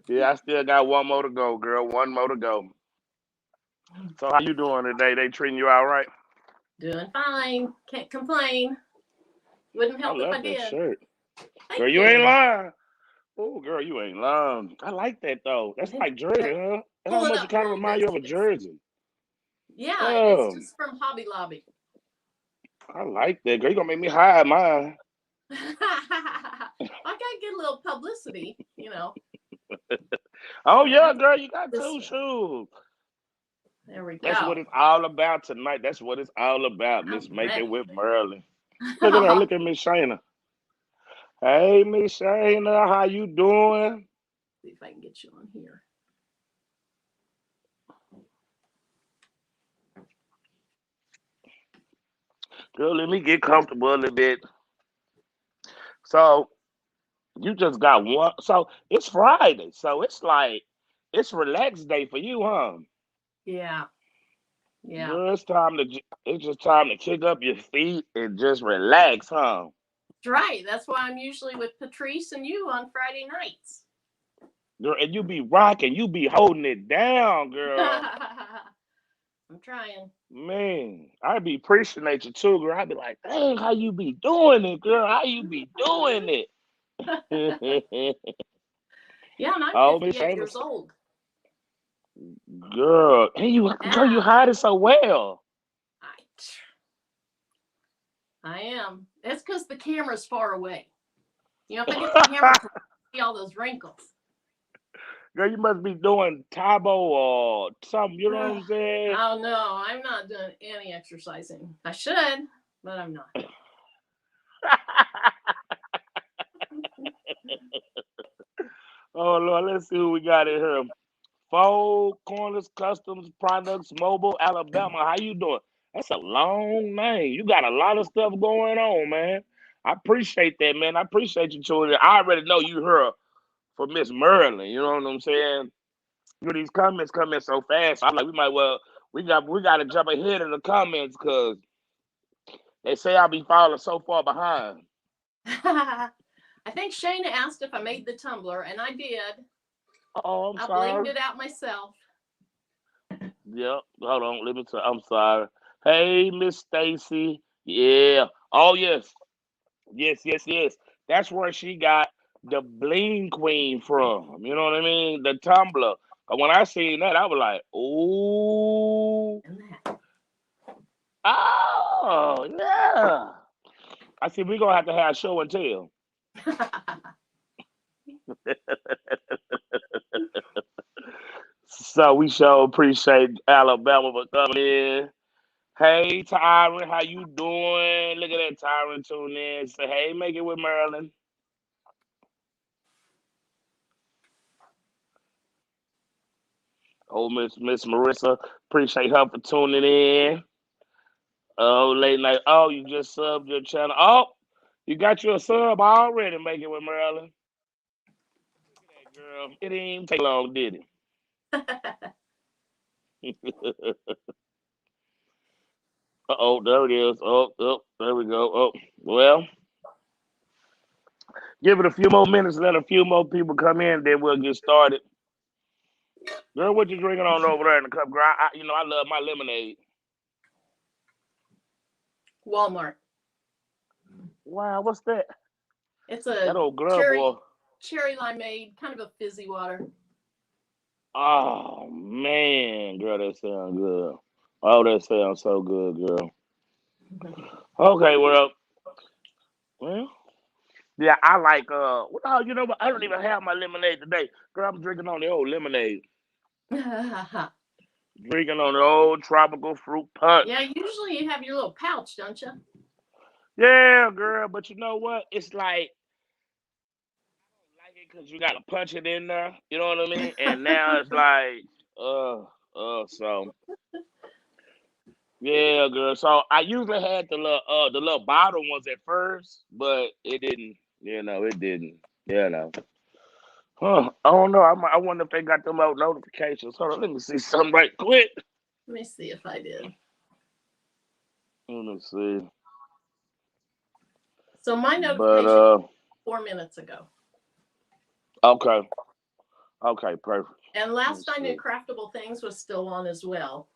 Yeah, I still got one more to go, girl. One more to go. So how you doing today? They treating you all right? Doing fine. Can't complain. Wouldn't I help if I love that did. shirt. Thank Girl, you ain't you. lying. Oh, girl, you ain't lying. I like that though. That's like jersey, Here, huh? That's how pull it much it up a kind of little remind bit you so of a you can see. jersey. Yeah, it's Oh, just from Hobby Lobby. I like that. Girl, you gonna make me hide mine. I gotta get a little publicity, you know. Oh So yeah, that's girl, you got this two way. shoes. There we That's what go. it's all about tonight. That's what it's all about. I'm Miss Make It ready. with Marilyn. Look at her. Look at Miss Shayna. Hey, Miss Shayna, how you doing? See if I can get you on here. Girl, let me get comfortable a little bit. So you just got one. So it's Friday. So it's like it's relaxed day for you, huh? Yeah, yeah. Girl, it's just time to kick up your feet and just relax, huh? That's right. That's why I'm usually with Patrice and you on Friday nights. Girl, and you be rocking, you be holding it down, girl. I'm trying. Man, I be appreciate you too, girl. I be like, dang, how you be doing it, girl? How you be doing it? Yeah, and I'm Oh, Miss 58 years Amos, old. girl, and girl, you Yeah, hide it so well. I, I am. It's because the camera's far away. You know, if I get the camera close, I see all those wrinkles. Girl, you must be doing Tabo or something. You know what I'm saying? Oh no, I'm not doing any exercising. I should, but I'm not. Oh Lord, let's see who we got in here. Four Corners Customs Products Mobile, Alabama. How you doing? That's a long name. You got a lot of stuff going on, man. I appreciate that, man. I appreciate you tuning in. I already know you heard for Miss Marilyn. You know what I'm saying? You know, these comments come in so fast. So I'm like, we might well we got to jump ahead of the comments because they say I'll be falling so far behind. I think Shayna asked if I made the tumbler, and I did. Oh, I'm I blinged sorry. it out myself. Yep. Hold on. Let me tell. I'm sorry. Hey, Miss Stacy. Yeah. Oh yes. Yes. Yes. Yes. That's where she got the bling queen from. You know what I mean? The tumbler. But when I seen that, I was like, ooh. And that. Oh yeah. I see. We're gonna have to have show and tell. So we sure appreciate Alabama for coming in. Hey Tyron, how you doing? Look at that Tyron tune in. Say hey, make it with Maryland. Oh Miss Marissa, appreciate her for tuning in. Oh late night. Oh, you just subbed your channel. Oh, you got your sub already. Make it with Maryland. Look at that girl. It didn't even take long, did it? Oh, there it is. Oh, there we go. Oh, well, give it a few more minutes. Let a few more people come in, then we'll get started. Girl, what you drinking on over there in the cup? Girl, I love my lemonade. Walmart. Wow, what's that? It's That a old glove boy. cherry limeade, kind of a fizzy water. Oh man, girl, that sounds good. Oh, that sounds so good, girl. Okay, well, yeah, I like well, you know what? I don't even have my lemonade today. Girl, I'm drinking on the old lemonade. Drinking on the old tropical fruit Yeah, punch. usually you have your little pouch, don't you? Yeah, girl, but you know what? It's like like it because you got to punch it in there. You know what I mean? And now it's like, so yeah, girl. So I usually had the little bottle ones at first, but it didn't. It didn't. You know. Huh? I don't know. I wonder if they got them out notifications. Hold on, let me see something right quick. Let me see if I did. Let me see. So my But notification 4 minutes ago. Okay. Okay, perfect. And last I knew, Craftable Things was still on as well.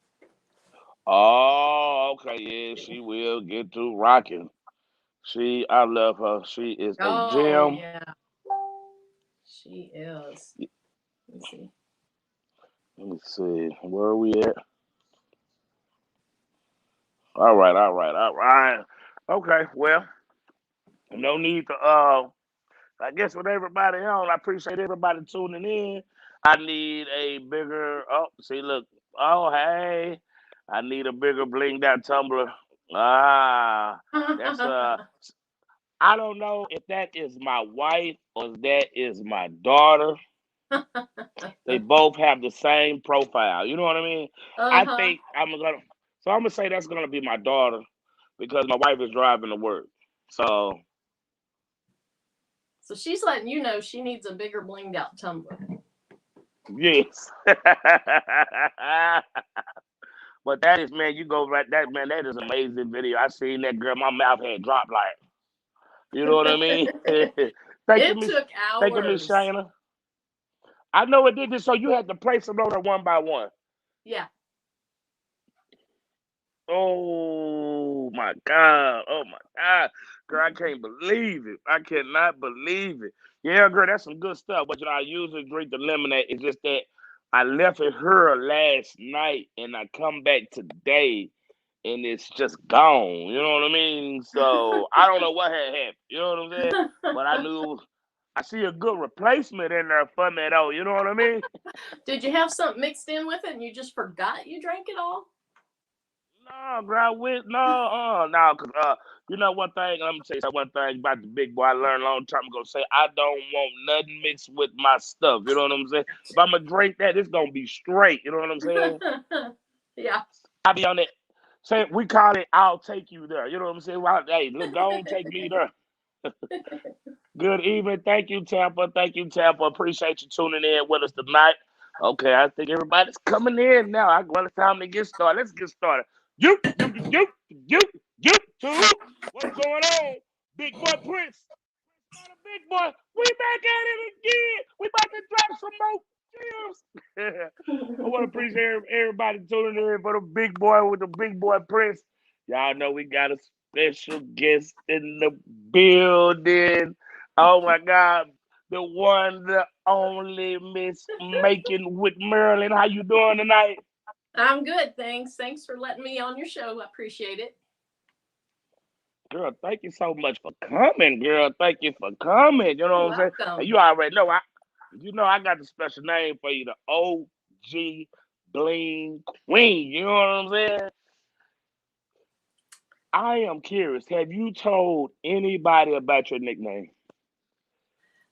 Oh, okay, yeah, she will get to rocking. I love her. She is a Oh, gem. yeah. She is. Let's see. Let me see. Where are we at? All right, all right, all right. Okay, well, no need to I guess with everybody on, I appreciate everybody tuning in. I need a bigger see look. Oh hey. I need a bigger blinged out tumbler. Ah, that's I don't know if that is my wife or if that is my daughter. They both have the same profile. You know what I mean? I Uh-huh. think I'm gonna say that's gonna be my daughter because my wife is driving to work. So she's letting you know she needs a bigger blinged out tumbler. yes. But that is, man, you go right that man, that is amazing video. I seen that girl, my mouth had dropped like, you know what I mean? Thank you, It Miss took Thank you, Miss hours. Shayna. I know it did this, so you had to place them on one by one. Yeah. Oh my God. Oh my God. Girl, I can't believe it. I cannot believe it. Yeah, girl, that's some good stuff. But I usually drink the lemonade. It's just that I left it here last night and I come back today and it's just gone. You know what I mean? So I don't know what had happened. You know what I'm saying? But I knew I see a good replacement in there for me though. You know what I mean? Did you have something mixed in with it and you just forgot you drank it all? No, girl, no, cause you know one thing. Let me tell you one thing about the big boy. I learned a long time ago. Say I don't want nothing mixed with my stuff. You know what I'm saying? If I'm gonna drink that, it's gonna be straight. You know what I'm saying? Yeah. I be on it. Say we call it. I'll take you there. You know what I'm saying? Well, hey, look, don't take me there. Good evening. Thank you, Tampa. Thank you, Tampa. Appreciate you tuning in with us tonight. Okay, I think everybody's coming in now. Well, it's time to get started. Let's get started. You, two. What's going on? Big boy Prince. Not a big boy. We back at it again. We about to drop some more gems. I want to appreciate everybody tuning in for the big boy with the big boy Prince. Y'all know we got a special guest in the building. Oh my God, the one, the only Miss Making with Marilyn. How you doing tonight? I'm good, thanks. Thanks for letting me on your show. I appreciate it. Girl, thank you so much for coming, girl. Thank you for coming. You know You're what I'm saying? And welcome. you already know I got the special name for you, the OG Bling Queen. You know what I'm saying? I am curious. Have you told anybody about your nickname?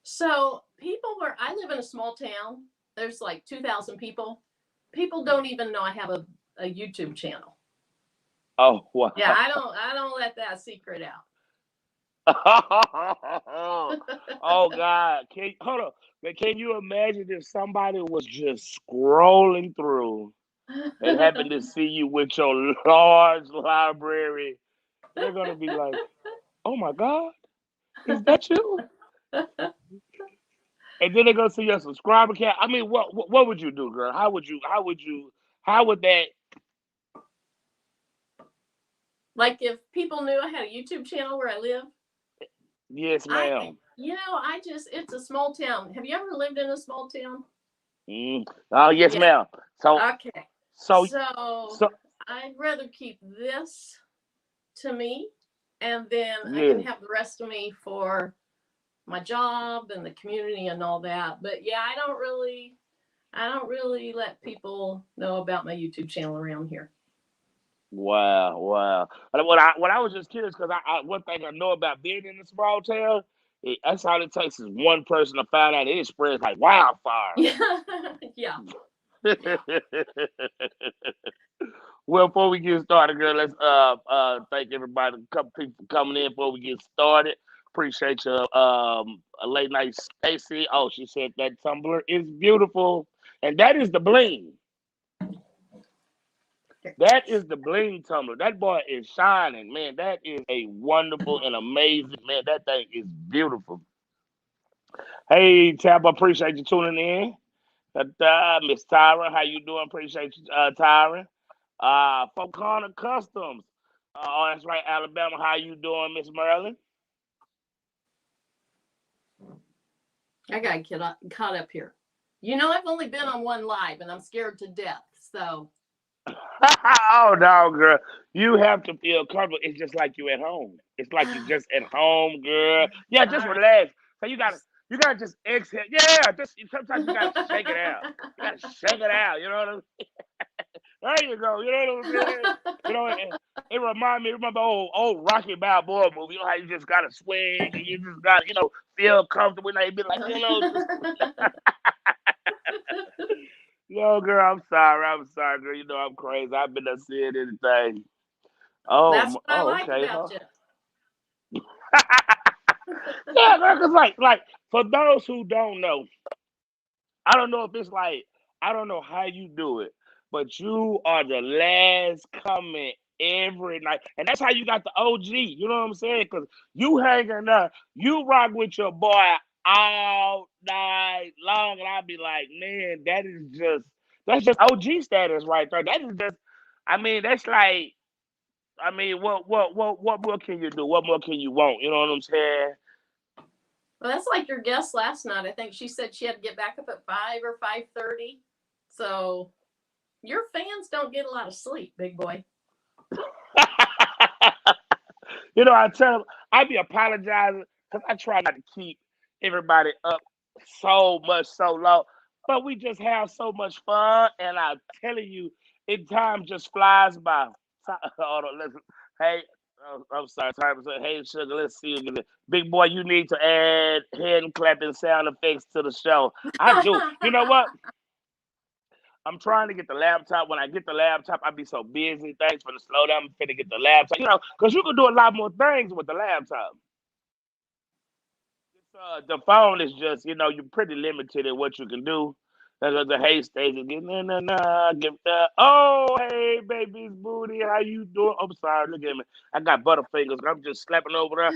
So I live in a small town. There's like 2,000 people. People don't even know I have a YouTube channel. Oh wow. Yeah, I don't let that secret out. Oh God. Hold on. But can you imagine if somebody was just scrolling through and happened to see you with your large library? They're gonna be like, "Oh my God, is that you?" And then they're gonna see your subscriber count. I mean, what would you do, girl? How would that? Like if people knew I had a YouTube channel where I live, Yes, ma'am. it's a small town. Have you ever lived in a small town? Oh, yes, Yeah. ma'am. So, Okay. so, So so, I'd rather keep this to me, and then I can yes. have the rest of me for my job and the community and all that. But yeah, I don't really let people know about my YouTube channel around here. Wow, wow. What I was just curious because one thing I know about being in a small town, that's all it takes is one person to find out. It spreads like wildfire. Yeah. Yeah. Yeah. Well, before we get started, girl, let's thank everybody, a couple people for coming in before we get started. Appreciate you, a late night Stacy. Oh, she said that tumbler is beautiful, and that is the bling. That is the bling tumbler. That boy is shining, man. That is a wonderful and amazing man. That thing is beautiful. Hey, Tab, I appreciate you tuning in. Miss Tyra, how you doing? Appreciate you, Tyra. Folk Corner Customs. Oh, that's right, Alabama. How you doing, Miss Marilyn? I got caught up here. You know, I've only been on one live and I'm scared to death. So, Oh no, girl. You have to feel comfortable. It's just like you at home. It's like you just at home, girl. Yeah, all just right. relax. So you gotta just exhale. Yeah, just sometimes you gotta shake it out. You gotta shake it out. You know what I'm There you go. You know what I'm saying? It reminds me, remember old Rocky Balboa movie. You know how you just gotta swing and you just gotta, feel comfortable. And you be like, just yo, girl, I'm sorry. I'm sorry, girl. You know I'm crazy. I've been seeing anything. That's what I like Okay, about huh? you. Yeah, girl, cause like for those who don't know, I don't know if it's like I don't know how you do it, but you are the last coming every night, and that's how you got the OG. You know what I'm saying? Cause you hanging there, you rock with your boy all night long, and I'll be like, man, that's just OG status right there. That is just, I mean, that's like, I mean, what more can you do? What more can you want? You know what I'm saying? Well, that's like your guest last night. I think she said she had to get back up at 5 or 5:30. So your fans don't get a lot of sleep, big boy. I tell them I be apologizing because I try not to keep everybody up so much so long, but we just have so much fun, and I'm telling you, it time just flies by. Hold on, listen. Hey, I'm sorry, time to say, hey, sugar, let's see you. Big boy, you need to add hand clapping sound effects to the show. I do. You know what? I'm trying to get the laptop. When I get the laptop, I be so busy. Thanks for the slow down. I'm finna get the laptop. Because you can do a lot more things with the laptop. The phone is just, you're pretty limited in what you can do. The hey stage is getting give that. Oh, hey, baby's booty, how you doing? I'm sorry, look at me. I got butterfingers. I'm just slapping over there.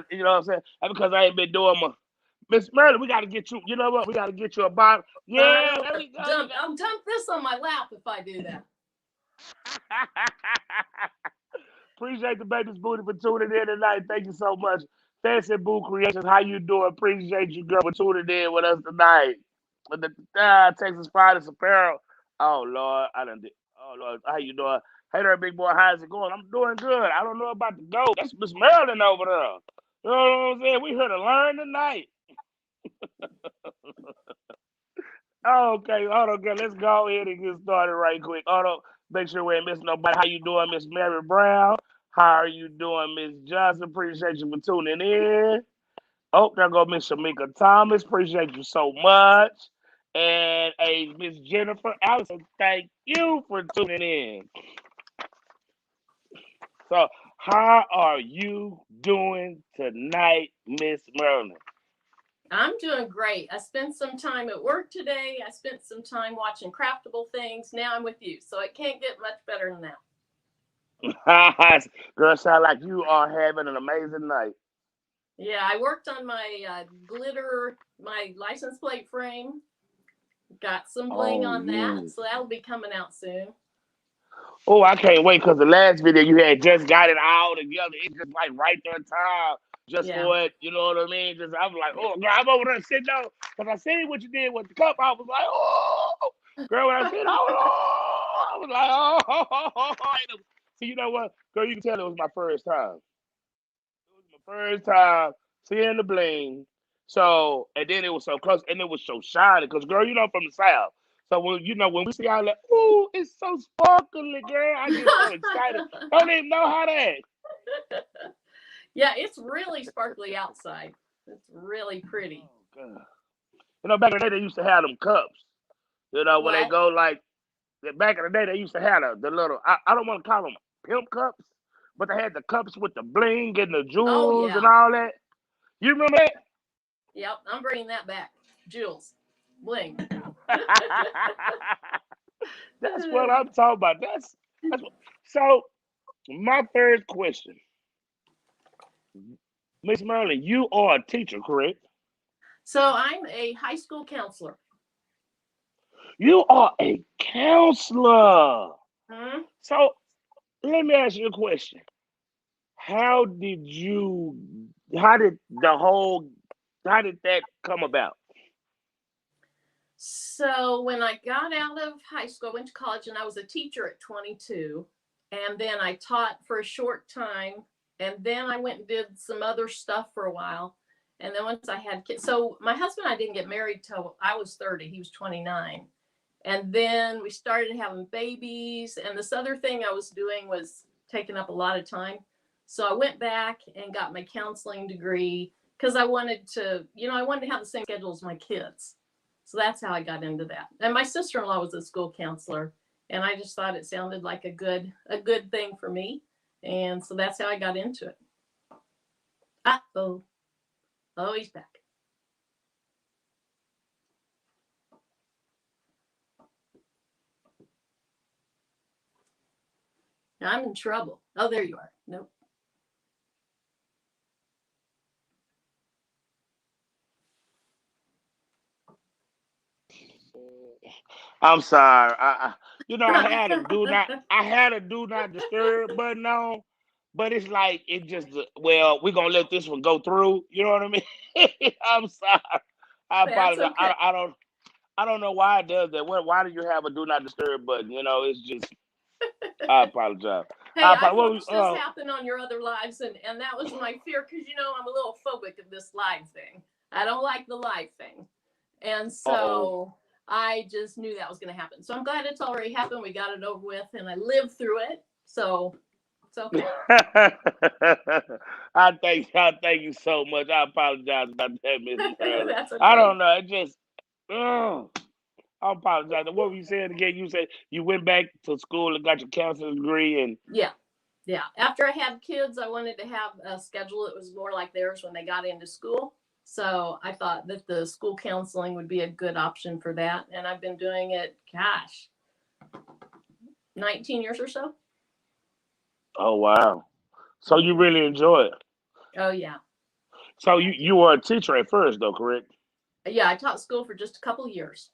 You know what I'm saying? That's because I ain't been doing my. Miss Marilyn, we got to get you. You know what? We got to get you a bottle. I Yeah, don't there we go. I'll dump this on my lap if I do that. Appreciate the baby's booty for tuning in tonight. Thank you so much. Fancy Boo Creations, how you doing? Appreciate you, girl, for tuning in with us tonight. With the Texas Finest Apparel. Oh Lord, I done did. Oh Lord, how you doing? Hey there, big boy. How's it going? I'm doing good. I don't know about the goat. That's Miss Marilyn over there. You know what I'm saying? We here to learn tonight. Okay, hold on, girl. Let's go ahead and get started right quick. Hold on. Make sure we ain't missing nobody. How you doing, Miss Mary Brown? How are you doing, Miss Johnson? Appreciate you for tuning in. Oh, there go Miss Shamika Thomas. Appreciate you so much. And a Miss Jennifer Allison, thank you for tuning in. So, how are you doing tonight, Miss Merlin? I'm doing great. I spent some time at work today. I spent some time watching craftable things. Now I'm with you. So it can't get much better than that. Girl, sound like you are having an amazing night. Yeah, I worked on my glitter, my license plate frame. Got some bling Oh on that. yeah. So that'll be coming out soon. Oh, I can't wait because the last video you had just got it all together. It's just like right there in time just Yeah. for it. You know what I mean? Just I'm like, oh, girl, I'm over there sitting down because I seen what you did with the cup. I was like, oh, girl, when I said, oh, I was like, oh. So you know what, girl, you can tell it was my first time. It was my first time seeing the bling. So and then it was so close and it was so shiny because girl, from the south. So when we see all that, ooh, it's so sparkly, girl. I get so excited. Don't even know how to act. Yeah, it's really sparkly outside. It's really pretty. Oh god. Back in the day they used to have them cups. When they What? go like back in the day they used to have the little I don't want to call them pimp cups, but they had the cups with the bling and the Oh, jewels and yeah. all that. You remember that? Yep, I'm bringing that back. Jules. Bling. That's what I'm talking about. That's what, so. My first question, Miss Merlin, you are a teacher, correct? So I'm a high school counselor. You are a counselor. Hmm? So let me ask you a question. How did you? How did the whole? How did that come about? So when I got out of high school, I went to college and I was a teacher at 22. And then I taught for a short time. And then I went and did some other stuff for a while. And then once I had kids, so my husband and I didn't get married till I was 30. He was 29. And then we started having babies. And this other thing I was doing was taking up a lot of time. So I went back and got my counseling degree because I wanted to, I wanted to have the same schedule as my kids. So that's how I got into that. And my sister-in-law was a school counselor, and I just thought it sounded like a good thing for me. And so that's how I got into it. Uh-oh. Oh, he's back. I'm in trouble. Oh, there you are. Nope. I'm sorry. I had a do not disturb button on, but it's like it just. Well, we're gonna let this one go through. You know what I mean? I'm sorry. I That's apologize. okay. I don't know why it does that. Why do you have a do not disturb button? It's just. I apologize. Hey, I I've apologize. watched this happen on your other lives, and that was my fear because, I'm a little phobic of this live thing. I don't like the live thing. And Oh. so I just knew that was going to happen. So I'm glad it's already happened. We got it over with, and I lived through it. So it's okay. I thank you so much. I apologize about that, Mrs. Marilyn. That's I okay. don't know. It just. I apologize. What were you saying again? You said you went back to school and got your counseling degree, and Yeah. Yeah. After I had kids, I wanted to have a schedule that was more like theirs when they got into school. So I thought that the school counseling would be a good option for that. And I've been doing it, gosh, 19 years or so. oh wow, so you really enjoy it. Oh, yeah. So you were a teacher at first, though, correct? Yeah. I taught school for just a couple years.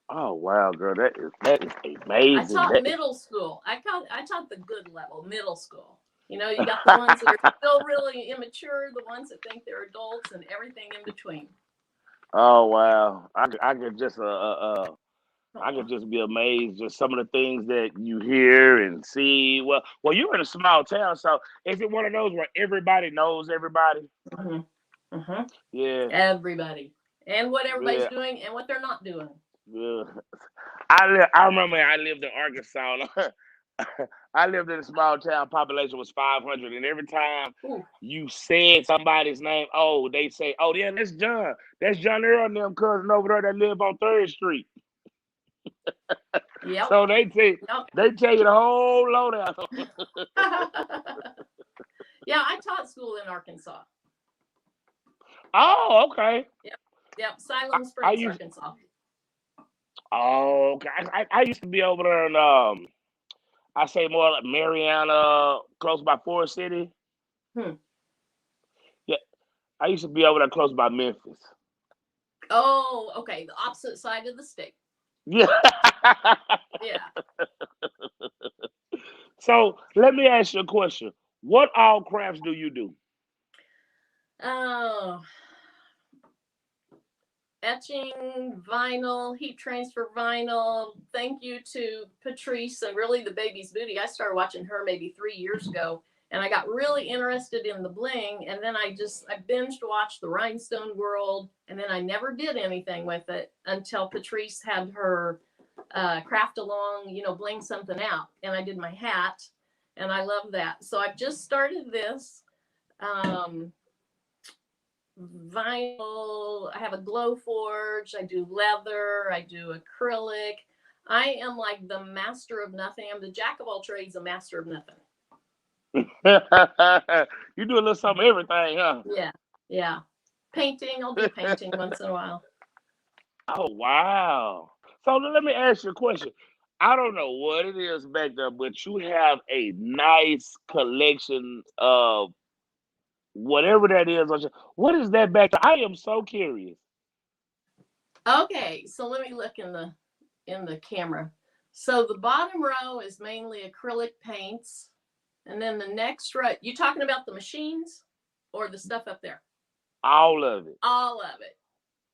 Oh wow, girl, that is I amazing. taught middle school. I taught the good level, middle school. You got the ones that are still really immature, the ones that think they're adults, and everything in between. Oh wow, I Oh. could just be amazed just some of the things that you hear and see. Well, you're in a small town, so is it one of those where everybody knows everybody? Hmm. Hmm. Yeah, Everybody, and what everybody's yeah, doing, and what they're not doing. yeah. I remember I lived in Arkansas. I lived in a small town. Population was 500, and every time Ooh. you said somebody's name, oh, they say, "Oh, yeah, that's John. That's John Earl and them cousin over there that live on Third Street." Yep. So Yep. they tell you the whole lowdown. Yeah, I taught school in Arkansas. Oh, okay. Yep. Yep. I, Siloam I Springs, used. Arkansas. Oh, okay. I used to be over there in I say more like Mariana, close by Forest City. Hmm. Yeah, I used to be over there close by Memphis. Oh, okay. The opposite side of the state. Yeah. Yeah. So let me ask you a question. What all crafts do you do? Oh, etching, vinyl, heat transfer vinyl. Thank you to Patrice and really the baby's booty. I started watching her maybe 3 years ago, and I got really interested in the bling. And then I binged watched the Rhinestone World, and then I never did anything with it until Patrice had her craft along, bling something out, and I did my hat, and I love that. So I've just started this. Um, Vinyl. I have a Glowforge. I do leather. I do acrylic. I am like the master of nothing. I'm the jack of all trades, a master of nothing. You do a little something everything, huh? Yeah, yeah. Painting. I'll do painting once in a while. Oh wow. So let me ask you a question. I don't know what it is back there, but you have a nice collection of whatever that is. What is that back there? I am so curious. Okay, so let me look in the camera. So the bottom row is mainly acrylic paints, and then the next row. You talking about the machines or the stuff up there? All of it. All of it.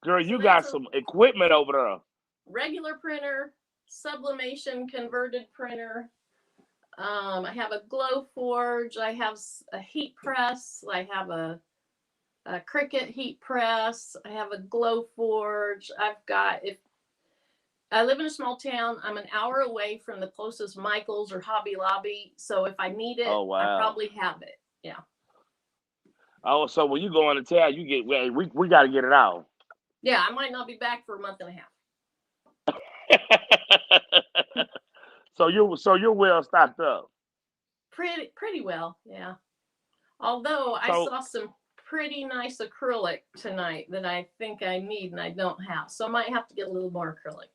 Girl, So you got that's a some equipment over there. regular printer, sublimation converted printer. I have a Glowforge. I have a heat press. I have a Cricut heat press. I have a Glowforge. I've got, if I live in a small town, I'm an hour away from the closest Michael's or Hobby Lobby. So if I need it, Oh I wow. probably have it. Yeah. Oh, so when you go into town, you get we got to get it out. Yeah, I might not be back for a month and a half. So you're well stocked up. Pretty well, yeah. Although I So saw some pretty nice acrylic tonight that I think I need and I don't have. So I might have to get a little more acrylic.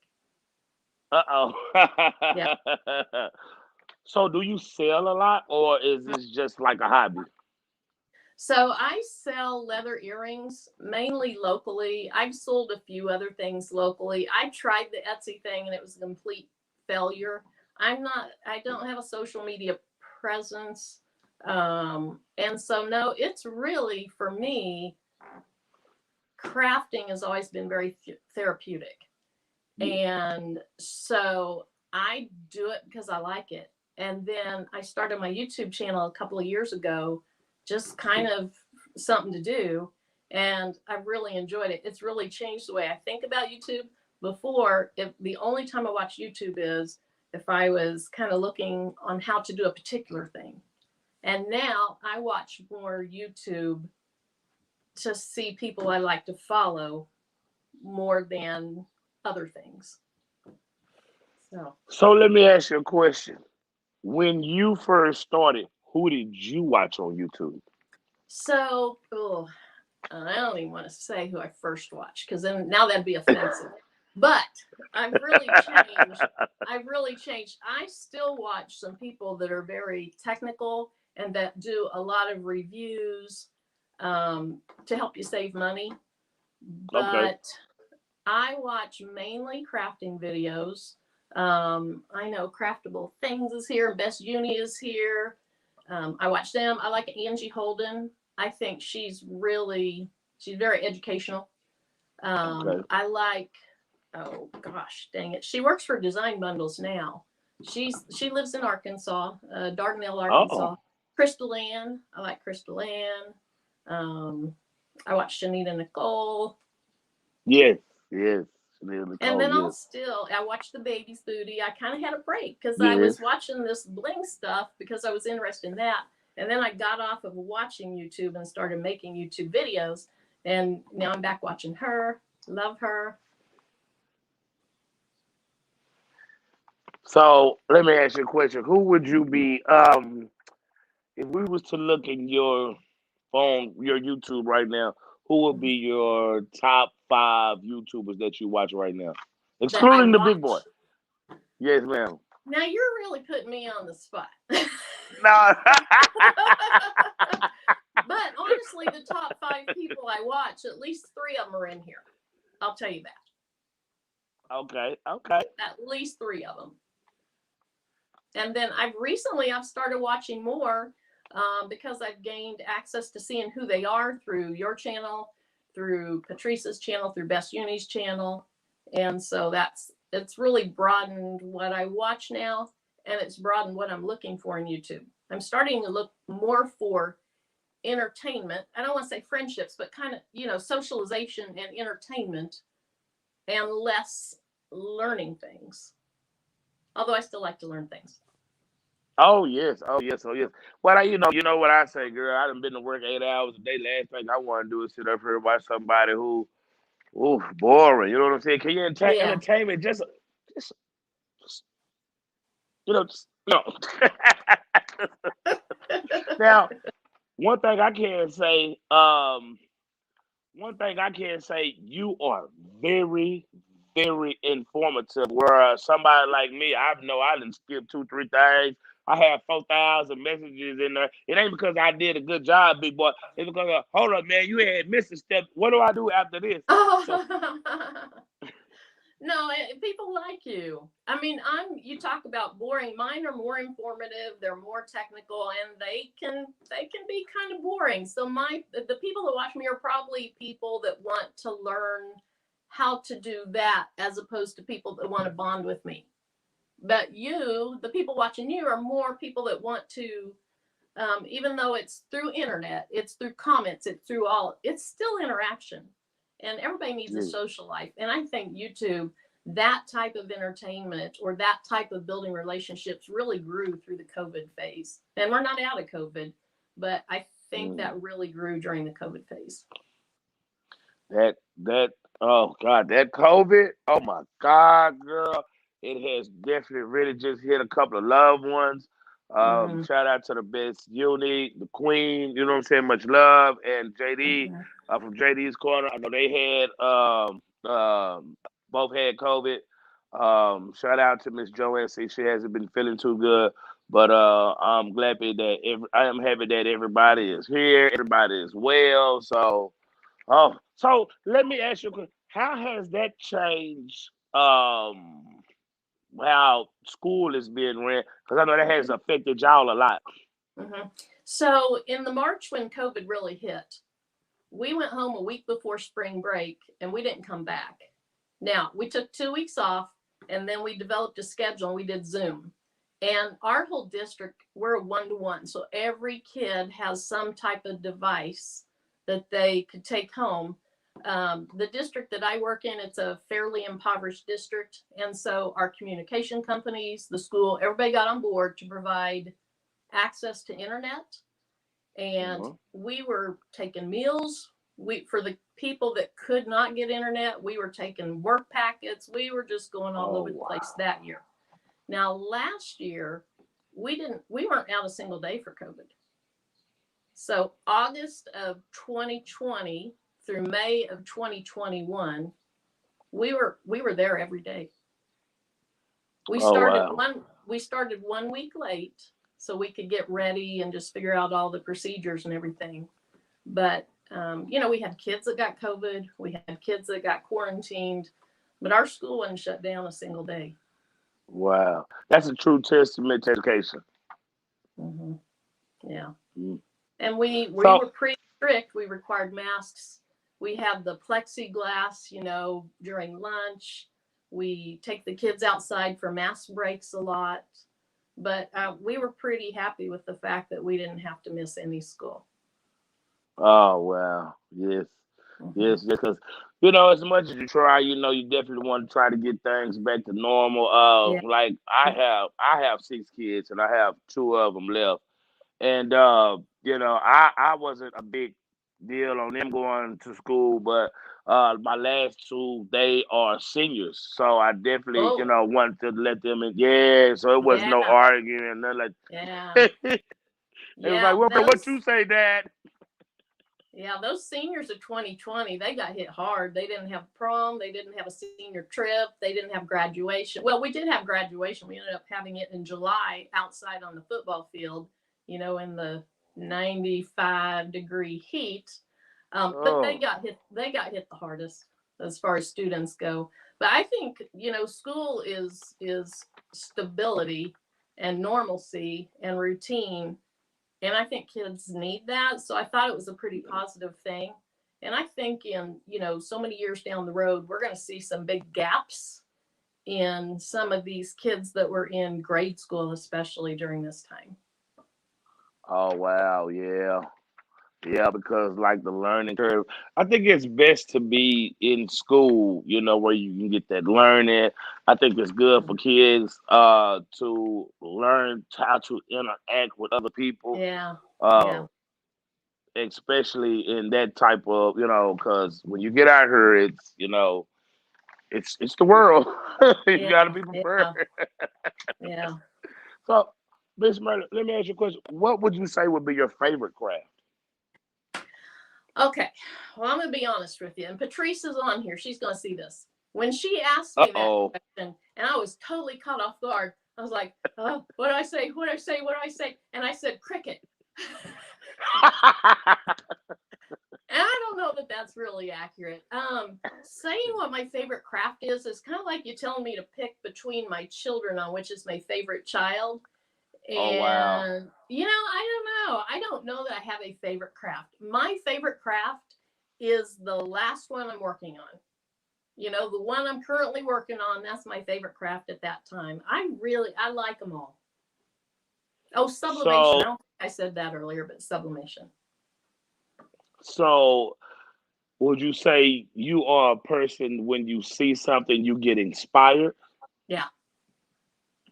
Yeah. So do you sell a lot, or is this just like a hobby? So I sell leather earrings mainly locally. I've sold a few other things locally. I tried the Etsy thing and it was a complete failure. I don't have a social media presence. And so no, it's really, for me, crafting has always been very therapeutic. And so I do it because I like it. And then I started my YouTube channel a couple of years ago, just kind of something to do. And I've really enjoyed it. It's really changed the way I think about YouTube. Before, if the only time I watch YouTube is if I was kind of looking on how to do a particular thing. And now I watch more YouTube to see people I like to follow more than other things. So let me ask you a question. When you first started, who did you watch on YouTube? So, I don't even want to say who I first watched because then now that'd be offensive. But I've really changed. I still watch some people that are very technical and that do a lot of reviews to help you save money. But Okay. I watch mainly crafting videos. I know Craftable Things is here. Best Uni is here. I watch them. I like Angie Holden. I think she's very educational. Okay. I like, oh gosh, dang it. She works for Design Bundles now. She lives in Arkansas, Dardanelle, Arkansas. Oh. Crystal Ann. I like Crystal Ann. I watch Shanita Nicole. Yes. And then Yes. I watched the Baby's Booty. I kind of had a break because I Yes. was watching this bling stuff because I was interested in that. And then I got off of watching YouTube and started making YouTube videos. And now I'm back watching her. Love her. So let me ask you a question. Who would you be if we was to look in your phone, your YouTube right now, who would be your top 5 YouTubers that you watch right now? That I Excluding the big boy. watch. Yes, ma'am. Now you're really putting me on the spot. No. But honestly, the top 5 people I watch, at least 3 of them are in here. I'll tell you that. Okay. At least 3 of them. And then I've started watching more because I've gained access to seeing who they are through your channel, through Patrice's channel, through Best Uni's channel. And so it's really broadened what I watch now, and it's broadened what I'm looking for in YouTube. I'm starting to look more for entertainment. I don't want to say friendships, but kind of, socialization and entertainment, and less learning things. Although I still like to learn things. Oh yes. Well, you know what I say, girl. I done been to work 8 hours a day. Last thing I want to do is sit up here and watch somebody who, boring. You know what I'm saying? Can you entertain me? Just no. Now, one thing I can say, you are very, very informative. Whereas somebody like me, I know I didn't skip 2, 3 things. I had 4,000 messages in there. It ain't because I did a good job, big boy. It's because hold up, man, you had missed a step. What do I do after this? So No, people like you. I mean, you talk about boring. Mine are more informative. They're more technical, and they can be kind of boring. So the people that watch me are probably people that want to learn how to do that, as opposed to people that want to bond with me. But the people watching you, are more people that want to, even though it's through internet, it's through comments, it's still interaction. And everybody needs a social life. And I think YouTube, that type of entertainment or that type of building relationships really grew through the COVID phase. And we're not out of COVID, but I think that really grew during the COVID phase. Oh God, that COVID, oh my God, girl. It has definitely really just hit a couple of loved ones. Shout out to the best unit, the queen, you know what I'm saying? Much love. And JD, from JD's corner. I know they had both had COVID. Shout out to Miss Joanne. See, she hasn't been feeling too good. But I'm glad I am happy that everybody is here, everybody is well. So let me ask you a question. How has that changed how school is being ran? Because I know that has affected y'all a lot. So in the March when COVID really hit, we went home a week before spring break and we didn't come back. Now, we took 2 weeks off and then we developed a schedule and we did Zoom. And our whole district, we're a 1-to-1. So every kid has some type of device that they could take home. The district that I work in, it's a fairly impoverished district. And so our communication companies, the school, everybody got on board to provide access to internet. And we were taking meals. For the people that could not get internet, we were taking work packets. We were just going all over the place that year. Now, last year, we weren't out a single day for COVID. So August of 2020 through May of 2021, we were there every day. We started 1 week late so we could get ready and just figure out all the procedures and everything. But we had kids that got COVID, we had kids that got quarantined, but our school wasn't shut down a single day. Wow, that's a true testament to education. Yeah. And we were pretty strict. We required masks. We have the plexiglass, during lunch. We take the kids outside for mask breaks a lot. But we were pretty happy with the fact that we didn't have to miss any school. Oh, wow. Yes. Yes, because, as much as you try, you definitely want to try to get things back to normal. Like I have 6 kids and I have 2 of them left. And, I wasn't a big deal on them going to school, but my last 2, they are seniors. So I definitely, wanted to let them in. Yeah, so it was no arguing and nothing like It was like, what you say, Dad? Yeah, those seniors of 2020, they got hit hard. They didn't have prom. They didn't have a senior trip. They didn't have graduation. Well, we did have graduation. We ended up having it in July outside on the football field, in the 95-degree heat. But they got hit the hardest as far as students go. But I think, school is stability and normalcy and routine. And I think kids need that. So I thought it was a pretty positive thing. And I think in, so many years down the road, we're going to see some big gaps in some of these kids that were in grade school, especially during this time. Oh, wow. Yeah. Yeah, because like the learning curve, I think it's best to be in school, where you can get that learning. I think it's good for kids to learn how to interact with other people. Yeah. Especially in that type of, because when you get out here, it's, it's the world. You got to be prepared. Yeah. So, Miss Marilyn, let me ask you a question. What would you say would be your favorite craft? Okay, well, I'm going to be honest with you. And Patrice is on here. She's going to see this. When she asked me that question, and I was totally caught off guard, I was like, oh, what do I say? What do I say? What do I say? And I said cricket. And I don't know that that's really accurate. Saying what my favorite craft is kind of like you telling me to pick between my children on which is my favorite child. Oh, wow. And, you know, I don't know. I don't know that I have a favorite craft. My favorite craft is the last one I'm working on. You know, the one I'm currently working on, that's my favorite craft at that time. I like them all. Oh, sublimation. I don't think I said that earlier, but sublimation. So would you say you are a person when you see something you get inspired? Yeah.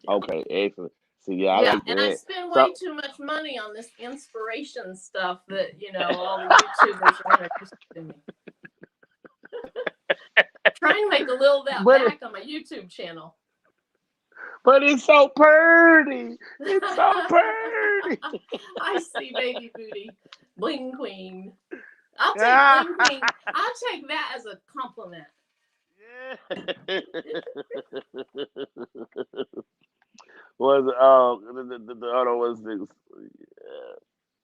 Okay, excellent. See, yeah, I Yeah, like and I that. spend So way too much money on this inspiration stuff that, you know, all the YouTubers are interested in me. Trying to make a little of that but back on my YouTube channel. but it's so pretty. It's so pretty. I see baby booty. Bling queen. I'll take Yeah. bling queen. I'll take that as a compliment. Was the other was this?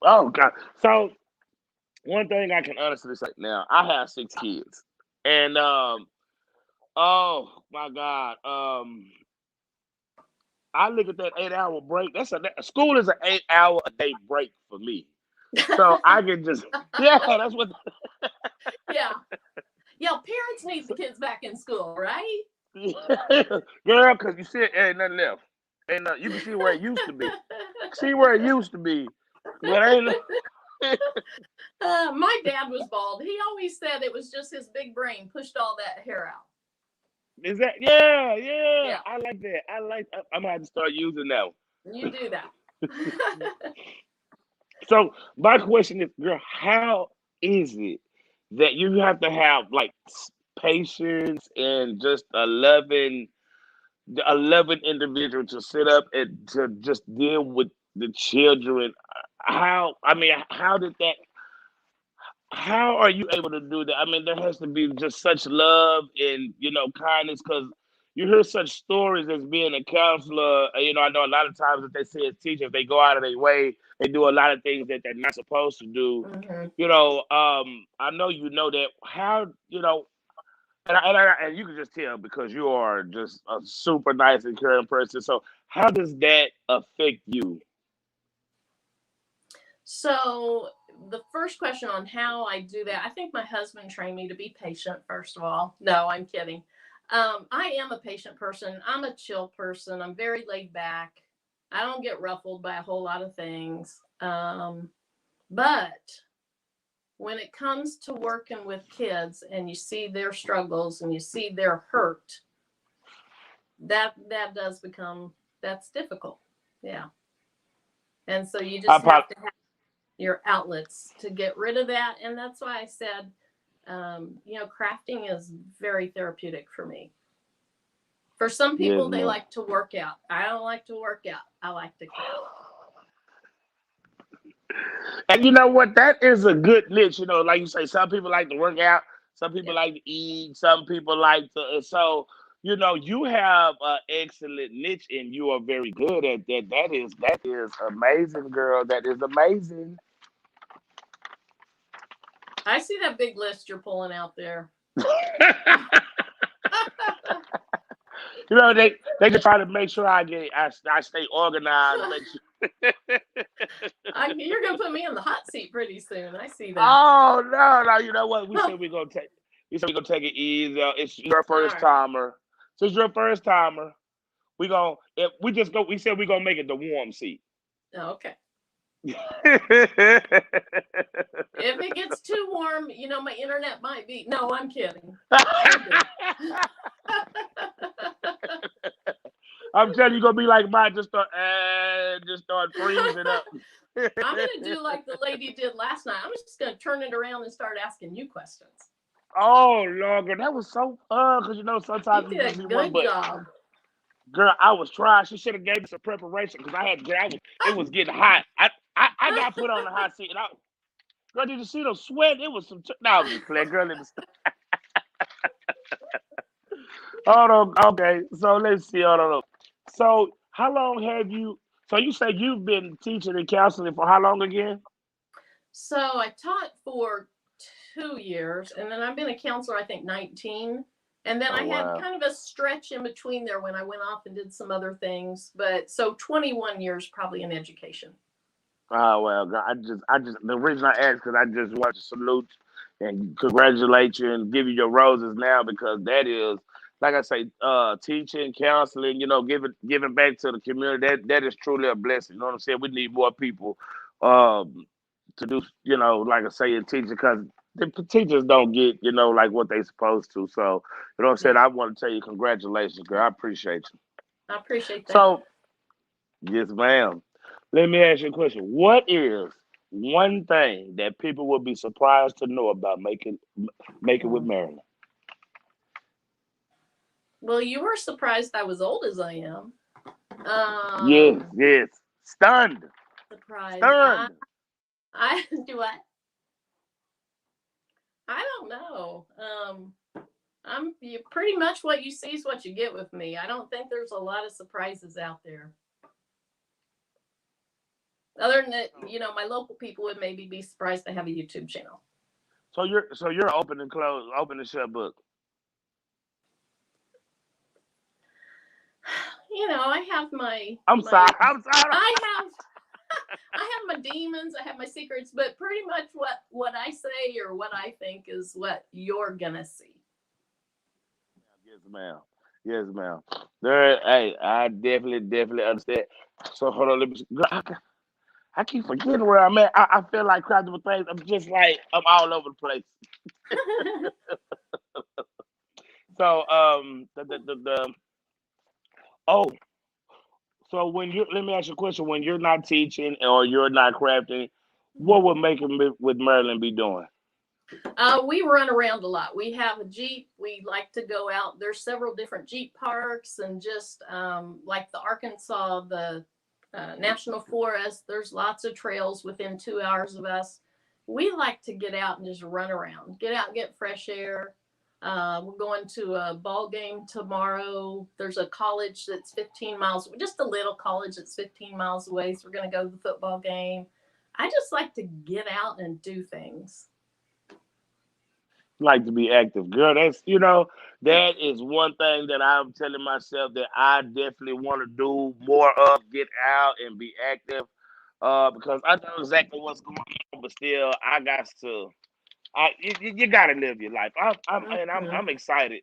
Oh God! So one thing I can honestly say now, I have 6 kids, and oh my God, I look at that 8 hour break. School is an 8 hour a day break for me. So I can just yeah, that's what. Yeah. Yeah, parents need the kids back in school, right? Girl, because you see, it ain't nothing left. Ain't nothing. You can see where it used to be. See where it used to be. But ain't. My dad was bald. He always said it was just his big brain pushed all that hair out. Is that yeah? Yeah, I like that. I'm gonna have to start using that one. you do that. So my question is, girl, how is it that you have to have like patience and just a loving individual to sit up and to just deal with the children? How I mean, how did that? How are you able to do that? I mean, there has to be just such love and kindness because you hear such stories as being a counselor. I know a lot of times that they say as teachers they go out of their way, they do a lot of things that they're not supposed to do. Mm-hmm. I know you know that. How and you can just tell because you are just a super nice and caring person. So how does that affect you? So the first question on how I do that, I think my husband trained me to be patient, first of all. No, I'm kidding. I am a patient person. I'm a chill person. I'm very laid back. I don't get ruffled by a whole lot of things. But when it comes to working with kids and you see their struggles and you see their hurt, that does become, that's difficult. Yeah. And so you I just probably have to have your outlets to get rid of that. And that's why I said, crafting is very therapeutic for me. For some yes, people, they ma'am. like to work out. I don't like to work out. I like to craft. And you know what? That is a good niche. Like you say, some people like to work out, some people Yeah. like to eat, some people like to. And so, you have an excellent niche, and you are very good at that. That is amazing, girl. That is amazing. I see that big list you're pulling out there. They can try to make sure I stay organized. Make sure. You're going to put me in the hot seat pretty soon. I see that. Oh no! You know what? We said we're gonna take it easy. It's your All first right. timer. So it's your first timer. We gonna if we just go. We said we're gonna make it the warm seat. Okay. If it gets too warm, my internet might be. No, I'm kidding. I'm telling you, gonna be like mine. Just start freezing up. I'm going to do like the lady did last night. I'm just going to turn it around and start asking you questions. Oh Lord, girl, that was so fun because You sometimes you did just a need one. good But job. girl, I was trying. She should have gave me some preparation because it was getting hot. I got put on the hot seat. And girl, did you see the sweat? It was some. No, I was just playing, girl. Hold on. Okay, so let's see. Hold on. So How long have you? So you say you've been teaching and counseling for how long again? So I taught for 2 years, and then I've been a counselor, I think 19. And then Oh I had wow. kind of a stretch in between there when I went off and did some other things. But so 21 years probably in education. Oh well, God, I just the reason I asked because I just want to salute and congratulate you and give you your roses now because that is, like I say, teaching, counseling, giving back to the community. That is truly a blessing. You know what I'm saying? We need more people, um, to do, like I say, in teaching because the teachers don't get, like what they supposed to. So, you know what I'm saying? Yeah, I want to tell you congratulations, girl. I appreciate you. I appreciate that. So, yes, ma'am. Let me ask you a question. What is one thing that people would be surprised to know about making with Mm. Marilyn? Well, you were surprised I was old as I am. Yes, Um, yes. Stunned. Surprised. I Stunned. I do I don't know. Pretty much what you see is what you get with me. I don't think there's a lot of surprises out there. Other than that, my local people would maybe be surprised I have a YouTube channel. So you're open and shut book. I have my I'm sorry. my I'm sorry. I have I have my demons, I have my secrets, but pretty much what I say or what I think is what you're gonna see. Yes, ma'am. Yes, ma'am. There. Hey, I definitely understand. So hold on. Let me. Girl, I keep forgetting where I'm at. I feel like crafting things. I'm just like I'm all over the place. So the oh, so let me ask you a question. When you're not teaching or you're not crafting, what would with Marilyn be doing? We run around a lot. We have a Jeep. We like to go out. There's several different Jeep parks and just like the Arkansas, the National Forest. There's lots of trails within 2 hours of us. We like to get out and just run around, get out, get fresh air. We're going to a ball game tomorrow. There's a college that's 15 miles, just a little college that's 15 miles away. So we're going to go to the football game. I just like to get out and do things. Like to be active, girl. That is one thing that I'm telling myself that I definitely want to do more of. Get out and be active, because I know exactly what's going on, but still, I got to. You got to live your life. I'm Mhm. excited.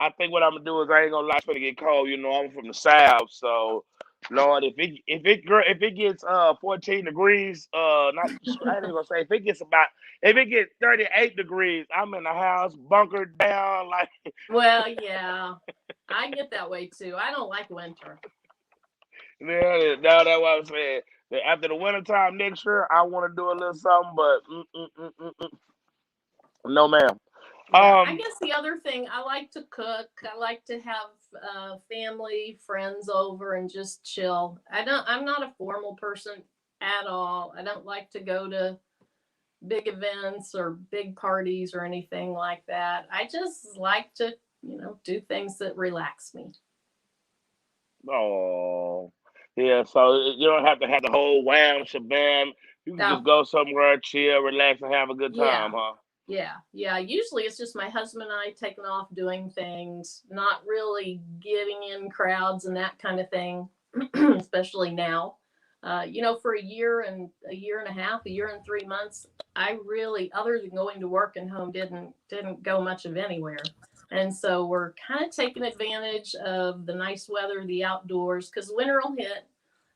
I think what I'm gonna do is I ain't gonna lie, it's gonna get cold. I'm from the south, so Lord, if it gets 14 degrees, not I ain't gonna say if it gets 38 degrees, I'm in the house bunkered down like Well, yeah, I get that way too. I don't like winter. yeah. Now that's what I'm saying. That after the winter time next year, I want to do a little something, but no, ma'am. Yeah, I Um, guess the other thing, I like to cook. I like to have family, friends over and just chill. I'm not a formal person at all. I don't like to go to big events or big parties or anything like that. I just like to, do things that relax me. Oh, yeah. So you don't have to have the whole wham shabam. You can Now, just go somewhere, chill, relax, and have a good yeah, time, huh? yeah. Usually it's just my husband and I taking off doing things, not really getting in crowds and that kind of thing, especially now. For a year and a half, a year and 3 months, I really, other than going to work and home, didn't go much of anywhere. And so we're kind of taking advantage of the nice weather, the outdoors, because winter will hit,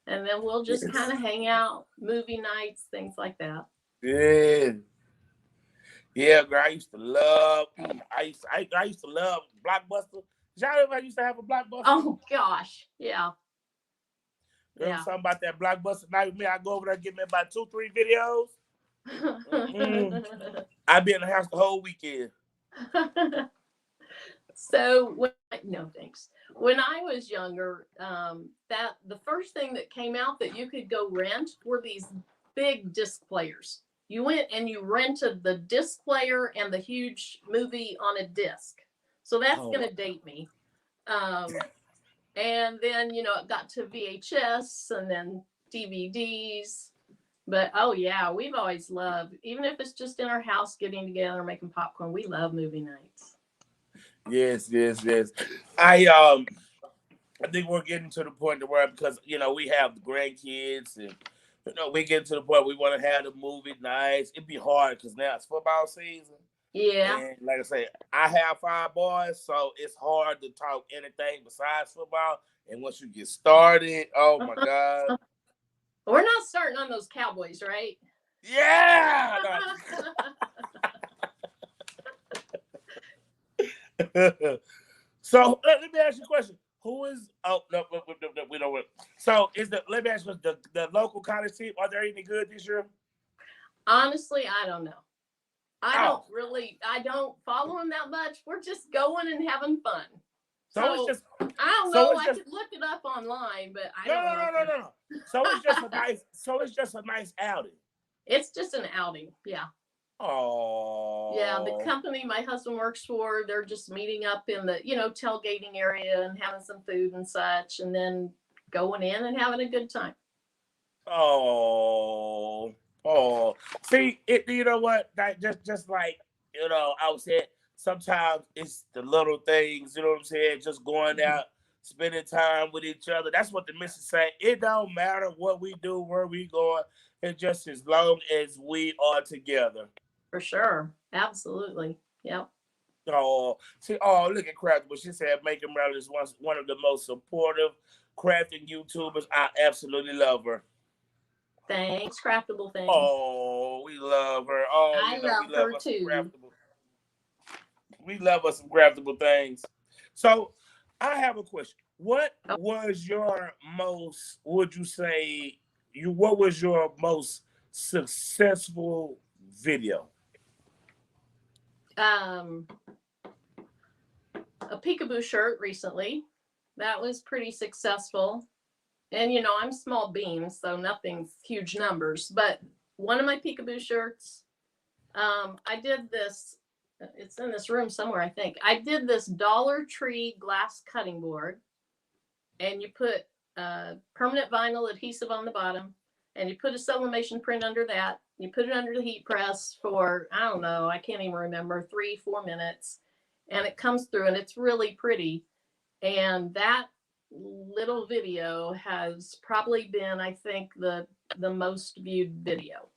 and then we'll just kind Yes. of hang out, movie nights, things like that. Yeah. Yeah, girl. I used to love. I used to love Blockbuster. Did y'all ever used to have a Blockbuster? Oh gosh, yeah, There was yeah. something about that Blockbuster night with me. I go over there, get me about 2, 3 videos. Mm-mm. I'd be in the house the whole weekend. So no thanks. When I was younger, that the first thing that came out that you could go rent were these big disc players. You went and you rented the disc player and the huge movie on a disc. So that's Oh, gonna date me. Um, And then, you know, it got to VHS and then DVDs. But oh yeah, we've always loved, even if it's just in our house getting together making popcorn, we love movie nights. Yes. I think we're getting to the point where, because you know we have grandkids and you know we get to the point we want to have the movie nights. It'd be hard because now it's football season. Yeah. And like I say, I have 5 boys, so it's hard to talk anything besides football. And once you get started, oh my God. We're not starting on those Cowboys, right? Yeah. So let me ask you a question. Who is? Oh no, we don't. So let me ask you the local college team. Are they any good this year? Honestly, I don't know. I don't follow them that much. We're just going and having fun. So it's just, I don't know. I could look it up online, but I don't know. No. So it's just a nice. So it's just a nice outing. It's just an outing. Yeah. Oh. Yeah, the company my husband works for, they're just meeting up in the, you know, tailgating area and having some food and such, and then going in and having a good time. Oh. See, you know what? That just like, you know, I was saying, sometimes it's the little things, you know what I'm saying? Just going out, spending time with each other. That's what the mission say. It don't matter what we do, where we going, and just as long as we are together. For sure. Absolutely. Yep. Oh, see, look at Craftable. She said making Marilyn is one of the most supportive crafting YouTubers. I absolutely love her. Thanks, Craftable Things. Oh, we love her. Oh, I love her too. We love us some craftable things. So I have a question. What was your most, what was your most successful video? A peekaboo shirt recently. That was pretty successful. And, you know, I'm small beans, so nothing's huge numbers. But one of my peekaboo shirts, I did this. It's in this room somewhere, I think. I did this Dollar Tree glass cutting board. And you put permanent vinyl adhesive on the bottom. And you put a sublimation print under that. You put it under the heat press for, I don't know, I can't even remember, 3-4 minutes. And it comes through and it's really pretty. And that little video has probably been, I think, the most viewed video.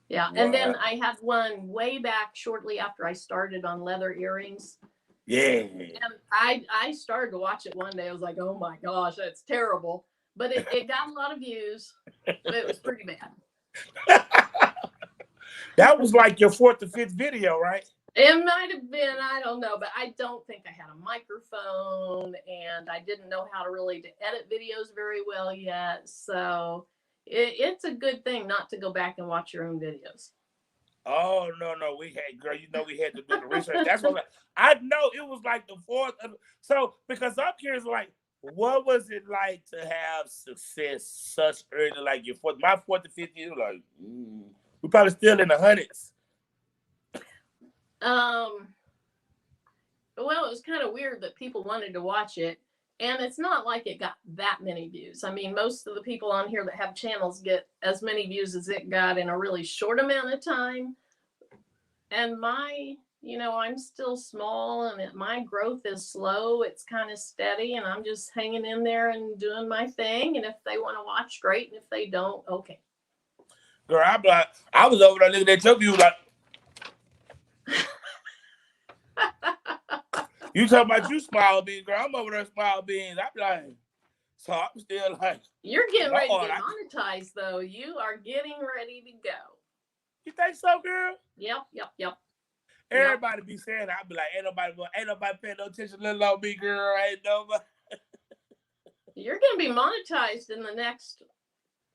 Yeah. Wow. And then I had one way back shortly after I started on leather earrings. Yeah. And I started to watch it one day. I was like, oh my gosh, that's terrible. But it got a lot of views, but it was pretty bad. That was like your 4th or 5th video, right? It might have been, I don't know, but I don't think I had a microphone and I didn't know how to really edit videos very well yet. So it's a good thing not to go back and watch your own videos. Oh, no, we had to do the research. That's what I know. It was like the 4th. So, because I'm curious, like, what was it like to have success such early, like your 4th, my 4th to 5th year, like, we're probably still in the hundreds. Well, it was kind of weird that people wanted to watch it. And it's not like it got that many views. I mean, most of the people on here that have channels get as many views as it got in a really short amount of time. And I'm still small and my growth is slow. It's kind of steady and I'm just hanging in there and doing my thing. And if they want to watch, great. And if they don't, okay. Girl, I was over there looking at your view like, you talking about you small beans, girl. I'm over there small beans. I'm like, so I'm still like. You're getting ready to get monetized, though. You are getting ready to go. You think so, girl? Yep. Everybody be saying, I be like, ain't nobody paying no attention to little old me, girl. Ain't nobody. You're gonna be monetized in the next,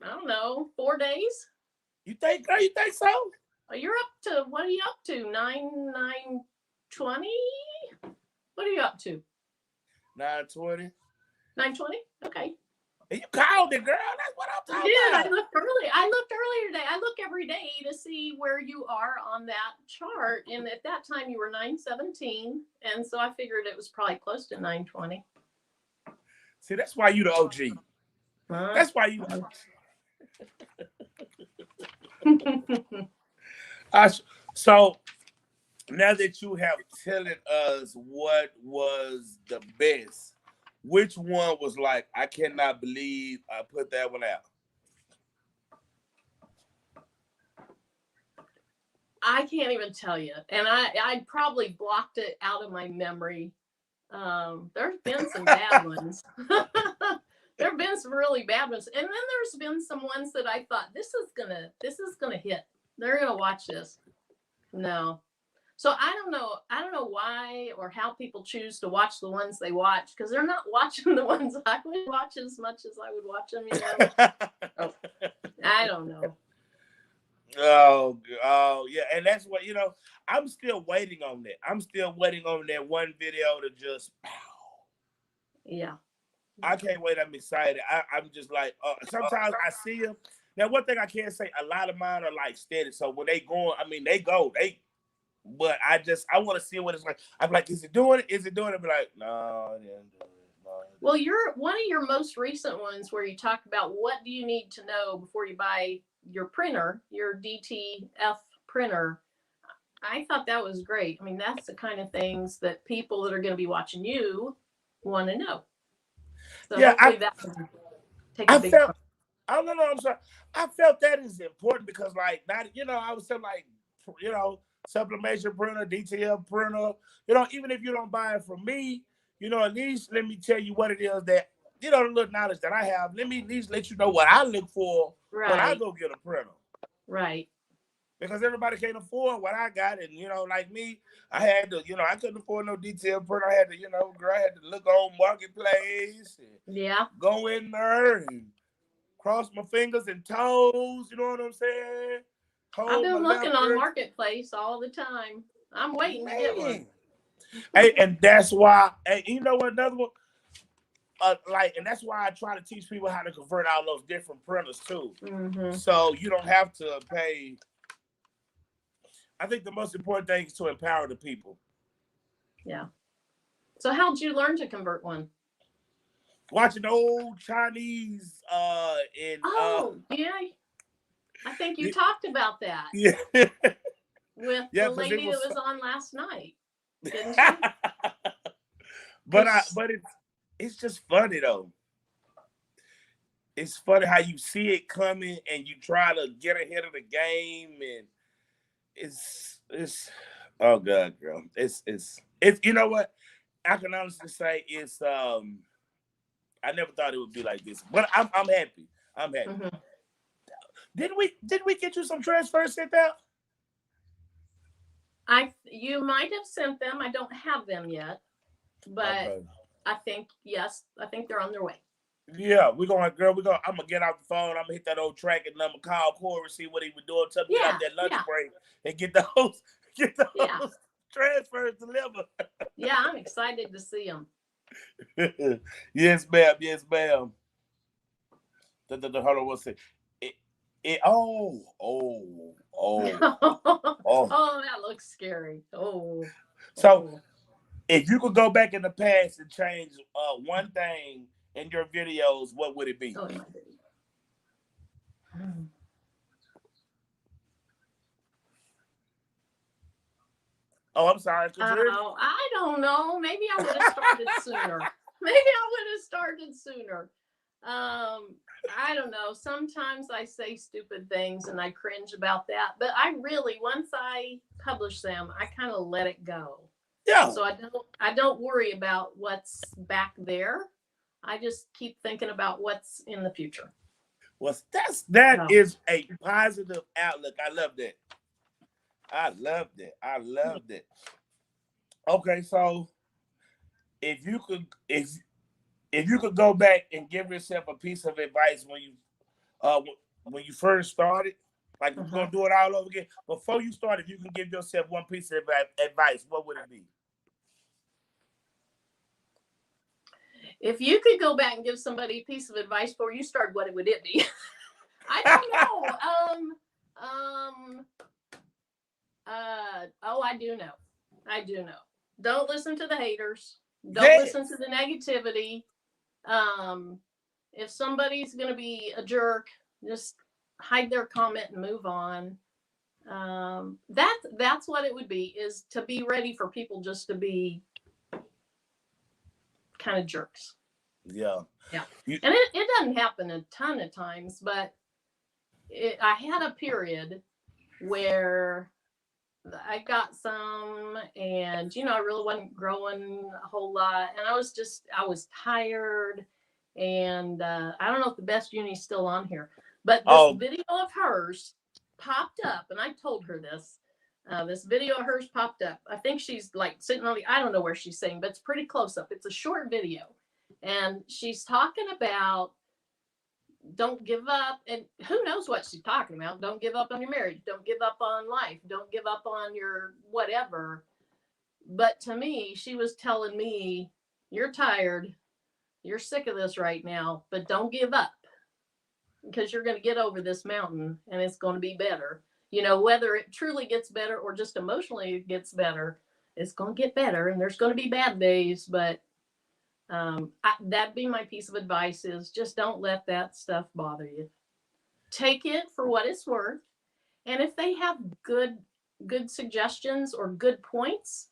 I don't know, 4 days. You think, girl? You think so? You're up to, what are you up to? 920? What are you up to? 920. 920? Okay. You called it, girl. That's what I'm talking about. I looked early. I looked earlier today. I look every day to see where you are on that chart. And at that time you were 917. And so I figured it was probably close to 920. See, that's why you the OG. That's why you. So now that you have telling us what was the best, which one was like, I cannot believe I put that one out? I can't even tell you. And I probably blocked it out of my memory. There's been some bad ones. There have been some really bad ones. And then there's been some ones that I thought, this is gonna hit. They're gonna watch this. No. So I don't know why or how people choose to watch the ones they watch, because they're not watching the ones I would watch as much as I would watch them, you know. Oh, I don't know. Oh, yeah. And that's what, I'm still waiting on that. I'm still waiting on that one video to just pow. Yeah. I can't wait. I'm excited. I'm just like, sometimes I see them. Now, one thing I can say, a lot of mine are like steady. So when they going, I mean, they go, but I want to see what it's like. I'm like, is it doing it? Is it doing it? Be like, no, it didn't do it. No, well, you're one of your most recent ones where you talk about what do you need to know before you buy your printer, your DTF printer. I thought that was great. I mean, that's the kind of things that people that are going to be watching you want to know. So yeah, hopefully that will take a big part. I don't know. I'm sorry. I felt that is important because, like, not I was saying like, sublimation printer, DTF printer. Even if you don't buy it from me, at least let me tell you what it is that the little knowledge that I have. Let me at least let you know what I look for when I go get a printer. Right. Because everybody can't afford what I got, and like me, I had to, I couldn't afford no DTF printer. I had to, I had to look on Marketplace and go in there and cross my fingers and toes. You know what I'm saying? I've been looking on Marketplace all the time. I'm waiting to get one. Hey, and that's why. Hey, you know what? Another one. And that's why I try to teach people how to convert all those different printers too. Mm-hmm. So you don't have to pay. I think the most important thing is to empower the people. Yeah. So how'd you learn to convert one? Watching old Chinese yeah. I think you talked about that. Yeah. With the lady that was on last night. Didn't you? but it's just funny though. It's funny how you see it coming and you try to get ahead of the game, and it's oh god, girl. It's you know what? I can honestly say it's I never thought it would be like this. But I'm happy. I'm happy. Mm-hmm. Did we get you some transfers sent out? You might have sent them. I don't have them yet. But okay. I think they're on their way. Yeah, I'm gonna get out the phone, I'm gonna hit that old track, and I'm gonna call Corey, see what he was doing, tell me about that lunch break and get those transfers delivered. Yeah, I'm excited to see them. Yes, ma'am. Yes, ma'am. Hold on, what's it? Oh, that looks scary. So if you could go back in the past and change one thing in your videos, what would it be? Oh, I'm sorry. I don't know. Maybe I would have started sooner. I don't know. Sometimes I say stupid things and I cringe about that. But I really, once I publish them, I kind of let it go. Yeah. So I don't worry about what's back there. I just keep thinking about what's in the future. Well, that is a positive outlook. I love that. I love that. Okay, so if you could go back and give yourself a piece of advice when you first started, like you're gonna do it all over again. Before you started, if you can give yourself one piece of advice, what would it be? If you could go back and give somebody a piece of advice before you started, what would it be? I don't know. I do know. Don't listen to the haters. Don't listen to the negativity. If somebody's going to be a jerk, just hide their comment and move on. That's what it would be, is to be ready for people just to be kind of jerks. Yeah. And it doesn't happen a ton of times, but I had a period where I got some, and I really wasn't growing a whole lot, and I was tired, and I don't know if the best uni's still on here, but this video of hers popped up, and I told her this. This video of hers popped up. I think she's like sitting on I don't know where she's sitting, but it's pretty close up. It's a short video, and she's talking about don't give up, and who knows what she's talking about. Don't give up on your marriage. Don't give up on life. Don't give up on your whatever. But to me, she was telling me, you're tired. You're sick of this right now, but don't give up, because you're going to get over this mountain and it's going to be better. Whether it truly gets better or just emotionally it gets better, it's going to get better, and there's going to be bad days, but that'd be my piece of advice, is just don't let that stuff bother you. Take it for what it's worth. And if they have good suggestions or good points,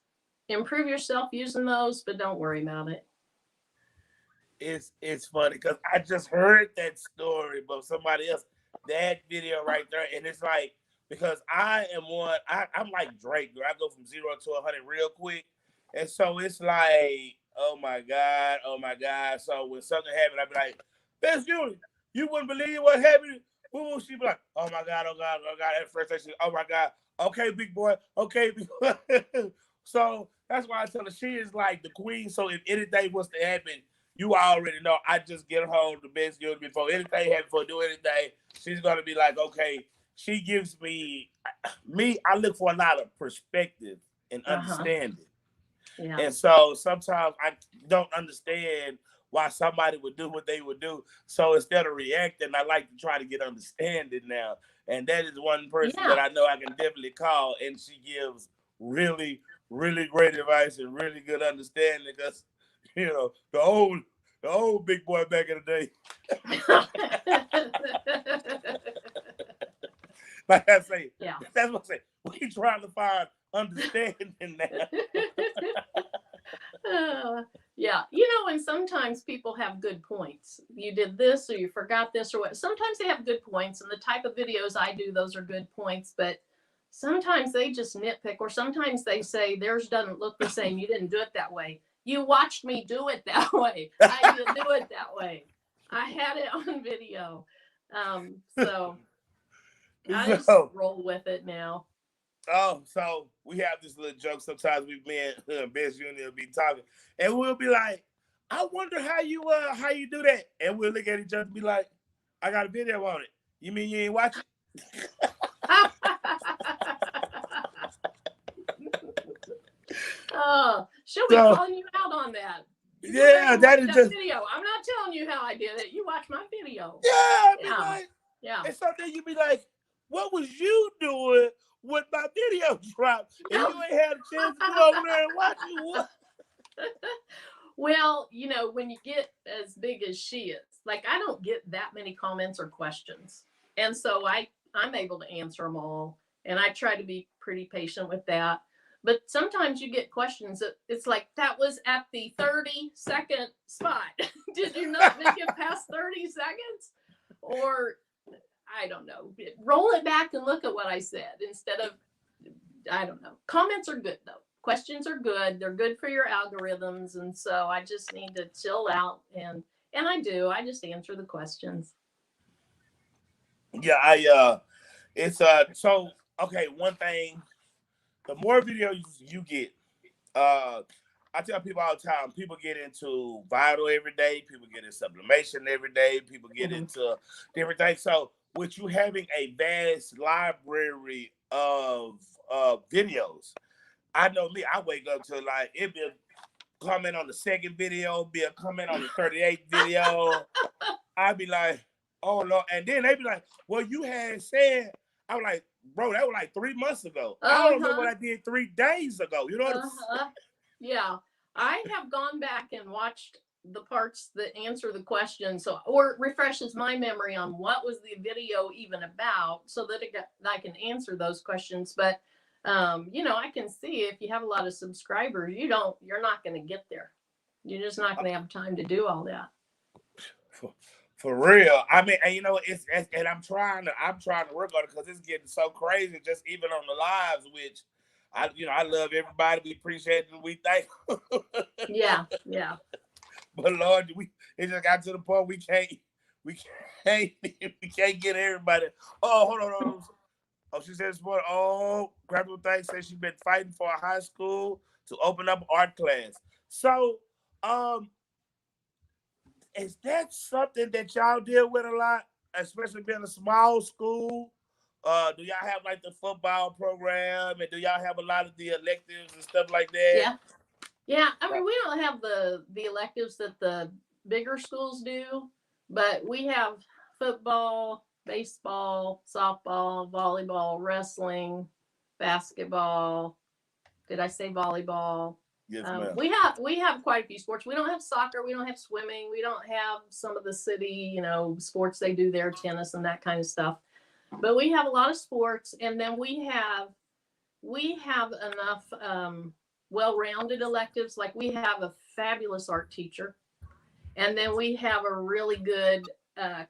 improve yourself using those, but don't worry about it. It's funny because I just heard that story about somebody else, that video right there, and it's like, because I am I'm like Drake, I go from 0 to 100 real quick, and so it's like, oh my God. So when something happened, I'd be like, "That's you. You wouldn't believe what happened." Who she be like, "Oh my God. At first, I said, "Oh my God. Okay, big boy. Okay, big boy." So that's why I tell her she is like the queen. So if anything was to happen, you already know. I just get home the best unit before anything happens, before do anything. She's gonna be like, okay. She gives me. I look for a lot of perspective and understanding. Yeah. And so sometimes I don't understand why somebody would do what they would do. So instead of reacting, I like to try to get understanding now. And that is one person that I know I can definitely call, and she gives really, really great advice and really good understanding, because the old big boy back in the day. Like I say, that's what I say. We trying to find understanding now. And sometimes people have good points. You did this, or you forgot this, or what. Sometimes they have good points, and the type of videos I do, those are good points. But sometimes they just nitpick, or sometimes they say theirs doesn't look the same. You didn't do it that way. You watched me do it that way. I didn't do it that way. I had it on video. So I just roll with it now. So we have this little joke. Sometimes we, me and Best Unit will be talking, and we'll be like, "I wonder how you do that," and we'll look at each other and be like, "I got a video on it. You mean you ain't watch it?" She'll be calling you out on that. Yeah, that is just video. I'm not telling you how I did it. You watch my video. Yeah. And so then you be like, "What was you doing when my video dropped? And you ain't had a chance to go over there and watch it?" What? Well, when you get as big as she is, like, I don't get that many comments or questions, and so I'm able to answer them all, and I try to be pretty patient with that. But sometimes you get questions that it's like, that was at the 30-second spot. Did you not make it past 30 seconds? Or I don't know. Roll it back and look at what I said instead of, I don't know. Comments are good, though. Questions are good. They're good for your algorithms. And so I just need to chill out. And I do. I just answer the questions. Yeah, so, okay, one thing. The more videos you get, I tell people all the time, people get into vital every day, people get into sublimation every day, people get into different things. So with you having a vast library of videos, I know me, I wake up to like, it'd be a comment on the second video, be a comment on the 38th video. I'd be like, oh Lord. And then they'd be like, well, you had said, I was like, bro, that was like 3 months ago. I don't know what I did 3 days ago. You know what I'm saying? Yeah. I have gone back and watched the parts that answer the question, so or refreshes my memory on what was the video even about, so that I can answer those questions. But you know, I can see if you have a lot of subscribers, you're not going to get there. You're just not going to have time to do all that. For real. I mean, and you know, and I'm trying to work on it because it's getting so crazy, just even on the lives, which I love everybody. We appreciate it. We thank. Yeah. But Lord, it just got to the point we can't get everybody. Oh, hold on. Oh, she said this morning. Oh, Grandma Thangz says she's been fighting for a high school to open up art class. So, is that something that y'all deal with a lot, especially being a small school? Do y'all have like the football program, and do y'all have a lot of the electives and stuff like that? Yeah. I mean, we don't have the electives that the bigger schools do, but we have football, baseball, softball, volleyball, wrestling, basketball. Did I say volleyball? Yes, ma'am. We have quite a few sports. We don't have soccer. We don't have swimming. We don't have some of the city, sports they do there, tennis and that kind of stuff. But we have a lot of sports, and then we have enough well-rounded electives. Like we have a fabulous art teacher, and then we have a really good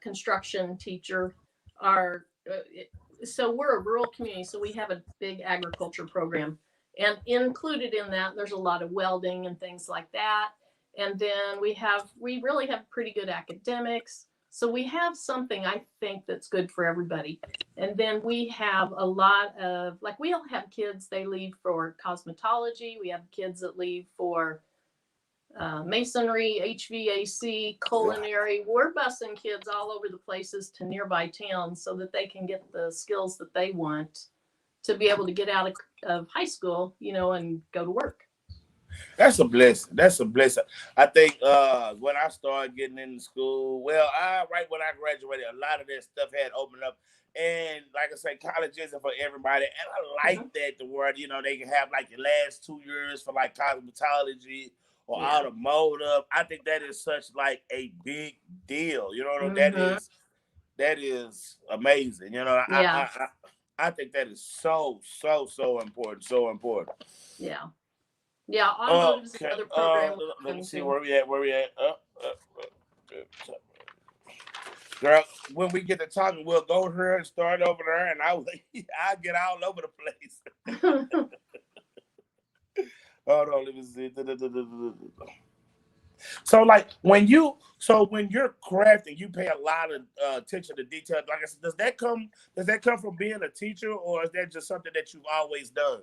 construction teacher. So we're a rural community, so we have a big agriculture program, and included in that, there's a lot of welding and things like that. And then we really have pretty good academics. So we have something, I think, that's good for everybody. And then we have a lot of, like, we all have kids, they leave for cosmetology. We have kids that leave for masonry, HVAC, culinary. We're busing kids all over the places to nearby towns so that they can get the skills that they want to be able to get out of high school, and go to work. That's a blessing. I think when I started getting into school, right when I graduated, a lot of that stuff had opened up. And like I said, college isn't for everybody. And I like that the word, they can have like the last 2 years for like cosmetology or automotive. I think that is such like a big deal. You know what I mean? That is amazing. I think that is so important. So important. Yeah. Yeah, automotive is another program. Let me see where we at. Girl, when we get to talking, we'll go here and start over there, and I'll get all over the place. Hold on, let me see. So, like when you're crafting, you pay a lot of attention to detail. Like I said, does that come from being a teacher, or is that just something that you've always done?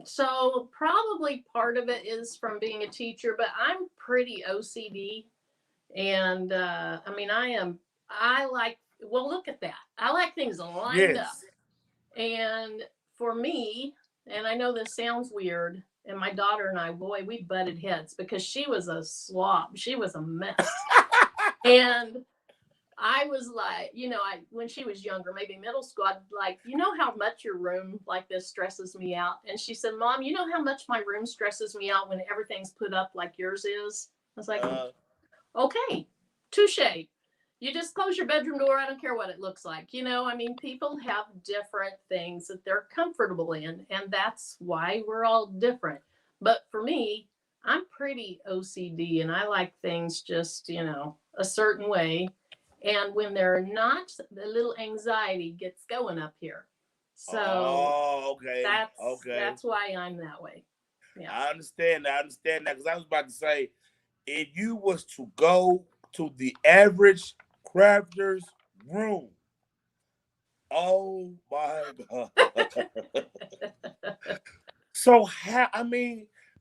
So probably part of it is from being a teacher, but I'm pretty OCD. And look at that. I like things lined up. And for me, and I know this sounds weird, and my daughter and I, boy, we butted heads because she was a slob. She was a mess. And I was like, when she was younger, maybe middle school, I'd like, how much your room like this stresses me out? And she said, Mom, you know how much my room stresses me out when everything's put up like yours is? I was like, okay, touche. You just close your bedroom door. I don't care what it looks like. People have different things that they're comfortable in, and that's why we're all different. But for me, I'm pretty OCD, and I like things just, a certain way. And when they're not, the little anxiety gets going up here. So that's why I'm that way. Yeah. I understand that because I was about to say, if you was to go to the average crafter's room, oh my God. So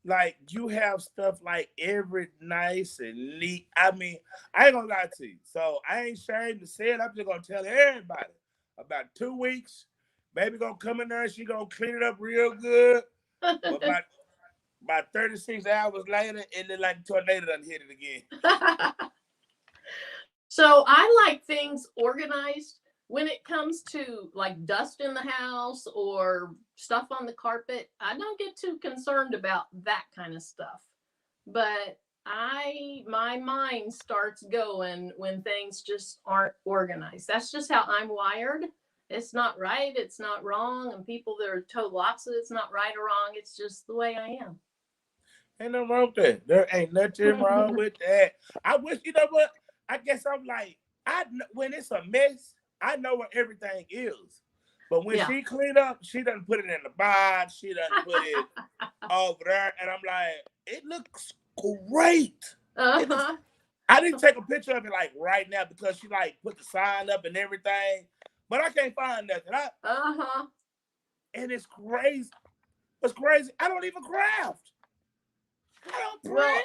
like you have stuff like every nice and neat. I ain't gonna lie to you. So I ain't ashamed to say it. I'm just gonna tell everybody. About 2 weeks, baby gonna come in there and she gonna clean it up real good. But about 36 hours later, and then like a tornado done hit it again. So I like things organized. When it comes to like dust in the house or stuff on the carpet, I don't get too concerned about that kind of stuff. But my mind starts going when things just aren't organized. That's just how I'm wired. It's not right, it's not wrong, and people that are total opposite, it's not right or wrong. It's just the way I am. Ain't nothing wrong with that. There ain't nothing wrong with that. I wish, you know what? I guess I'm like, when it's a mess, I know where everything is. But when Yeah. she clean up, she doesn't put it in the box. She doesn't put it over there. And I'm like, it looks great. Uh-huh. I didn't take a picture of it like right now because she like put the sign up and everything. But I can't find nothing. Uh-huh. And it's crazy. It's crazy. I don't even craft. I don't print. Well,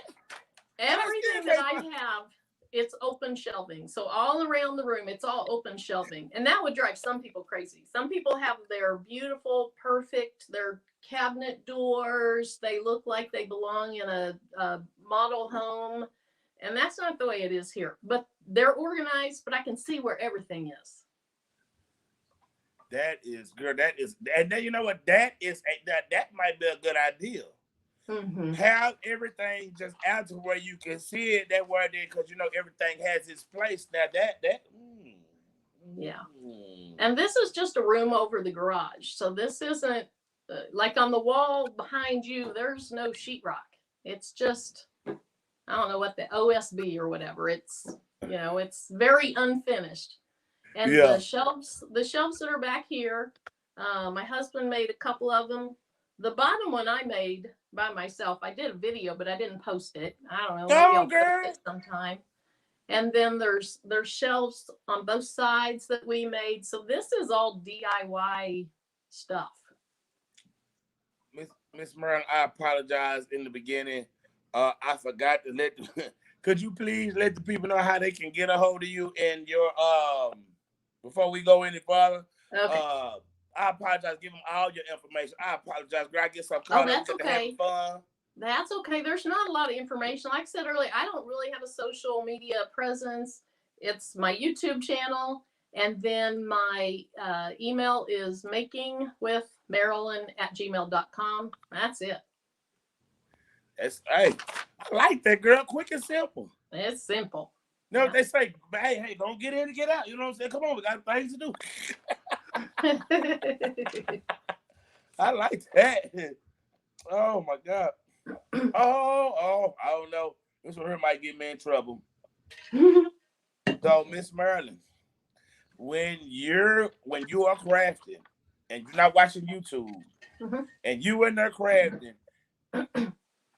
everything that I have, it's open shelving. So all around the room, it's all open shelving. And that would drive some people crazy. Some people have their beautiful, perfect, their cabinet doors. They look like they belong in a model home. And that's not the way it is here. But they're organized, but I can see where everything is. That is, girl, that is, and then you know what? That might be a good idea. Mm-hmm. Have everything just out to where you can see it that way there, because you know everything has its place. Now yeah. And this is just a room over the garage. So this isn't like on the wall behind you, there's no sheetrock. It's just, I don't know what the OSB or whatever. It's, you know, it's very unfinished. And Yeah. the shelves that are back here, my husband made a couple of them. The bottom one I made by myself. I did a video, but I didn't post it. I don't know. Maybe I'll post it sometime. And then there's shelves on both sides that we made. So this is all DIY stuff. Miss Marilyn, I apologize in the beginning. I forgot to let. Could you please let the people know how they can get a hold of you and your before we go any further? Okay. I apologize. Give them all your information. I apologize, girl. I get some caught up. That's okay. That's okay. There's not a lot of information. Like I said earlier, I don't really have a social media presence. It's my YouTube channel. And then my email is makingwithmarilyn@gmail.com. That's it. Hey, I like that, girl. Quick and simple. It's simple. No, yeah. They say, hey, don't get in and get out. You know what I'm saying? Come on, we got things to do. I like that. Oh my God. Oh, I don't know. This one here might get me in trouble. So, Miss Marilyn, when you are crafting and you're not watching YouTube, and you in there crafting,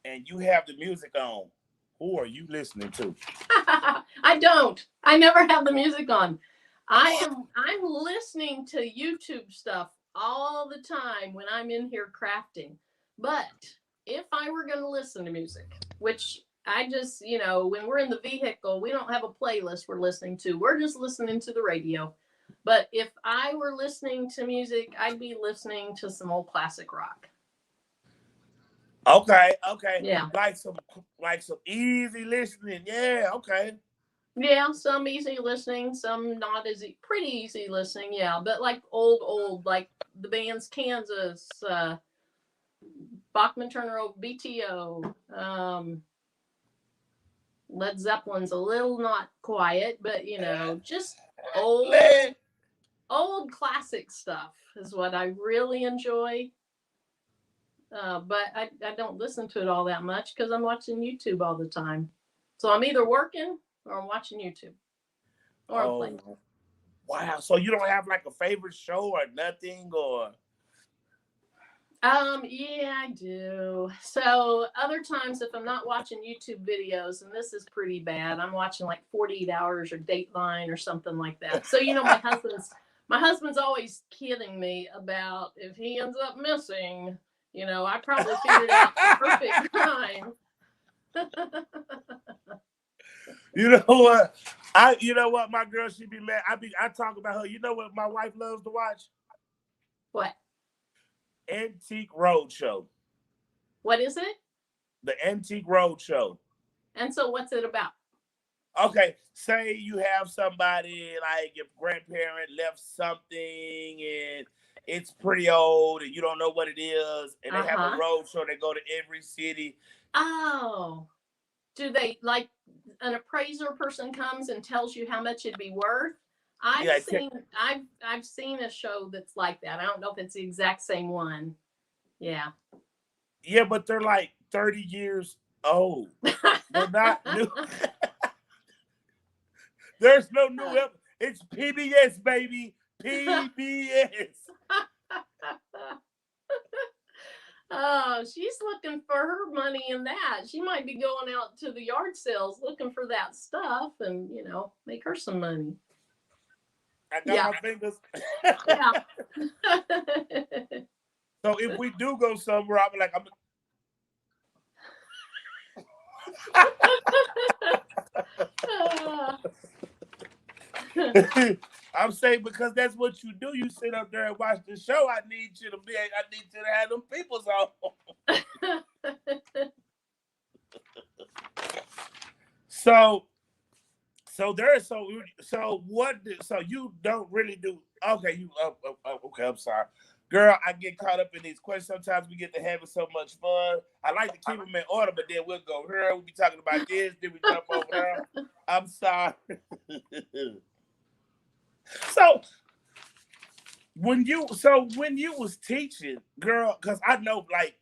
and you have the music on, who are you listening to? I don't. I never have the music on. I'm listening to YouTube stuff all the time when I'm in here crafting. But if I were going to listen to music, which I just, you know, when we're in the vehicle, we don't have a playlist we're listening to. We're just listening to the radio. But if I were listening to music, I'd be listening to some old classic rock. Okay. Yeah. Like some easy listening. Yeah, okay. Yeah, some easy listening, some not as pretty easy listening. Yeah, but like old, like the bands Kansas, Bachman Turner, BTO, Led Zeppelin's a little not quiet, but you know, just old classic stuff is what I really enjoy. But I don't listen to it all that much because I'm watching YouTube all the time. So I'm either working or I'm watching YouTube. Or I'm playing. Wow. So you don't have like a favorite show or nothing, or? Yeah, I do. So other times if I'm not watching YouTube videos, and this is pretty bad, I'm watching like 48 Hours or Dateline or something like that. So, you know, my husband's always kidding me about if he ends up missing, you know, I probably figured out the perfect time. You know what? My girl, she be mad. I talk about her. You know what my wife loves to watch? What? Antique Roadshow. What is it? The Antique Roadshow. And so what's it about? Okay, say you have somebody like your grandparent left something and it's pretty old and you don't know what it is, and they have a road show. They go to every city. Oh. do they like an appraiser person comes and tells you how much it'd be worth? I've seen a show that's like that. I don't know if it's the exact same one. Yeah. Yeah, but they're like 30 years old. They're not new. There's no new It's PBS, baby. PBS. Oh, she's looking for her money in that. She might be going out to the yard sales looking for that stuff and, you know, make her some money. I got my fingers. Yeah. So if we do go somewhere, I'll be like, I'm saying because that's what you do. You sit up there and watch the show. I need you to have them peoples on. So you don't really do. Okay, okay. I'm sorry, girl. I get caught up in these questions. Sometimes we get to having so much fun. I like to keep them in order, but then we'll go here. We'll be talking about this. Then we jump over there. I'm sorry. So when you was teaching, girl, because I know like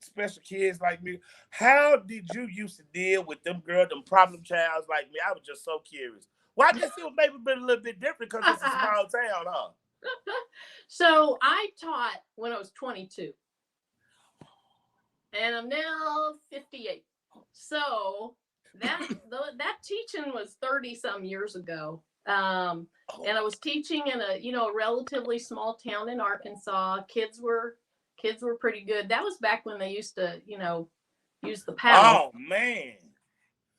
special kids like me, how did you used to deal with them problem childs like me? I was just so curious. Well, I guess it was maybe been a little bit different because it's a small town, huh? So I taught when I was 22. And I'm now 58. So that teaching was 30 some years ago. And I was teaching in a relatively small town in Arkansas. Kids were pretty good. That was back when they used to, use the paddle. Oh man.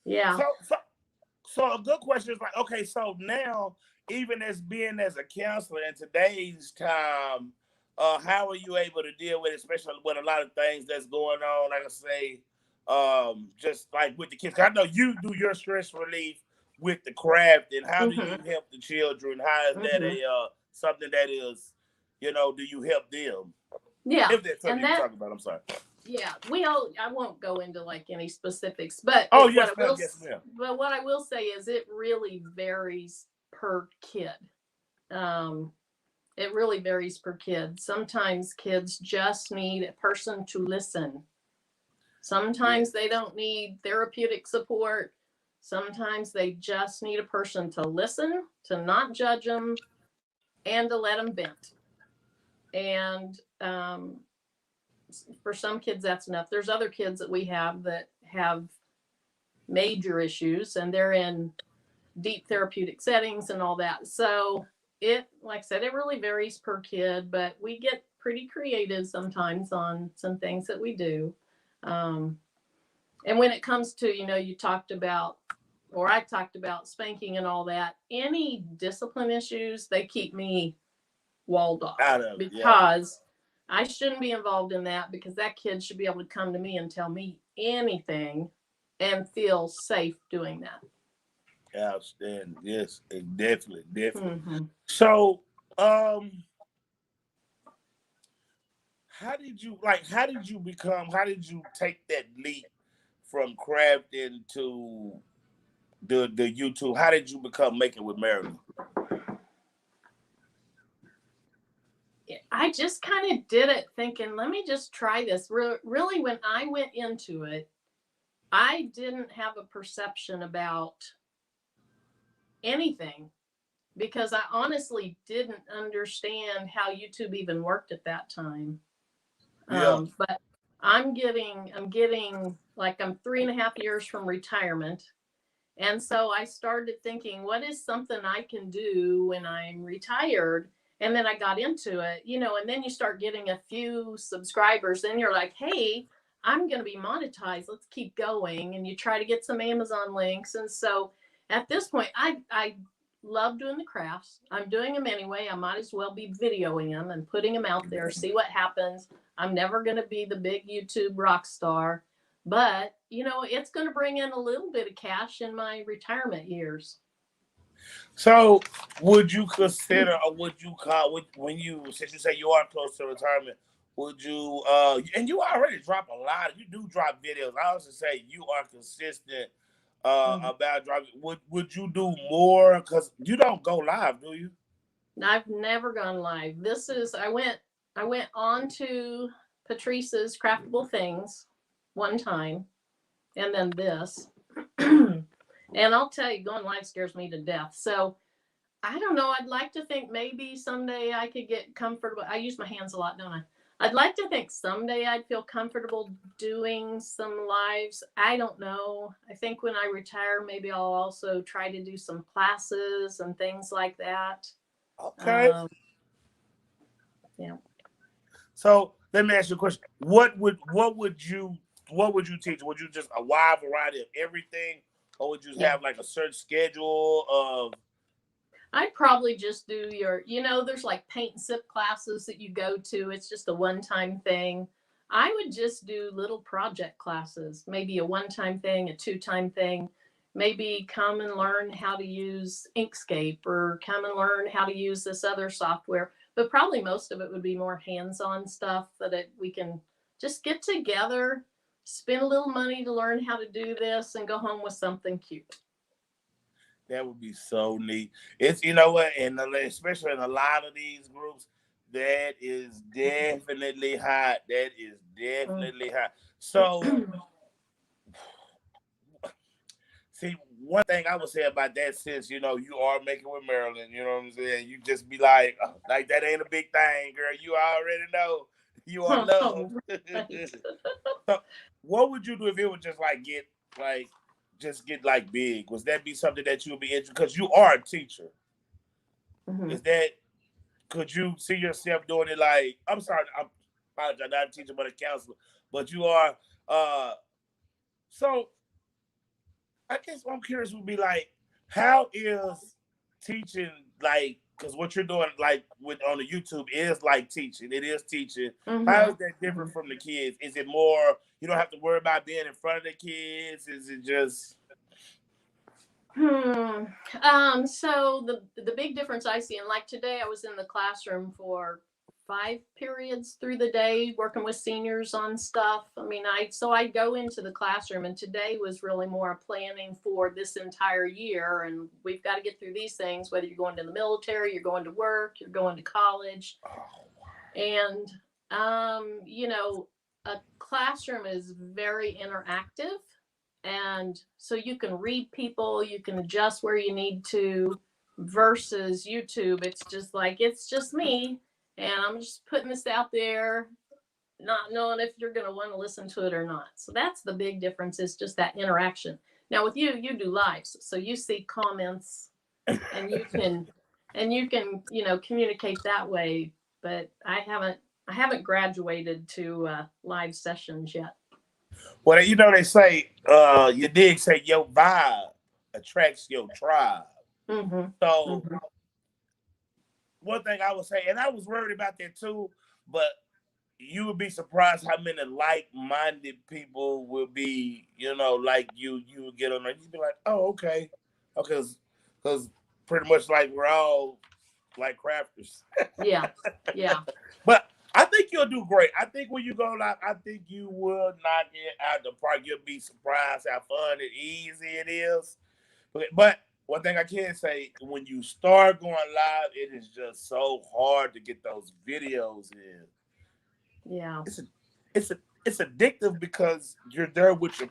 Yeah. So a good question is like, okay, so now even as a counselor in today's time, how are you able to deal with it, especially with a lot of things that's going on? Like I say, just like with the kids. I know you do your stress relief with the craft, and how do you help the children? How is that something that is, do you help them? Yeah. If that's something you're talking about, I'm sorry. Yeah, I won't go into like any specifics, but yes, ma'am. But what I will say is it really varies per kid. It really varies per kid. Sometimes kids just need a person to listen. Sometimes they don't need therapeutic support. Sometimes they just need a person to listen, to not judge them, and to let them vent. And for some kids, that's enough. There's other kids that we have that have major issues, and they're in deep therapeutic settings and all that. So like I said, it really varies per kid, but we get pretty creative sometimes on some things that we do. And when it comes to, I talked about spanking and all that, any discipline issues, they keep me walled off because I shouldn't be involved in that, because that kid should be able to come to me and tell me anything and feel safe doing that. Outstanding. Yes, definitely. So, how did you take that leap from crafting to the YouTube? How did you become Making with Marilyn? I just kind of did it thinking, let me just try this. Really, when I went into it, I didn't have a perception about anything, because I honestly didn't understand how YouTube even worked at that time. But I'm getting like, I'm 3.5 years from retirement. And so I started thinking, what is something I can do when I'm retired? And then I got into it, and then you start getting a few subscribers. Then you're like, hey, I'm going to be monetized. Let's keep going. And you try to get some Amazon links. And so at this point, I love doing the crafts. I'm doing them anyway. I might as well be videoing them and putting them out there, see what happens. I'm never going to be the big YouTube rock star, but it's going to bring in a little bit of cash in my retirement years. So would you consider, or would you call, since you say you are close to retirement, would you and you already drop a lot. You do drop videos. I also say you are consistent about dropping. Would you do more? Because you don't go live, do you? I've never gone live. This is I went on to Patrice's Craftable Things one time, and then this. And I'll tell you, going live scares me to death. So I don't know. I'd like to think maybe someday I could get comfortable. I use my hands a lot, don't I? I'd like to think someday I'd feel comfortable doing some lives. I don't know. I think when I retire, maybe I'll also try to do some classes and things like that. Okay. Yeah. So let me ask you a question. What would you teach? Would you just a wide variety of everything, or would you have like a certain schedule of? I'd probably just do there's like paint and sip classes that you go to. It's just a one-time thing. I would just do little project classes, maybe a one-time thing, a two-time thing. Maybe come and learn how to use Inkscape or come and learn how to use this other software. But probably most of it would be more hands-on stuff that we can just get together, spend a little money to learn how to do this, and go home with something cute. That would be so neat. It's you know what, and especially in a lot of these groups, that is definitely hot. That is definitely hot. So, see, one thing I would say about that, since you are making with Marilyn, you know what I'm saying. You just be like that ain't a big thing, girl. You already know you are loved. So, what would you do if it would just get like big? Was that be something that you would be interested? Because you are a teacher. Is that could you see yourself doing it? Like, I'm sorry, I'm apologize, not a teacher but a counselor, but you are. So I guess what I'm curious would be like, how is teaching like? Because what you're doing like with on the YouTube is like teaching. It is teaching. How is that different from the kids? Is it more you don't have to worry about being in front of the kids? Is it just? So the big difference I see, and like today I was in the classroom for 5 periods through the day working with seniors on stuff. I mean, I go into the classroom, and today was really more planning for this entire year, and we've got to get through these things, whether you're going to the military, you're going to work, you're going to college. And a classroom is very interactive. And so you can read people, you can adjust where you need to, versus YouTube. It's just me, and I'm just putting this out there, not knowing if you're going to want to listen to it or not. So that's the big difference, is just that interaction. Now with you do lives, so you see comments, and you can communicate that way. But I haven't graduated to live sessions yet. Well, they say, you did say your vibe attracts your tribe. So, one thing I would say, and I was worried about that too, but you would be surprised how many like-minded people will be, like you would get on there. You'd be like, oh, okay. Because pretty much like we're all like crafters. Yeah. But I think you'll do great. I think when you go live, I think you will knock it out the park. You'll be surprised how fun and easy it is. But one thing I can say, when you start going live, it is just so hard to get those videos in. Yeah. It's addictive because you're there with your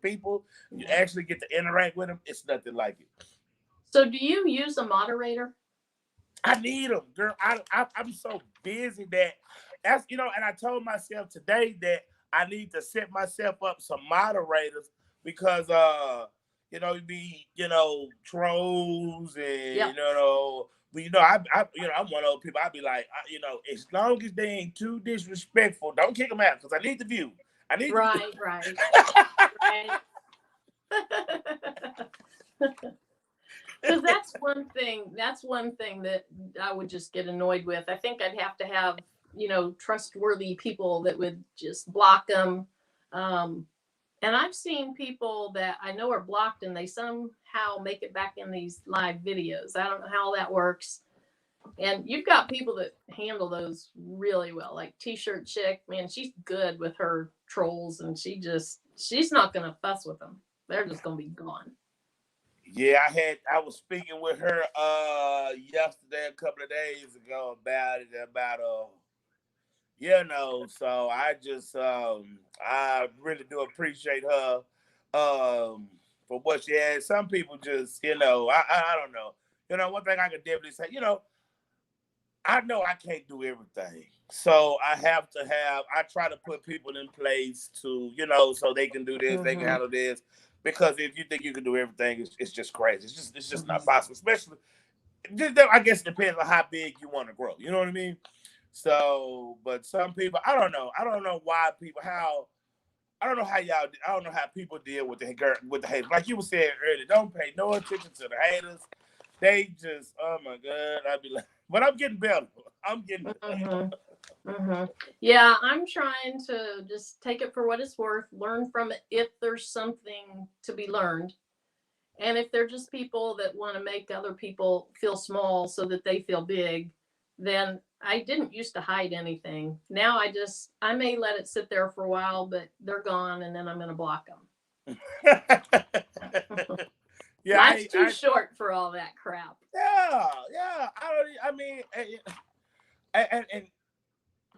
people. You actually get to interact with them. It's nothing like it. So do you use a moderator? I need them, girl. I'm so busy that's and I told myself today that I need to set myself up some moderators because be trolls and but I'm one of those people. I'd be like, as long as they ain't too disrespectful, don't kick them out because I need the view. I need right. Because that's one thing that I would just get annoyed with. I think I'd have to have, trustworthy people that would just block them. And I've seen people that I know are blocked and they somehow make it back in these live videos. I don't know how that works. And you've got people that handle those really well, like T-shirt chick. Man, she's good with her trolls, and she's not gonna fuss with them. They're just gonna be gone. Yeah, I was speaking with her yesterday, a couple of days ago about it, so I really do appreciate her for what she has. Some people just, I don't know. One thing I can definitely say, I know I can't do everything. So I try to put people in place to, so they can do this, they can handle this. Because if you think you can do everything, it's just crazy. It's just not possible. Especially, I guess it depends on how big you want to grow. You know what I mean? So, but some people, I don't know. I don't know why I don't know I don't know how people deal with the haters. Like you were saying earlier, don't pay no attention to the haters. They just, oh my God, I'd be like, but I'm getting better. I'm getting better. Yeah, I'm trying to just take it for what it's worth, learn from it if there's something to be learned. And if they're just people that want to make other people feel small so that they feel big, then I didn't used to hide anything. Now I may let it sit there for a while, but they're gone and then I'm going to block them. Yeah, Life's too short for all that crap. Yeah. And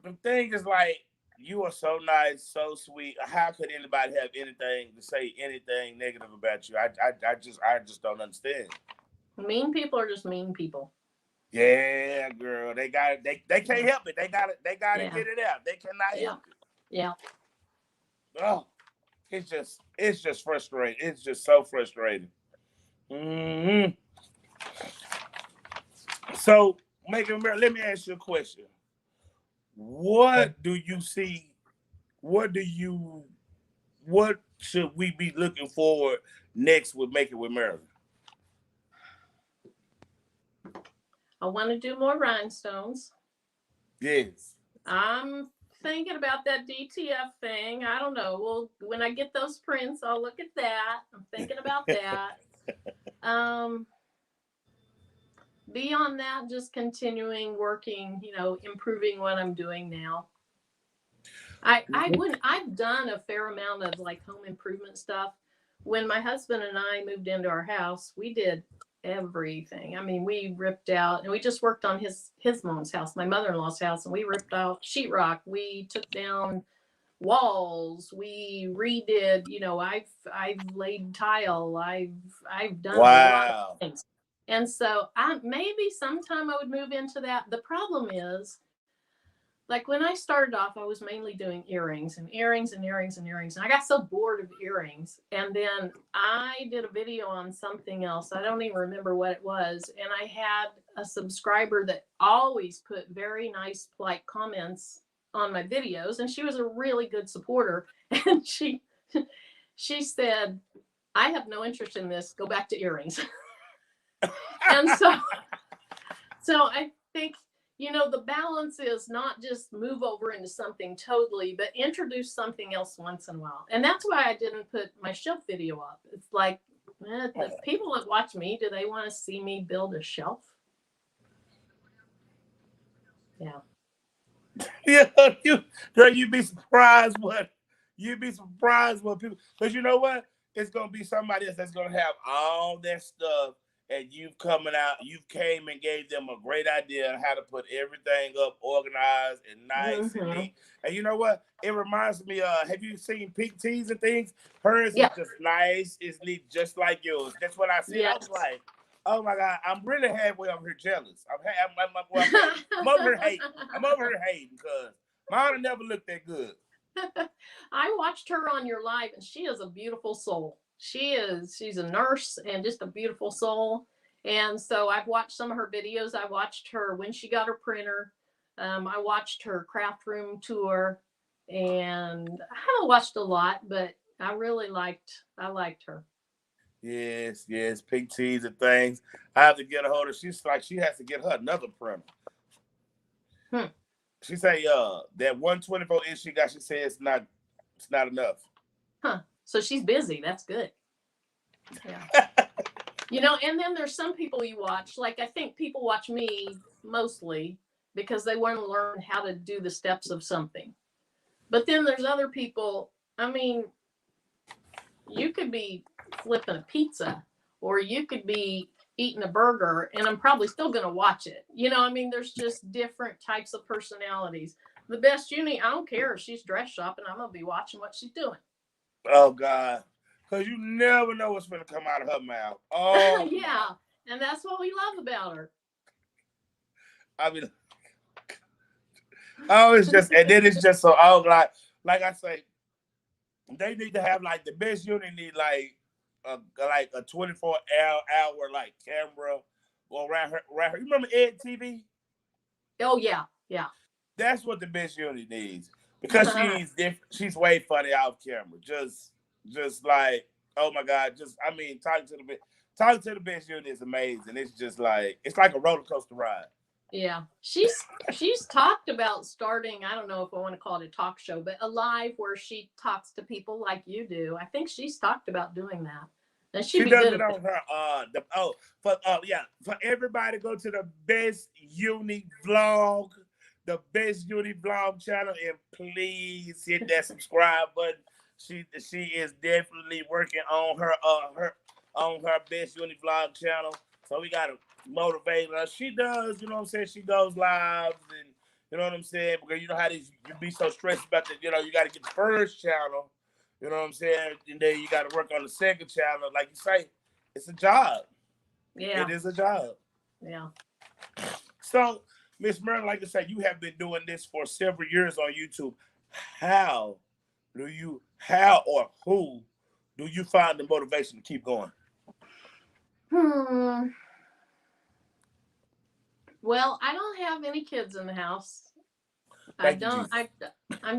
the thing is, like, you are so nice, so sweet. How could anybody have anything to say anything negative about you? I just don't understand. Mean people are just mean people. Yeah, girl. They can't help it. They gotta get it out. They cannot help it. Yeah. Oh, it's just frustrating. It's just so frustrating. Mm-hmm. So, let me ask you a question. What do you see? What should we be looking forward next with Making with Marilyn? I want to do more rhinestones. Yes. I'm thinking about that DTF thing. I don't know. Well, when I get those prints, I'll look at that. I'm thinking about that. Beyond that, just continuing working, improving what I'm doing now. I've done a fair amount of like home improvement stuff. When my husband and I moved into our house, we did everything. I mean, we ripped out, and we just worked on his mom's house, my mother-in-law's house, and we ripped out sheetrock. We took down walls. We redid, I've laid tile. I've done a lot of things. And so maybe sometime I would move into that. The problem is, like when I started off, I was mainly doing earrings and earrings and earrings and earrings. And I got so bored of earrings. And then I did a video on something else. I don't even remember what it was. And I had a subscriber that always put very nice, polite comments on my videos. And she was a really good supporter. And she said, I have no interest in this. Go back to earrings. And so I think, the balance is not just move over into something totally, but introduce something else once in a while. And that's why I didn't put my shelf video up. It's like, the people that watch me, do they want to see me build a shelf? Yeah. Yeah, you'd be surprised what people, because you know what? It's going to be somebody else that's going to have all that stuff. And you came and gave them a great idea on how to put everything up organized and nice and neat. And you know what? It reminds me of, have you seen Teez and Thangz? Hers is just nice, it's neat, just like yours. That's what I see. I was like, oh my God, I'm really halfway over here jealous. I'm over here hating. I'm over here hating because mine never looked that good. I watched her on your live, and she is a beautiful soul. She's a nurse and just a beautiful soul. And so I've watched some of her videos. I watched her when she got her printer. I watched her craft room tour, and I haven't watched a lot, but I liked her. Yes, Pink Teez and Thangz. I have to get a hold of. She's like, she has to get her another printer. She say that 124 inch she got, she says it's not enough. Huh. So she's busy. That's good. Yeah. And then there's some people you watch, like I think people watch me mostly because they want to learn how to do the steps of something. But then there's other people, I mean, you could be flipping a pizza or you could be eating a burger and I'm probably still going to watch it. You know, I mean, there's just different types of personalities. The best uni, I don't care if she's dress shopping, I'm going to be watching what she's doing. Oh, God. Because you never know what's going to come out of her mouth. Oh, yeah. And that's what we love about her. I mean, oh, it's just, and then it's just so, oh, like I say, they need to have like the best unit need like a 24-hour like camera around her. You remember Ed TV? Oh yeah, yeah. That's what the best unit needs because she's different. She's way funny off camera. Just like, oh my God, I mean, talking to the best unit is amazing. It's just like it's like a roller coaster ride. Yeah, she's talked about starting, I don't know if I want to call it a talk show, but a live where she talks to people like you do. I think she's talked about doing that. And she does it on her for everybody go to the Best Uni Vlog, the Best Uni Vlog channel, and please hit that subscribe button. She is definitely working on her Best Uni Vlog channel. So we gotta motivate her. She does, you know what I'm saying? She goes live and you know what I'm saying? Because you know how you be so stressed about the, you know, you gotta get the first channel, you know what I'm saying? And then you gotta work on the second channel. Like you say, it's a job. Yeah. It is a job. Yeah. So, Miss Marilyn, like I said, you have been doing this for several years on YouTube. How or who do you find the motivation to keep going? Well, I don't have any kids in the house. I'm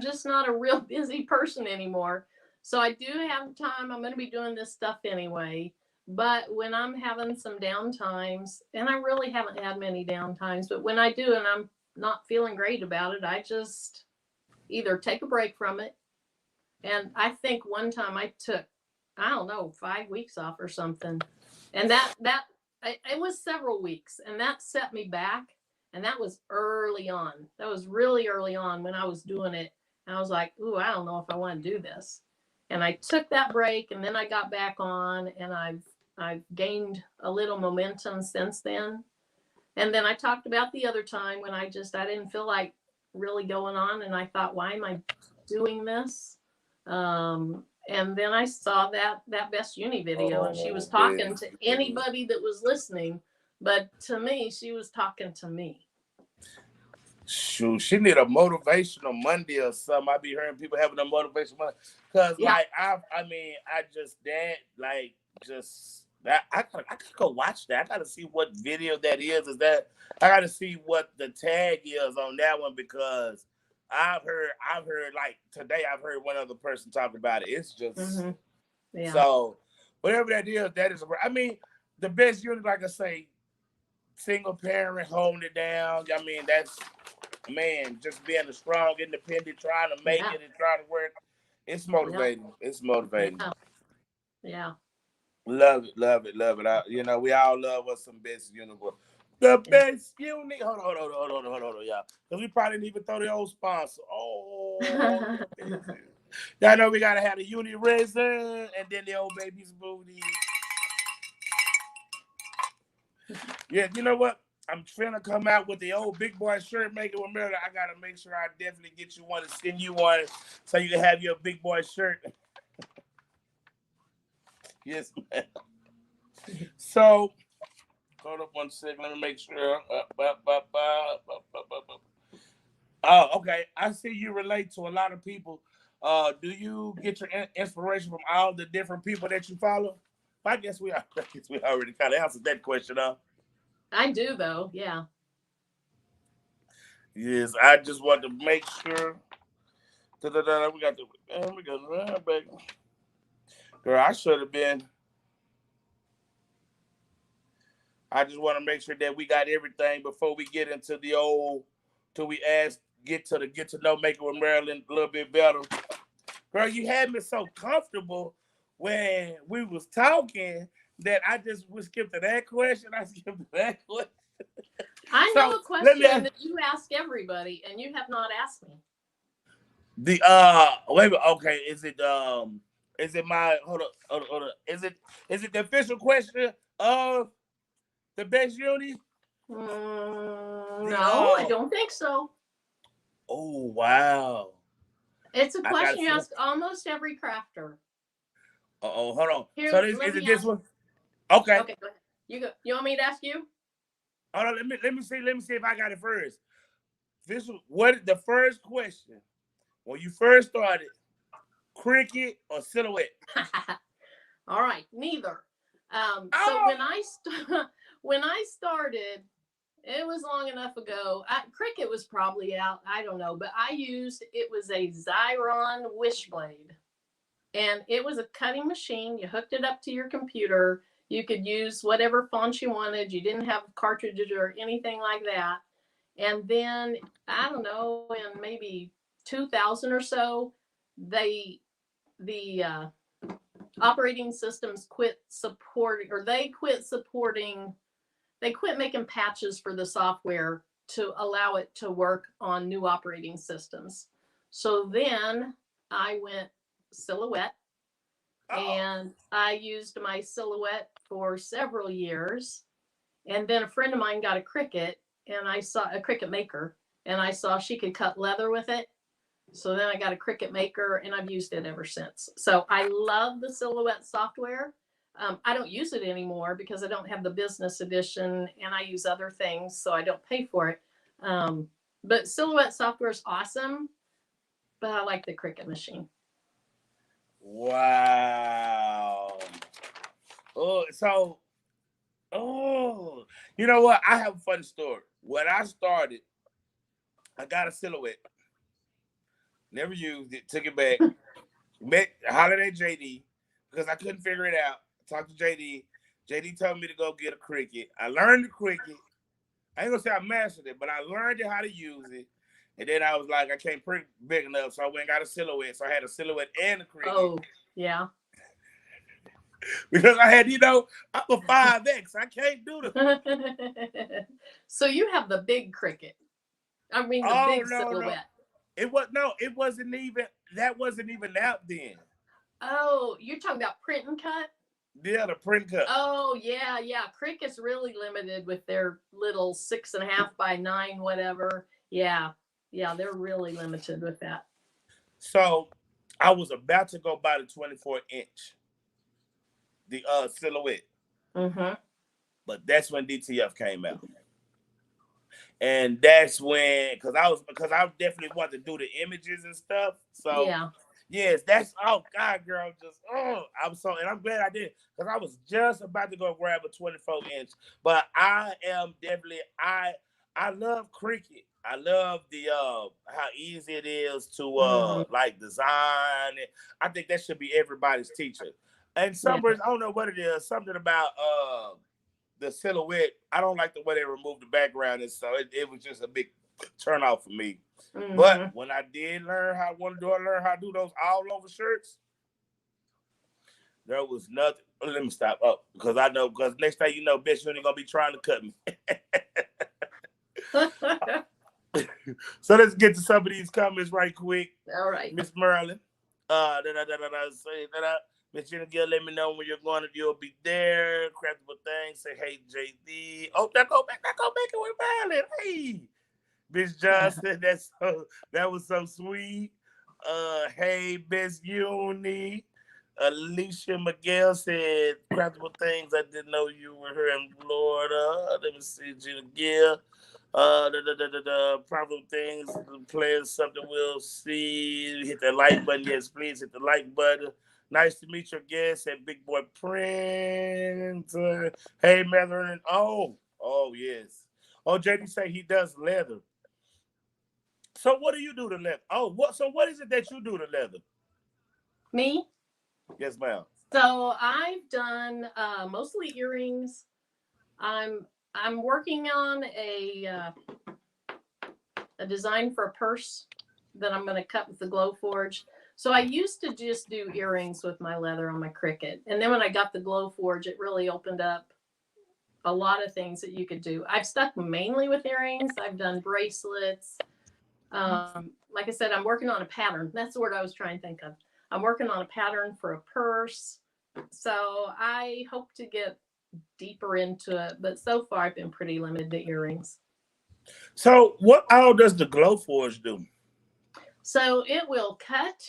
just not a real busy person anymore. So I do have time. I'm going to be doing this stuff anyway. But when I'm having some downtimes, and I really haven't had many downtimes, but when I do and I'm not feeling great about it, I just either take a break from it. And I think one time I took, I don't know, 5 weeks off or something. And it was several weeks, and that set me back. And that was early on. That was really early on when I was doing it. And I was like, ooh, I don't know if I want to do this. And I took that break, and then I got back on, and I've gained a little momentum since then. And then I talked about the other time when I didn't feel like really going on, and I thought, why am I doing this? And then I saw that Best Uni video, and she was talking to anybody that was listening, but to me, she was talking to me. Shoot, she need a motivational Monday or something. I be hearing people having a motivational Monday because, like, I gotta go watch that. I gotta see what video that is. I gotta see what the tag is on that one because I've heard like today I've heard one other person talk about it. It's just so whatever that is. I mean, the best unit, like I say, single parent holding it down. I mean, that's just being a strong, independent, trying to make it and trying to work. It's motivating. Yeah. It's motivating. Yeah. Love it. You know, we all love us some Best Unit. The Best Unit. Hold on, y'all. Because we probably didn't even throw the old sponsor. Oh, y'all know we gotta have the Uni resin and then the old baby's booty. Yeah, you know what? I'm trying to come out with the old big boy shirt maker with Marilyn. I gotta make sure I definitely get you one and send you one so you can have your big boy shirt. Yes, man. So, hold up 1 second. Let me make sure. Oh, okay. I see you relate to a lot of people. Do you get your inspiration from all the different people that you follow? I guess we already kind of answered that question, huh? I do, though. Yeah. Yes, I just want to make sure. We got baby. Girl, I should have been. I just want to make sure that we got everything before we get into the old, till we get to know making with Marilyn a little bit better. Girl, you had me so comfortable when we was talking that I just would skip to that question. I skipped to that question. I know So a let me question ask that you ask everybody, and you have not asked me. the wait a minute, okay, is it my hold on. Is it the official question of the best uni? The No, I don't think so. oh wow. It's a I got question you it. ask almost every crafter. Oh, hold on. So Here, this let is me it this ask. one? Okay. Okay, go ahead. You go. You want me to ask you? Hold on, let me see if I got it first. This was what the first question when you first started, cricket or silhouette? All right, neither. So Oh, when I started, it was long enough ago. Cricket was probably out. I don't know, but it was a Xyron Wishblade, and it was a cutting machine. You hooked it up to your computer. You could use whatever font you wanted. You didn't have cartridges or anything like that. And then I don't know, in maybe 2000 or so, the operating systems quit supporting, or they quit making patches for the software to allow it to work on new operating systems. So then I went Silhouette, oh. and I used my Silhouette for several years. And then a friend of mine got a Cricut, and I saw a Cricut Maker, and I saw she could cut leather with it. So then I got a Cricut Maker, and I've used it ever since. So I love the Silhouette software. I don't use it anymore because I don't have the business edition, and I use other things, so I don't pay for it. But Silhouette software is awesome, but I like the Cricut machine. Wow. Oh, so oh, you know what? I have a funny story. When I started, I got a silhouette. Never used it. Took it back. Hollered at JD because I couldn't figure it out. Talked to JD. JD told me to go get a Cricut. I learned the Cricut. I ain't gonna say I mastered it, but I learned how to use it. And then I was like, I can't print big enough, so I went and got a silhouette. So I had a silhouette and a Cricut. Oh, yeah. Because I had, I'm a 5X. I can't do the. So you have the big Cricut. I mean, the Oh big no. Silhouette. It wasn't even out then. Oh, you're talking about print and cut? Yeah, the print cut. Oh, yeah. Cricut's really limited with their little 6.5 by 9, whatever. Yeah, they're really limited with that. So I was about to go buy the 24-inch, the silhouette. Mm-hmm. But that's when DTF came out. And that's when, because I definitely wanted to do the images and stuff. So Yeah. yes, that's oh God, girl, and I'm glad I did because I was just about to go grab a 24-inch. But I am definitely I love Cricut. I love the how easy it is to like design it. I think that should be everybody's teacher. And some I don't know what it is, something about the silhouette. I don't like the way they removed the background, and so it was just a big turn off for me. Mm-hmm. But when I did learn how to do those all over shirts, there was nothing. Let me stop up because next thing you know, bitch, you ain't gonna be trying to cut me. So let's get to some of these comments right quick. All right, Miss Marilyn. Miss Jennifer, let me know when you're going. If you'll be there. Craftable Thangz. Say hey, JD. Oh, that go back with Marilyn. Hey. Miss Johnson, that was so sweet. Hey, Miss Uni. Alicia Miguel said, "Practical things. I didn't know you were here in Florida." Let me see, Gina Gill. Practical things. Playing something we'll see. Hit that like button. Yes, please hit the like button. Nice to meet your guest at Big Boy Print. Hey, Marilyn. Oh, yes. Oh, JD say he does leather. So what do you do to leather? So what is it that you do to leather? Me? Yes, ma'am. So I've done mostly earrings. I'm working on a design for a purse that I'm going to cut with the Glowforge. So I used to just do earrings with my leather on my Cricut, and then when I got the Glowforge, it really opened up a lot of things that you could do. I've stuck mainly with earrings. I've done bracelets. Like I said, I'm working on a pattern. That's the word I was trying to think of. I'm working on a pattern for a purse. So I hope to get deeper into it, but so far I've been pretty limited to earrings. So what all does the Glowforge do? So it will cut,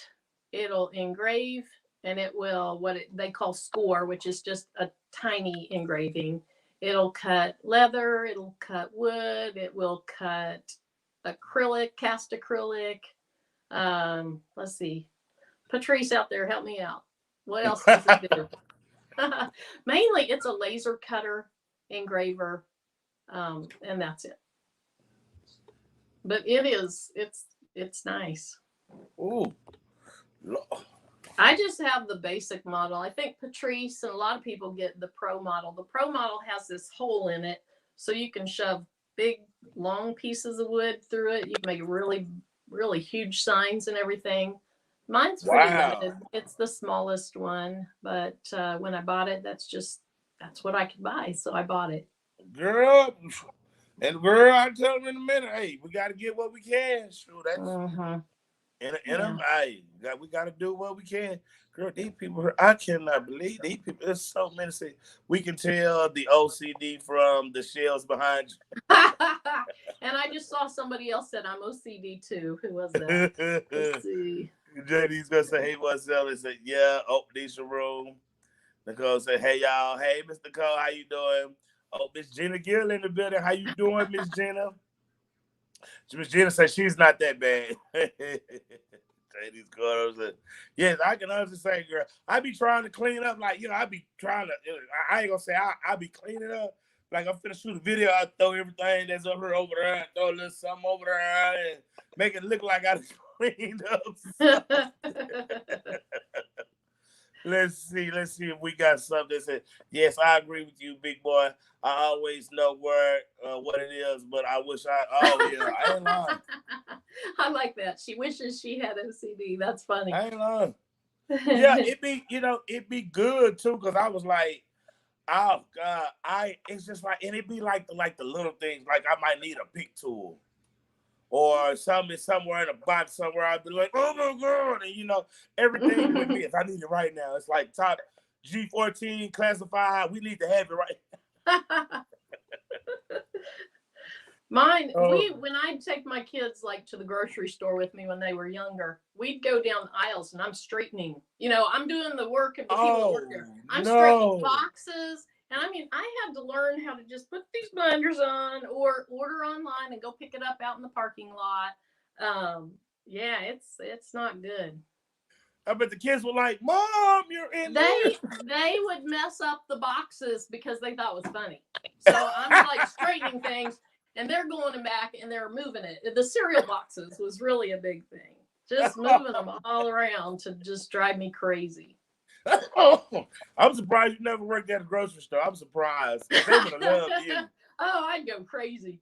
it'll engrave, and it will they call score, which is just a tiny engraving. It'll cut leather, it'll cut wood, it will cut acrylic, cast acrylic. Let's see. Patrice out there, help me out. What else does it do? Mainly it's a laser cutter, engraver, and that's it. But it's nice. Ooh. I just have the basic model. I think Patrice and a lot of people get the pro model. The pro model has this hole in it, so you can shove big, long pieces of wood through it. You can make really, really huge signs and everything. Mine's pretty limited. It's the smallest one, but when I bought it, that's what I could buy, so I bought it. Girl, I tell them in a minute, hey, we got to get what we can. Sure, that's we got to do what we can. Girl, these people, I cannot believe these people. There's so many things. We can tell the OCD from the shells behind you. And I just saw somebody else said I'm OCD too. Who was that? Let's see. JD's gonna say, "Hey, what's up?" And say, "Yeah, oh, this your room." Nicole say, "Hey, y'all. Hey, Mr. Cole, how you doing?" Oh, Miss Gina Gill in the building. How you doing, Miss Gina? Miss Gina says she's not that bad. JD's going over. Yes, I can honestly say, girl, I be trying to clean up. Like, I be trying to. I ain't gonna say I be cleaning up. Like, I'm finna shoot a video, I throw everything that's up here over there, and throw a little something over there, and make it look like I cleaned up. Let's see if we got something that says, yes, I agree with you, big boy. I always know what it is, but I wish I ain't lying. I like that. She wishes she had OCD. That's funny. I ain't lying. Yeah, it'd be good too, because I was like, oh God, it's just like, and it'd be like the little things, like I might need a pick tool. Or something somewhere in a box somewhere, I'd be like, oh my God. And everything with me, if I need it right now, it's like top G14 classified. We need to have it right. Mine, when I'd take my kids like to the grocery store with me when they were younger, we'd go down aisles and I'm straightening. I'm doing the work of the people that work there. I'm straightening boxes. And I mean, I had to learn how to just put these blinders on or order online and go pick it up out in the parking lot. Yeah, it's not good. I bet the kids were like, Mom, you're in there. They would mess up the boxes because they thought it was funny. So I'm like straightening things and they're going back and they're moving it. The cereal boxes was really a big thing. Just moving them all around to just drive me crazy. I'm surprised you never worked at a grocery store. I'm surprised. They would have loved you. Oh, I'd go crazy.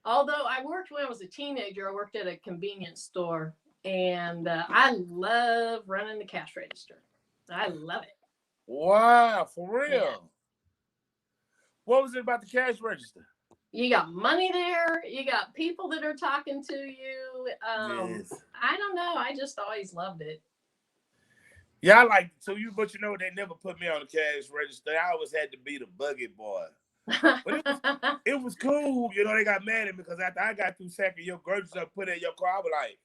Although I worked when I was a teenager, I worked at a convenience store, and I love running the cash register. I love it. Wow, for real? Yeah. What was it about the cash register? You got money there. You got people that are talking to you. Yes. I don't know. I just always loved it. Yeah, I like it too. But they never put me on the cash register. I always had to be the buggy boy. But it was cool. They got mad at me because after I got through sacking your groceries up, put it in your car, I was like.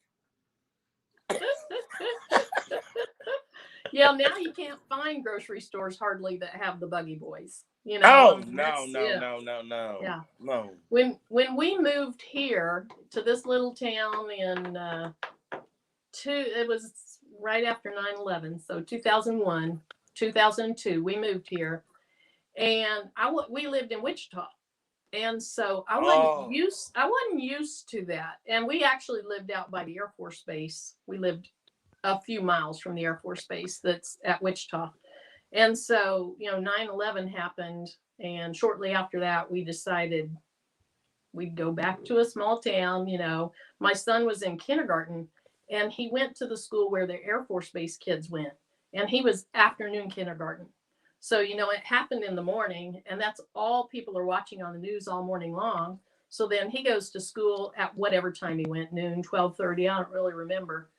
Yeah, now you can't find grocery stores hardly that have the buggy boys. Oh, no. Yeah. No. When we moved here to this little town in it was right after 9/11, so 2001, 2002, we moved here, and we lived in Wichita, and so I wasn't used to that, and we actually lived out by the Air Force Base. We lived a few miles from the Air Force Base that's at Wichita, and so 9/11 happened, and shortly after that, we decided we'd go back to a small town. My son was in kindergarten. And he went to the school where the Air Force Base kids went. And he was afternoon kindergarten. So, you know, it happened in the morning, and that's all people are watching on the news all morning long. So then he goes to school at whatever time he went, noon, 12:30, I don't really remember.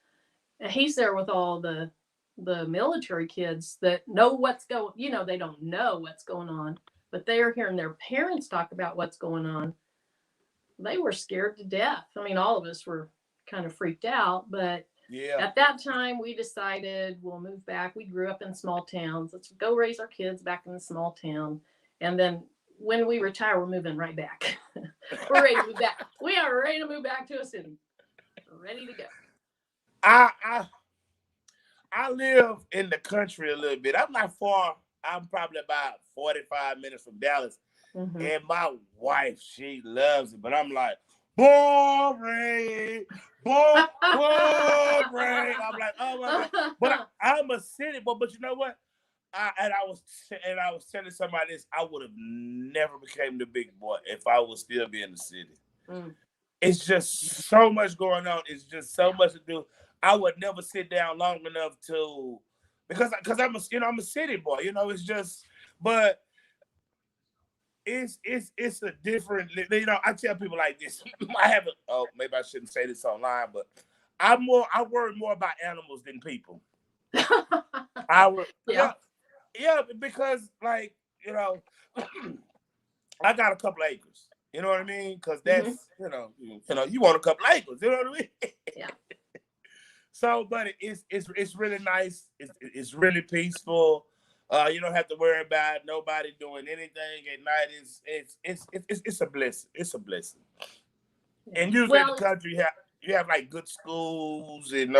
And he's there with all the military kids that know what's going, you know, they don't know what's going on, but they are hearing their parents talk about what's going on. They were scared to death. I mean, all of us were kind of freaked out, but Yeah. at that time we decided we'll move back. We grew up in small towns. Let's go raise our kids back in the small town. And then when we retire, we're moving right back. We're ready to move back. We are ready to move back to a city. We're ready to go. I live in the country a little bit. I'm not far. I'm probably about 45 minutes from Dallas. Mm-hmm. And my wife, she loves it. But I'm like, boring, boring. I'm like, oh my God. But I'm a city boy. But you know what? I was telling somebody this. I would have never became the big boy if I would still be in the city. Mm. It's just so much going on. It's just so much to do. I would never sit down long enough to, because I'm a city boy. You know, it's just, but it's a different. You know, I tell people like this. I haven't. Oh, maybe I shouldn't say this online, but I worry more about animals than people. Yeah, because like, you know, I got a couple acres. You know what I mean? Because that's you know you want a couple acres. You know what I mean? Yeah. So, but it's really nice. It's really peaceful. You don't have to worry about nobody doing anything at night. It's a blessing. It's a blessing. And usually in the country, you have like good schools and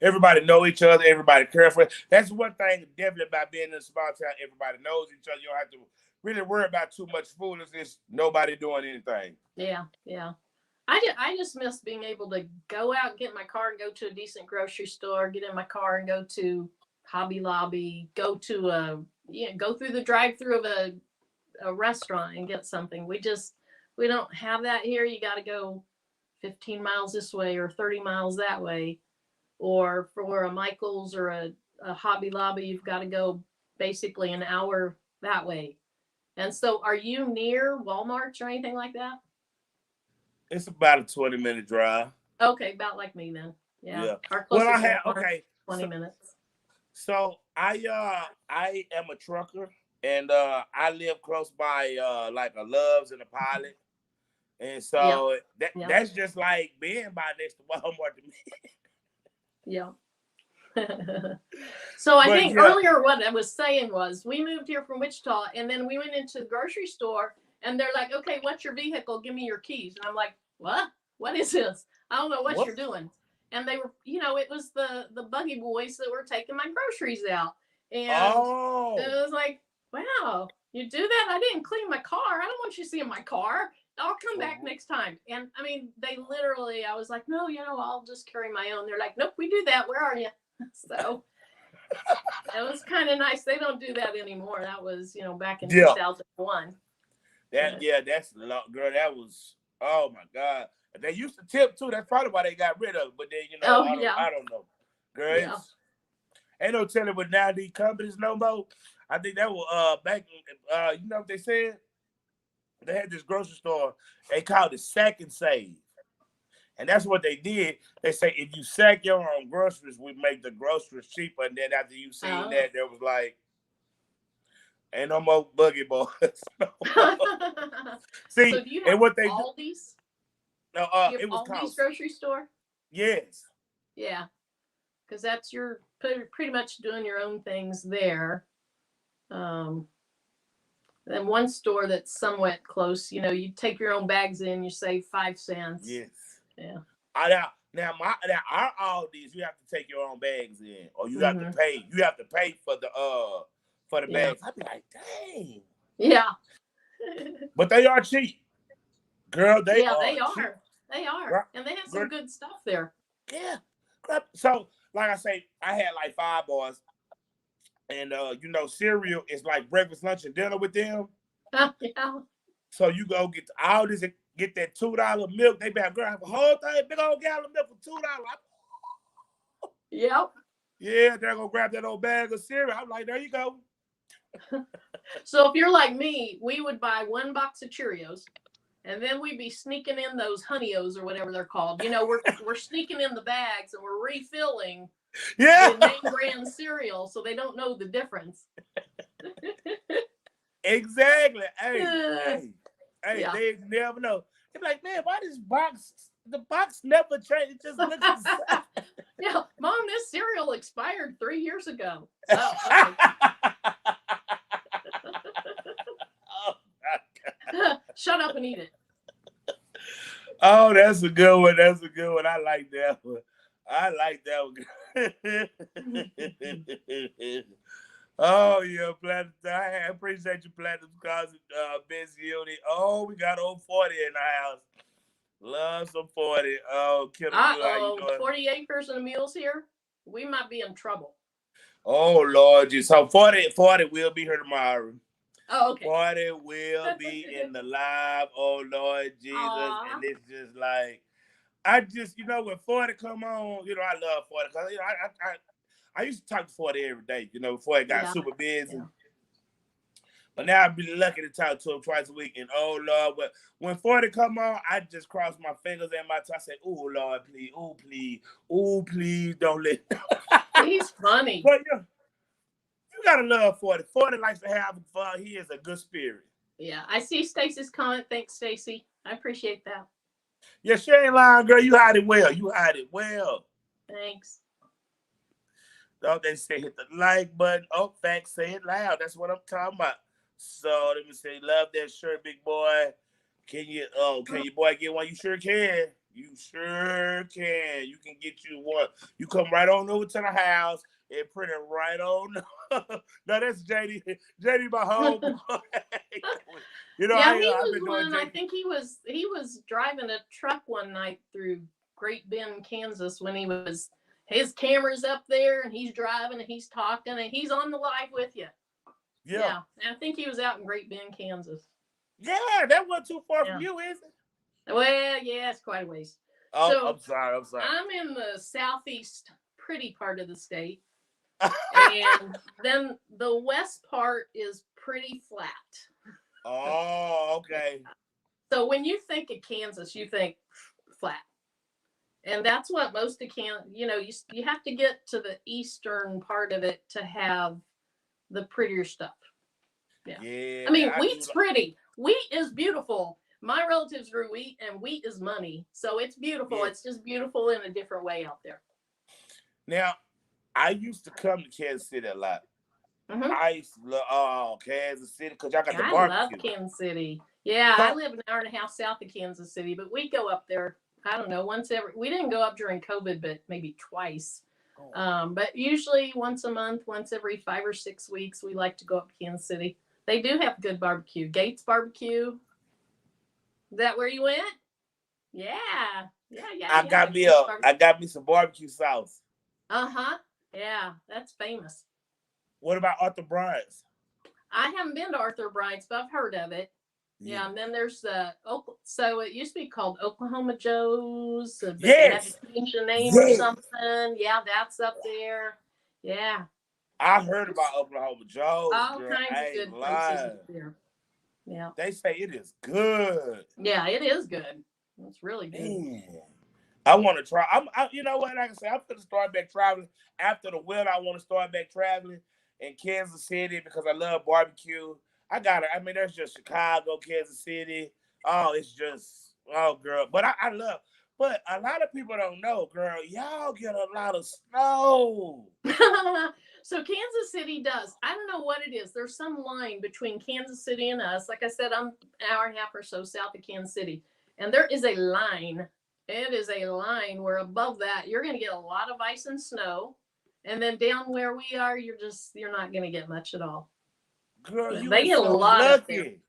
everybody know each other. Everybody care for it. That's one thing definitely about being in a small town. Everybody knows each other. You don't have to really worry about too much foolishness. Nobody doing anything. Yeah, yeah. I just miss being able to go out, get in my car and go to a decent grocery store, get in my car and go to Hobby Lobby, go through the drive-through of a restaurant and get something. We don't have that here. You got to go 15 miles this way or 30 miles that way. Or for a Michael's or a Hobby Lobby, you've got to go basically an hour that way. And so are you near Walmart or anything like that? It's about a 20-minute drive. Okay, about like me then. Yeah. Our well, I closest have 20 minutes. So I am a trucker, and I live close by like a Love's and a Pilot, and so that's just like being by next to Walmart to me. Yeah. So I think earlier what I was saying was we moved here from Wichita, and then we went into the grocery store, and they're like, okay, what's your vehicle? Give me your keys. And I'm like, what? What is this? I don't know what you're doing. And they were, it was the buggy boys that were taking my groceries out. And it was like, wow, you do that? I didn't clean my car. I don't want you seeing my car. I'll come back next time. And I mean, they literally, I was like, no, I'll just carry my own. They're like, nope, we do that. Where are you? So it was kind of nice. They don't do that anymore. That was, back in 2001. That's girl. That was, oh my God. They used to tip too. That's probably why they got rid of it. But then, I don't know. Girl, ain't no telling with now these companies no more. I think that was back, you know what they said? They had this grocery store. They called it Sack and Save. And that's what they did. They say, if you sack your own groceries, we make the groceries cheaper. And then after you seen that, there was like, ain't no more buggy boys. See, so do you have and what they Aldi's? No, it was Aldi's grocery store? Yes. Yeah. Because that's you're pretty much doing your own things there. Then one store that's somewhat close, you take your own bags in, you save 5 cents. Yes. Yeah. Now our Aldi's, you have to take your own bags in, or you have to pay. You have to pay for the bags. I'd be like, dang. Yeah. But they are cheap, girl. They are. Cheap. They are, and they have some good stuff there. Yeah. So, like I say, I had like 5 boys, and cereal is like breakfast, lunch, and dinner with them. Yeah. So you go get all this and get that $2 milk. They better grab a whole thing, big old gallon of milk for $2. Yep. Yeah, they're gonna grab that old bag of cereal. I'm like, there you go. So if you're like me, we would buy 1 box of Cheerios, and then we'd be sneaking in those Honey-O's or whatever they're called. You know, we're sneaking in the bags and we're refilling Yeah, the name brand cereal so they don't know the difference. exactly. Hey, Yeah. they never know. They're like, man, why the box never changed? It just looks the same. Yeah, Mom, this cereal expired 3 years ago. Oh, okay. Oh, my God. Shut up and eat it. Oh, that's a good one. That's a good one. I like that one. I like that one. Oh, yeah, Platinum. I appreciate you, Platinum Scars and Busy Unit. Oh, we got old 40 in the house. Love some 40. Oh, Killer Blue, how you doing? 40 acres and mules here. We might be in trouble. Oh, Lord. So 40 will be here tomorrow. Oh, okay. 40 will be in the live. Oh, Lord Jesus. Aww. And it's just like, I just, when 40 come on, I love 40. Because, I used to talk to 40 every day, before it got super busy. Yeah. But now I've been lucky to talk to him twice a week. And, oh, Lord, but when 40 come on, I just cross my fingers and my toe. I say, oh, Lord, please, oh, please, oh, please, don't let. He's funny. But, you got to love 40. 40 likes to have fun. He is a good spirit. Yeah, I see Stacy's comment. Thanks, Stacy. I appreciate that. Yeah, she ain't lying, girl. You hide it well. You hide it well. Thanks. Don't they say hit the like button? Oh, facts, say it loud. That's what I'm talking about. So let me say, love that shirt, big boy. Can you boy get one? You sure can. You sure can. You can get you one. You come right on over to the house and print it right on. No, that's JD. JD, my homeboy. Yeah, he was one. I think he was driving a truck one night through Great Bend, Kansas, when his camera's up there and he's driving and he's talking and he's on the live with you. Yeah. I think he was out in Great Bend, Kansas. Yeah, that wasn't too far from you, is it? Well, yeah, it's quite a ways. Oh, so, I'm sorry. I'm in the southeast pretty part of the state. And then the west part is pretty flat. Oh, okay. So when you think of Kansas, you think flat. And that's what most of Kansas, you have to get to the eastern part of it to have the prettier stuff. Yeah. I mean, wheat's pretty. Wheat is beautiful. My relatives grew wheat, and wheat is money. So it's beautiful. Yeah. It's just beautiful in a different way out there. Now, I used to come to Kansas City a lot. Mm-hmm. I used to love Kansas City because y'all got the barbecue. I love Kansas City. Yeah, I live an hour and a half south of Kansas City, but we go up there, I don't know, we didn't go up during COVID, but maybe twice. But usually once a month, once every 5 or 6 weeks, we like to go up to Kansas City. They do have good barbecue. Gates Barbecue. Is that where you went? Yeah. I got me some barbecue sauce. Uh-huh. Yeah, that's famous. What about Arthur Bryant's? I haven't been to Arthur Bryant's, but I've heard of it. Yeah, and then there's so it used to be called Oklahoma Joe's. But they had to change the name or something. Yeah, that's up there. Yeah. I heard about Oklahoma Joe's. All kinds of good places up there. Yeah. They say it is good. Yeah, it is good. It's really good. Man. I want to try. You know what? Like I said, I'm going to start back traveling. After the winter, I want to start back traveling in Kansas City because I love barbecue. There's just Chicago, Kansas City. Oh, it's just, girl. But but a lot of people don't know, girl, y'all get a lot of snow. So Kansas City does. I don't know what it is. There's some line between Kansas City and us. Like I said, I'm an hour and a half or so south of Kansas City. And there is a line. It is a line where above that, you're going to get a lot of ice and snow. And then down where we are, you're not going to get much at all. Girl, you they get so a lot lucky.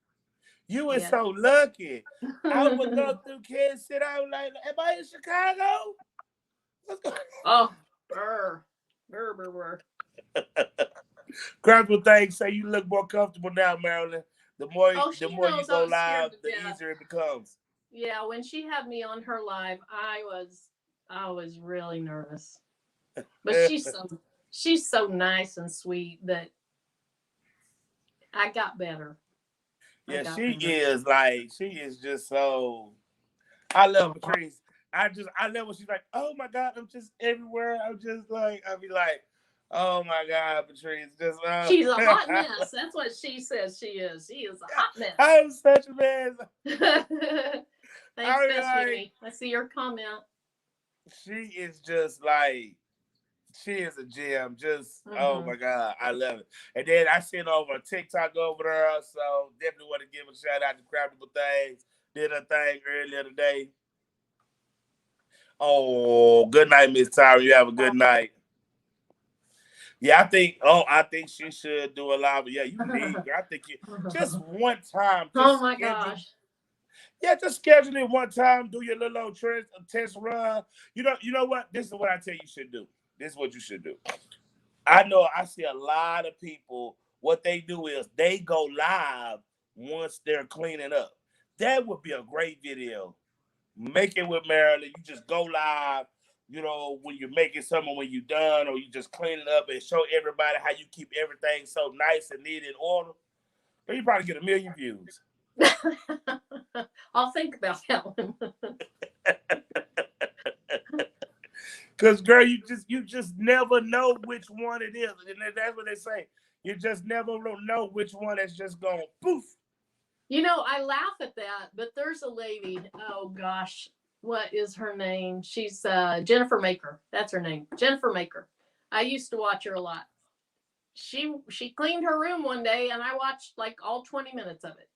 You were so lucky. I would go through Kansas City. I was like, am I in Chicago? Oh, burr. Credible Thangz say you look more comfortable now, Marilyn. The more you go live, the easier it becomes. Yeah, when she had me on her live, I was really nervous. But she's so nice and sweet that I got better. Yeah, she is just so. I love Patrice. I love when she's like, oh my God, I'm just everywhere. I'm just like, I'll be like, oh my God, Patrice, just. She's a hot mess. That's what she says she is. She is a hot mess. I'm such a mess. Thanks, Bethany. I see your comment. She is just like, she is a gem. Just, oh my God, I love it. And then I sent over a TikTok over there, so definitely want to give a shout out to Craftable Thangz. Did her thing earlier today. Oh, good night, Miss Tyra. You have a good night. Yeah, I think she should do a live. Yeah, you need. I think you just one time. Oh my gosh. Yeah, just schedule it one time. Do your little test run. You know what? This is what I tell you should do. This is what you should do. I know I see a lot of people. What they do is they go live once they're cleaning up. That would be a great video. Make it with Marilyn. You just go live, when you're making something, when you're done, or you just clean it up and show everybody how you keep everything so nice and neat in order. But you probably get 1 million views. I'll think about that one. Cause girl, you just never know which one it is, and that's what they say. You just never know which one is just going poof. I laugh at that, but there's a lady. Oh gosh, what is her name? She's Jennifer Maker. That's her name, Jennifer Maker. I used to watch her a lot. She cleaned her room one day, and I watched like all 20 minutes of it.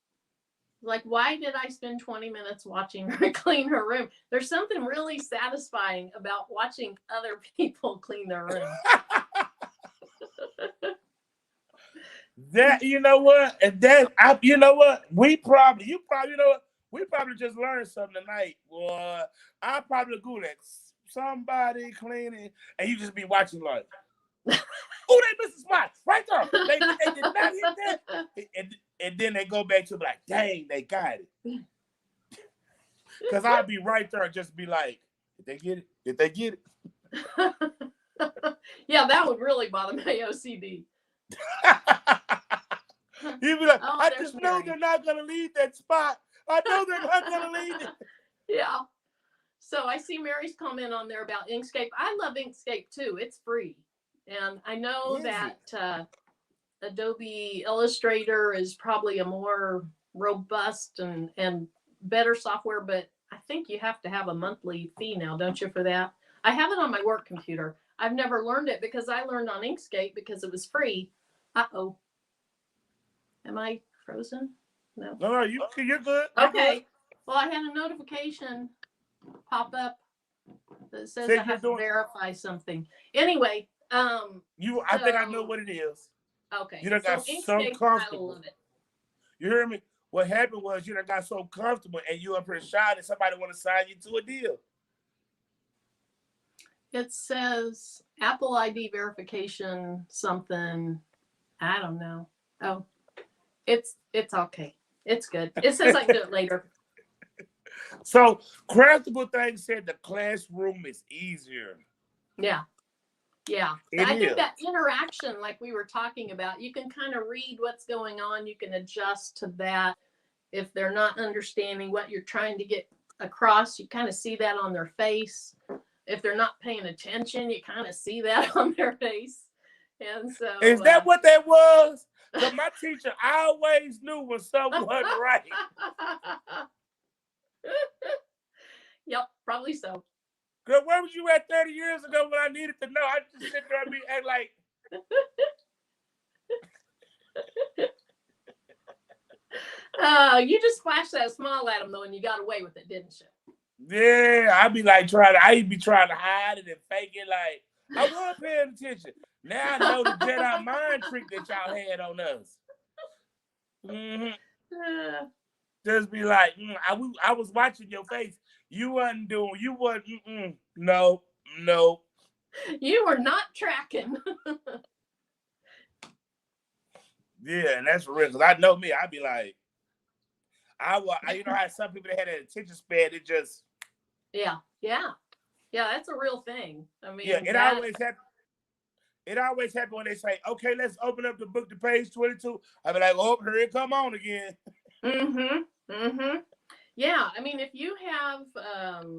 Like, why did I spend 20 minutes watching her clean her room? There's something really satisfying about watching other people clean their room. That you know what, and that you know what, we probably just learned something tonight. Well, I probably Google that somebody cleaning, and you just be watching like, oh, they missed a spot right there. They did not hit that, and then they go back to like, dang, they got it. Because I'd be right there and just be like, did they get it? Did they get it? Yeah, that would really bother my OCD. You'd be like, I just know they're not going to leave that spot. I know they're not going to leave it. Yeah. So I see Mary's comment on there about Inkscape. I love Inkscape too. It's free. And I know that Adobe Illustrator is probably a more robust and better software, but I think you have to have a monthly fee now, don't you, for that? I have it on my work computer. I've never learned it because I learned on Inkscape because it was free. Uh-oh. Am I frozen? No. No, you're good. Okay. Good. Well, I had a notification pop up that says I have to verify something. Anyway, I think I know what it is. Okay. You done got so comfortable. I love it. You hear me? What happened was you done got so comfortable and you up here shy that somebody want to sign you to a deal. It says Apple ID verification something. I don't know. Oh, it's okay. It's good. It says I can do it later. So Craftable Thangz said the classroom is easier. Yeah. Yeah. I think that interaction, like we were talking about, you can kind of read what's going on. You can adjust to that. If they're not understanding what you're trying to get across, you kind of see that on their face. If they're not paying attention, you kind of see that on their face. And so is that what that was? Because my teacher always knew when something wasn't right. Yep, probably so. Girl, where was you at 30 years ago when I needed to know? I just sit there and be act like. You just flashed that smile at him though, and you got away with it, didn't you? Yeah, I'd be like I'd be trying to hide it and fake it like I was paying attention. Now I know the Jedi mind trick that y'all had on us. Mm-hmm. Just be like, I was watching your face. You wasn't, no. You were not tracking. Yeah, and that's real. Because I know me, I'd be like, how some people that had an attention span, it just. Yeah, that's a real thing. I mean, yeah, it it always happens when they say, okay, let's open up the book to page 22. I be like, oh, here it come on again. Yeah, I mean, if you have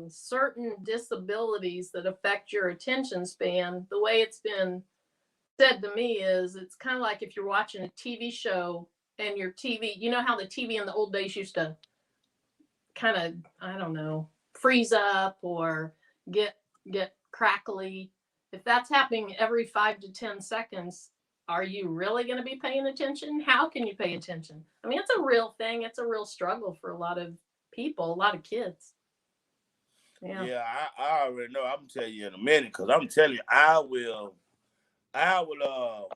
certain disabilities that affect your attention span, the way it's been said to me is it's kind of like if you're watching a TV show and your TV, you know how the TV in the old days used to kind of, I don't know, freeze up or get crackly. If that's happening every 5 to 10 seconds, are you really going to be paying attention? How can you pay attention? I mean, it's a real thing. It's a real struggle for a lot of people, a lot of kids. Yeah, I already know. I'm gonna tell you in a minute because I'm telling you, I will. No.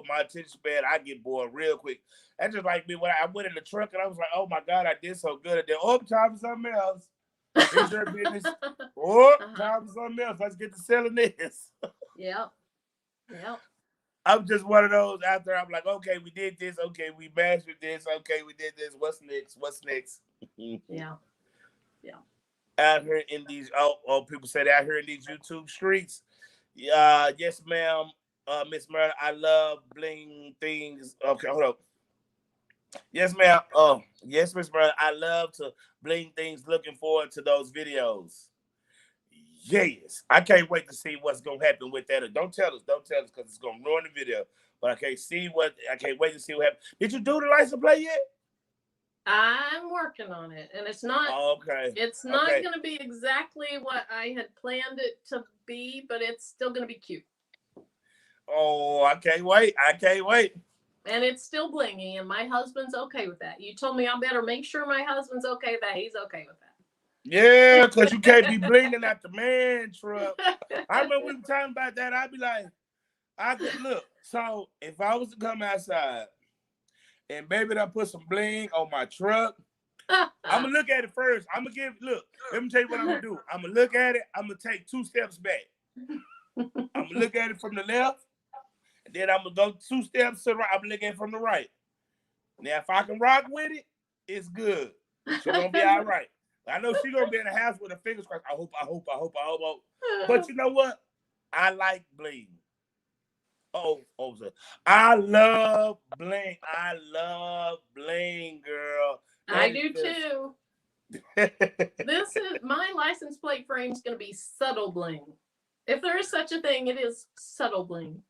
My attention span, I get bored real quick. That's just like me when I went in the truck and I was like, oh my God, I did so good. And then, time for something else. It's your business. Time for something else. Let's get to selling this. Yep. I'm just one of those out there. I'm like, okay, we did this. Okay, we mastered this. Okay, we did this. What's next? Yeah. Out here in these, people say out here in these YouTube streets. Yes, ma'am. Miss Marilyn, I love bling things. Okay, hold up. Yes, ma'am. Yes, Miss Marilyn, I love to bling things. Looking forward to those videos. Yes, I can't wait to see what's gonna happen with that. Don't tell us because it's gonna ruin the video. But I can't wait to see what happens. Did you do the license plate yet? I'm working on it, and it's not. Okay. It's not going to be exactly what I had planned it to be, but it's still going to be cute. Oh, I can't wait. And it's still blingy, and my husband's okay with that. You told me I better make sure my husband's okay with that. He's okay with that. Yeah, because you can't be blinging at the man truck. I remember we were talking about that. I'd be like, look. So if I was to come outside and baby, I put some bling on my truck, I'm gonna look at it first. Let me tell you what I'm gonna do. I'm gonna look at it. I'm gonna take 2 steps back. I'm gonna look at it from the left, and then I'm gonna go 2 steps to the right. I'm gonna look at it from the right. Now, if I can rock with it, it's good. She's gonna be all right. I know she's gonna be in the house with her fingers crossed. I hope. But you know what? I like bling. I love bling. Girl. I do too. This is my license plate frame is going to be subtle bling. If there is such a thing, it is subtle bling.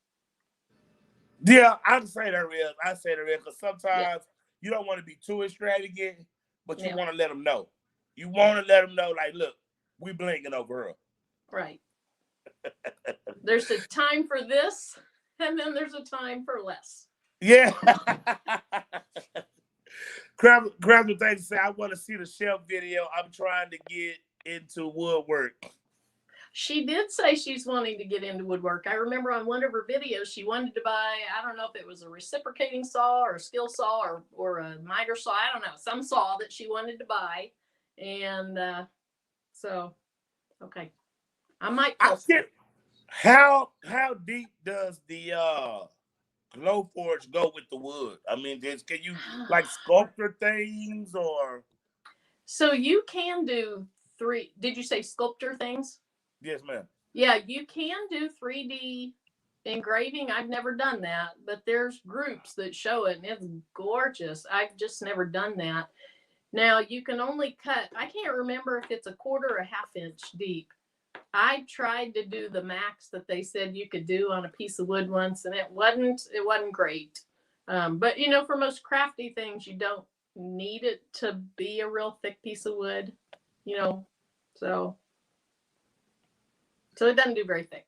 Yeah, I say that real. Because sometimes you don't want to be too extravagant, but you want to let them know. You want to let them know, like, look, we blinging over here. Right. There's a time for this. And then there's a time for less. Yeah. Grab the thing to say, I want to see the shelf video. I'm trying to get into woodwork. She did say she's wanting to get into woodwork. I remember on one of her videos, she wanted to buy, I don't know if it was a reciprocating saw or a skill saw or a miter saw. I don't know, some saw that she wanted to buy. And okay. I might post it. How deep does the Glowforge go with the wood? I mean, can you like sculpture things or? So you can do did you say sculpture things? Yes, ma'am. Yeah, you can do 3D engraving. I've never done that, but there's groups that show it and it's gorgeous. I've just never done that. Now you can only cut, I can't remember if it's 1/4 or 1/2 inch deep. I tried to do the max that they said you could do on a piece of wood once, and it wasn't great. But you know, for most crafty things, you don't need it to be a real thick piece of wood, you know, so it doesn't do very thick.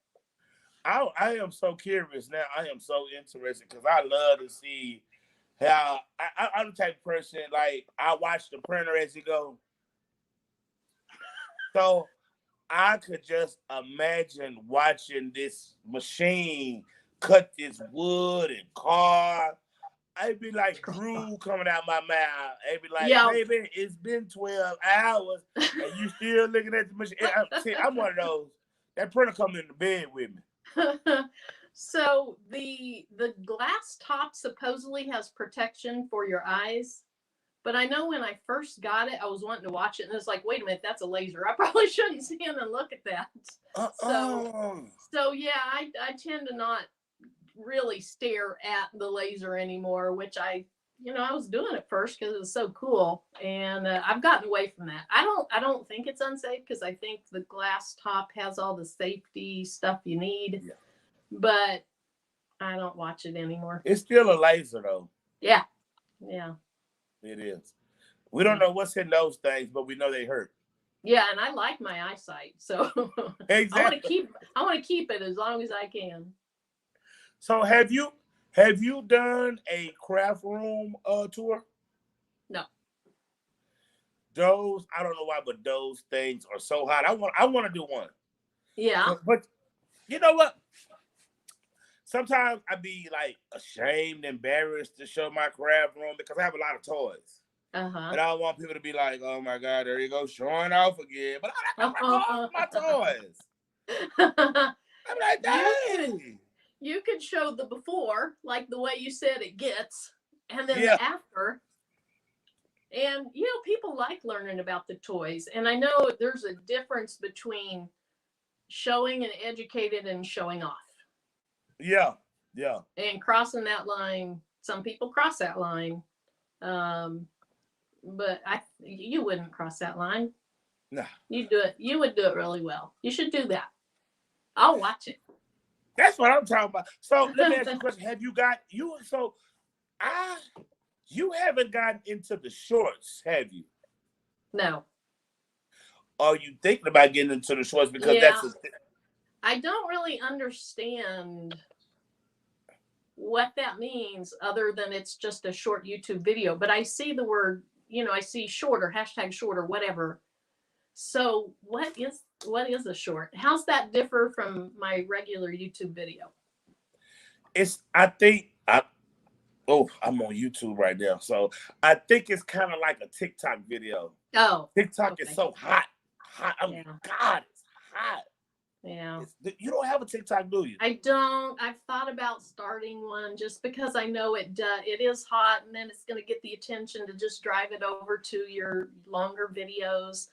I am so curious now. I am so interested because I love to see how I'm the type of person, like, I watch the printer as it go. So I could just imagine watching this machine cut this wood and carve. I'd be like drool coming out my mouth. I'd be like, baby, it's been 12 hours and you still looking at the machine. See, I'm one of those. That printer coming in the bed with me. So the glass top supposedly has protection for your eyes, But I know when I first got it, I was wanting to watch it, and it's like, wait a minute, that's a laser. I probably shouldn't stand and look at that. So yeah, I tend to not really stare at the laser anymore, which I was doing it first because it was so cool, and I've gotten away from that. I don't think it's unsafe because I think the glass top has all the safety stuff you need, but I don't watch it anymore. It's still a laser though. Yeah. It is. We don't know what's in those things, but we know they hurt. Yeah, and I like my eyesight, so Exactly. I want to keep it as long as I can. So have you done a craft room tour? No. Those, I don't know why, but those things are so hot. I want to do one. Yeah. But you know what? Sometimes I be like ashamed, embarrassed to show my craft room because I have a lot of toys. And I don't want people to be like, oh my God, there you go, showing off again. But I got my toys. I'm like, dang. You could show the before, like the way you said it gets, and then the after. And, people like learning about the toys. And I know there's a difference between showing and educated and showing off. Yeah. And crossing that line, some people cross that line. But you wouldn't cross that line. No. You do it. You would do it really well. You should do that. I'll watch it. That's what I'm talking about. So let me ask you a question. Have you you haven't gotten into the shorts, have you? No. Are you thinking about getting into the shorts? Because I don't really understand what that means other than it's just a short YouTube video. But I see the word, I see short or hashtag short or whatever. So what is a short? How's that differ from my regular YouTube video? I'm on YouTube right now. So I think it's kind of like a TikTok video. Oh. TikTok is so hot. God, it's hot. Yeah. You don't have a TikTok, do you? I don't. I've thought about starting one just because I know it is hot, and then it's going to get the attention to just drive it over to your longer videos.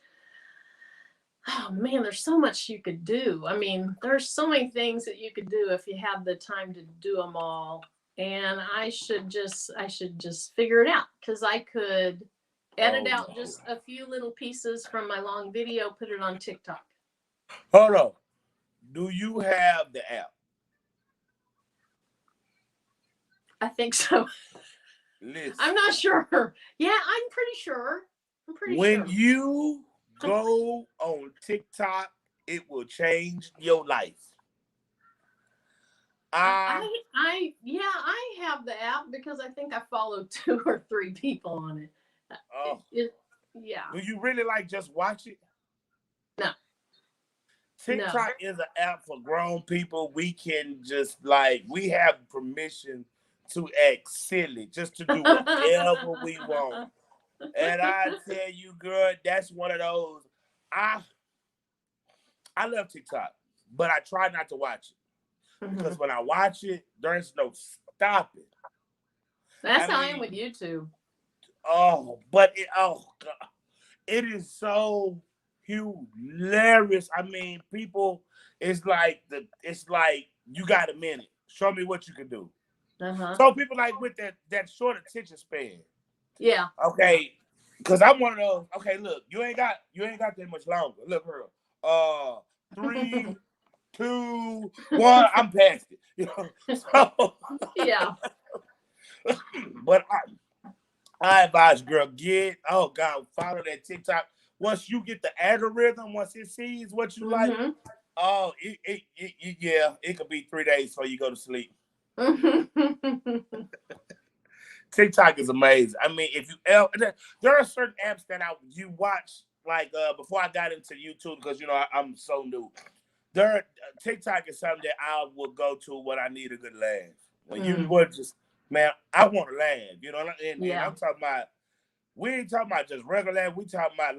Oh man, there's so much you could do. I mean, there's so many things that you could do if you have the time to do them all. And I should just figure it out, because I could edit out just a few little pieces from my long video, put it on TikTok. Hold on. Do you have the app? I think so. Listen. I'm not sure. Yeah, I'm pretty sure. When you go on TikTok, it will change your life. I have the app because I think I follow 2 or 3 people on it. Yeah. Do you really just watch it? No. TikTok is an app for grown people. We can just we have permission to act silly, just to do whatever we want. And I tell you, girl, that's one of those. I love TikTok, but I try not to watch it. Because when I watch it, there's no stopping. That's how I am with YouTube. Oh, but God, it is so hilarious. I mean, people, it's like you got a minute. Show me what you can do. So people with that short attention span. Yeah. Okay, because I'm one of those. Okay, look, you ain't got that much longer. Look, girl. 3, 2, 1. I'm past it. So, yeah. But I advise, girl, follow that TikTok. Once you get the algorithm, once it sees what you like, it could be 3 days before you go to sleep. TikTok is amazing. I mean, if you there are certain apps that you watch before I got into YouTube, because I'm so new. TikTok is something that I will go to when I need a good laugh. When you would just, man, I want to laugh. And I'm talking about, we ain't talking about just regular laugh. We talking about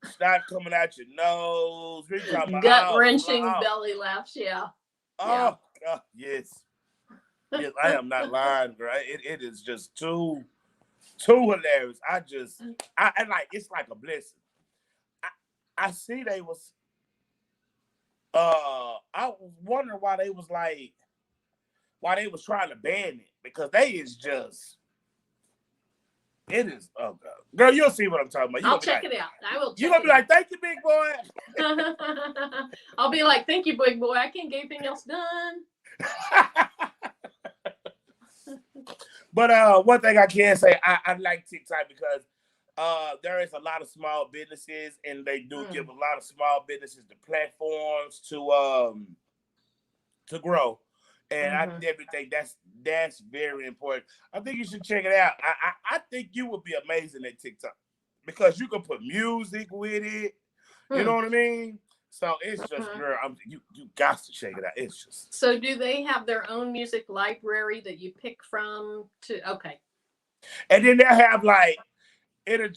snot coming out your nose. We talking about gut-wrenching belly laughs. Yeah. Oh, yes. Yes, I am not lying, girl. It is just too too hilarious. I like it's like a blessing. I see they was I was wondering why they was like why they was trying to ban it because they is just it is oh god. Girl, you'll see what I'm talking about. I'll check it out. I will check You're gonna be like, thank you, big boy. I'll be like, thank you, big boy. I can't get anything else done. But one thing I can say, I like TikTok because there is a lot of small businesses, and they do give a lot of small businesses the platforms to grow. And I definitely think that's very important. I think you should check it out. I think you would be amazing at TikTok because you can put music with it. You know what I mean? So it's just, girl, you got to check it out. It's just. So do they have their own music library that you pick from? Okay. And then they'll have like it'll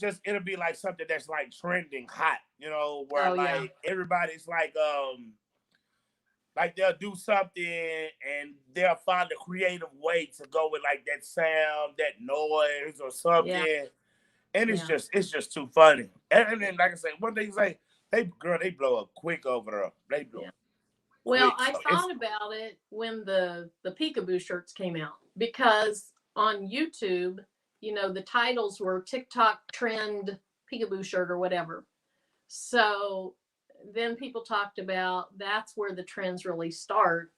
be like something that's like trending hot, you know, where everybody's like they'll do something and they'll find a creative way to go with like that sound, that noise or something. Yeah. And it's just too funny. And then like I said, one thing you say, they blow up quick over there. They blow up. Well, I thought about it when the peekaboo shirts came out because on YouTube, you know, the titles were TikTok trend peekaboo shirt or whatever. So then people talked about that's where the trends really start,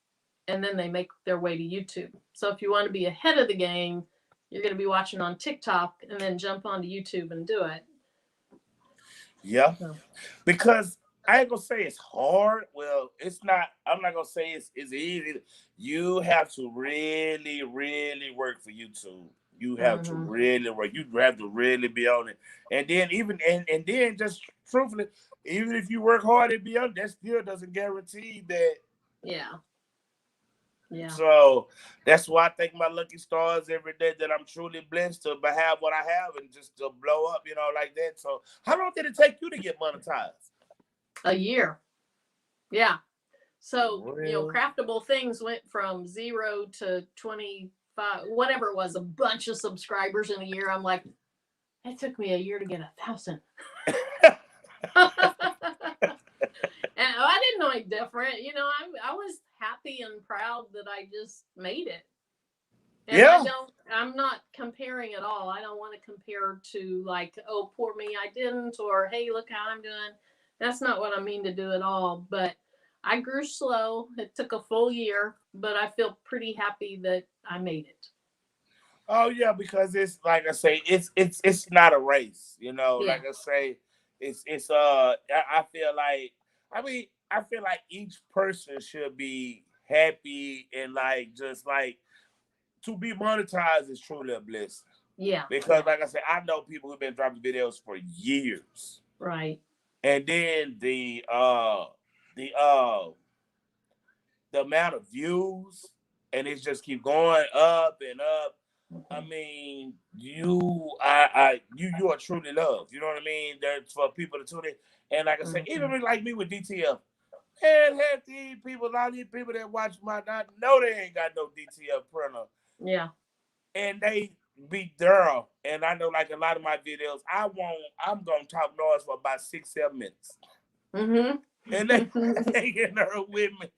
and then they make their way to YouTube. So if you want to be ahead of the game, you're going to be watching on TikTok and then jump onto YouTube and do it. Yeah, because I ain't gonna say it's hard. Well, it's not. I'm not gonna say it's easy. You have to really, really work for YouTube. You have to really work. You have to really be on it. And then and then just truthfully, even if you work hard and be on it, that still doesn't guarantee that. Yeah. Yeah. So that's why I thank my lucky stars every day that I'm truly blessed to have what I have and just to blow up, you know, like that. So how long did it take you to get monetized? A year. Yeah. So, you know, Craftable Things went from 0 to 25, whatever it was, a bunch of subscribers in a year. I'm like, it took me a year to get 1,000. And I didn't know any different. You know, I was happy and proud that I just made it. And I'm not comparing at all. I don't want to compare to like, oh, poor me, I didn't, or hey, look how I'm doing. That's not what I mean to do at all. But I grew slow. It took a full year, but I feel pretty happy that I made it. Oh yeah, because it's like I say, it's not a race, you know. Yeah. Like I say, it's I feel like each person should be happy and like just like to be monetized is truly a blessing. Yeah. Because like I said, I know people who've been dropping videos for years. Right. And then the amount of views and it just keep going up and up. I mean, you are truly loved. You know what I mean? There's for people to tune in. And like I said, even like me with DTF, and half these people, a lot of these people that watch my not know they ain't got no DTF printer. Yeah. And they be there. And I know like a lot of my videos, I'm gonna talk noise for about 6-7 minutes. And they get there with me.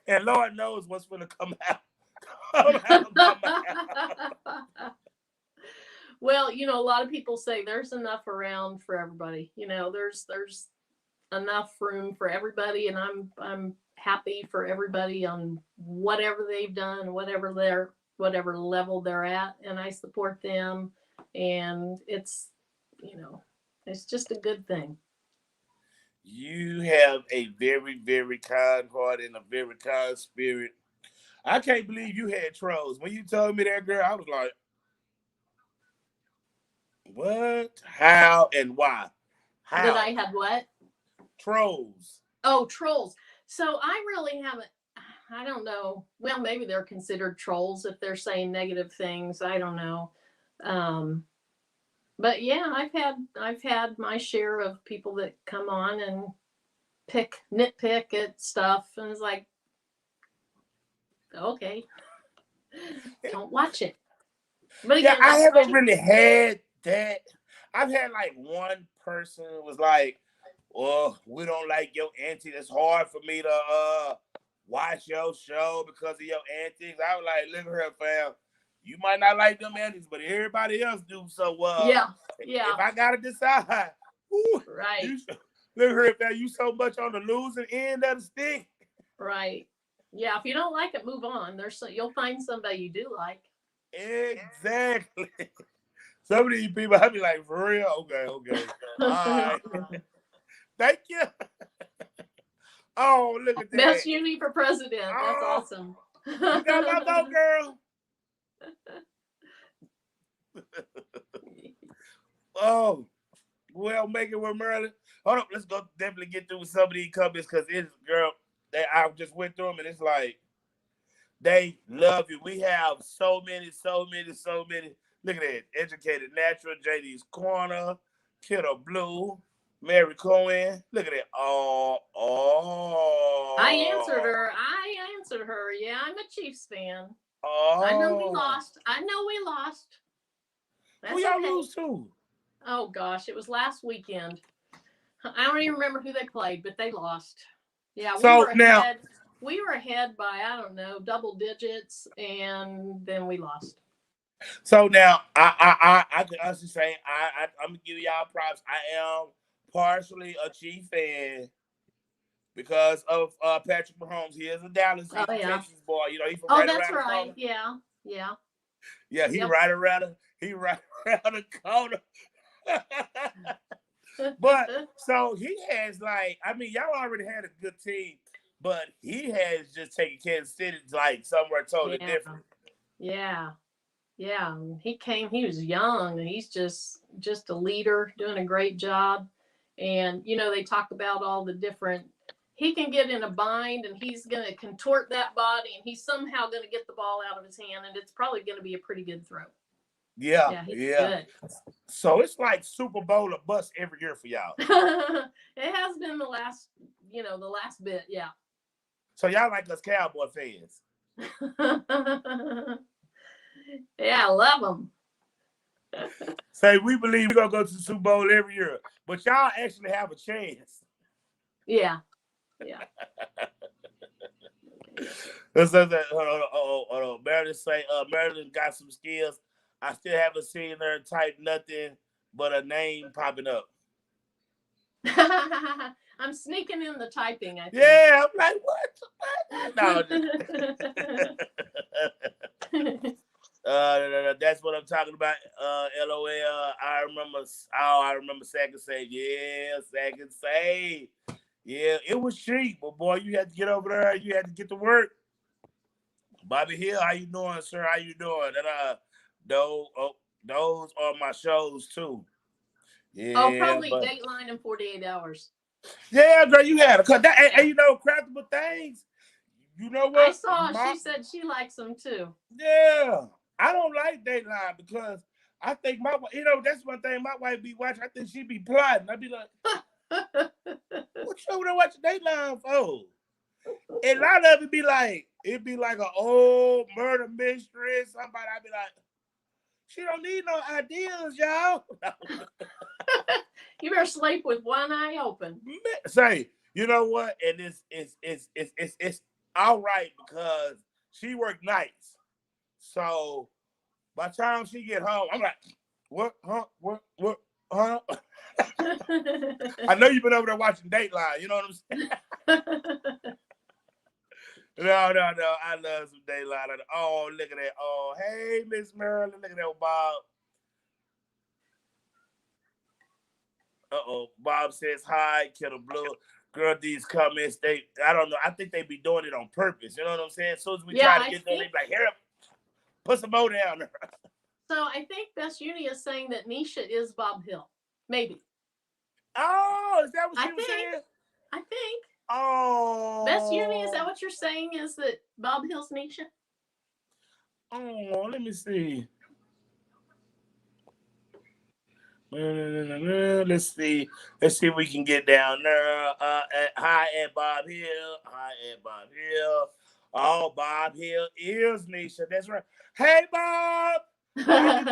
And Lord knows what's gonna come out. Well, you know, a lot of people say there's enough around for everybody. You know, there's enough room for everybody, and I'm happy for everybody on whatever they've done, whatever level they're at, and I support them, and it's, you know, it's just a good thing. You have a very, very kind heart and a very kind spirit. I can't believe you had trolls. When you told me that, girl, I was like, what? How and why? How? That I had what? Trolls. Oh, trolls. So I really haven't, I don't know. Well, maybe they're considered trolls if they're saying negative things. I don't know. But yeah, I've had my share of people that come on and nitpick at stuff, and it's like, okay, don't watch it. But again, yeah, I haven't really had that. I've had like one person was like, "Well, we don't like your antics. It's hard for me to watch your show because of your antics." I was like, "Look at her, fam. You might not like them antics, but everybody else do. So Yeah. if I gotta decide, whew, Right. look at her, fam. You so much on the losing end of the stick." Right. Yeah. If you don't like it, move on. You'll find somebody you do like. Exactly. Some of these people, I be like, for real? Okay. All right. Thank you. Oh, look at that. Best uni for president. That's Oh, awesome. You got my vote, girl. Oh, well, make it with Marilyn. Hold up, let's go definitely get through some of these comments because it's, girl, I just went through them and it's like, they love you. We have so many. Look at that. Educated Natural, JD's Corner, Kiddo Blue, Mary Cohen. Look at that. I answered her. Yeah, I'm a Chiefs fan. Oh. I know we lost. That's Who y'all okay. lose to? Oh gosh, it was last weekend. I don't even remember who they played, but they lost. Yeah, we were ahead by, I don't know, double digits, and then we lost. So now I can honestly say I'm gonna give y'all props. I am partially a Chief fan because of Patrick Mahomes. He is a Dallas, he's a Texas boy. You know, he's from right around the corner. Yeah. Yeah, he right around the corner. But so he has like, I mean, y'all already had a good team, but he has just taken Kansas City like somewhere totally different. Yeah. He was young, and he's just a leader doing a great job. And they talk about all the different, he can get in a bind and he's going to contort that body and he's somehow going to get the ball out of his hand, and it's probably going to be a pretty good throw. Yeah. Good. So it's like Super Bowl or bust every year for y'all. It has been the last bit, yeah. So y'all like us Cowboy fans. Yeah, I love them. Say, we believe we're going to go to the Super Bowl every year, but y'all actually have a chance. Yeah. Marilyn say, Marilyn got some skills. I still haven't seen her type nothing but a name popping up. I'm sneaking in the typing, I think. Yeah, I'm like, what? No. That's what I'm talking about. LOL. I remember Second Save. Yeah, Second Save. Yeah, it was cheap, but boy, you had to get over there. You had to get to work. Bobby Hill, how you doing, sir? How you doing? And those are my shows too. Yeah, probably Dateline in 48 Hours. Yeah, girl, you had a cut. And Craftable Things. You know what? I saw. She said she likes them too. Yeah, I don't like Dateline because I think that's one thing my wife be watching. I think she be plotting. I be like, what you over there watching Dateline for? And a lot of it be like an old murder mystery. Somebody, I be like, she don't need no ideas, y'all. You better sleep with one eye open. Say, you know what? And it's all right because she work nights. So by the time she get home, I'm like, what? Huh? What? Huh? I know you've been over there watching Dateline. You know what I'm saying? No. I love some Dateline. Oh, look at that. Oh, hey, Miss Marilyn. Look at that, Bob. Bob says hi, Kiddo Blue. Girl, these comments, I don't know. I think they be doing it on purpose. You know what I'm saying? As soon as we try to get them, they be like, here, put some more down there. So I think Best Uni is saying that Nisha is Bob Hill. Maybe. Oh, is that what she was saying? I think. Oh. Best Uni, is that what you're saying? Is that Bob Hill's Nisha? Oh, let me see. Let's see if we can get down there. Hi at Bob Hill. Oh, Bob Hill is Nisha. That's right. Hey, Bob. How you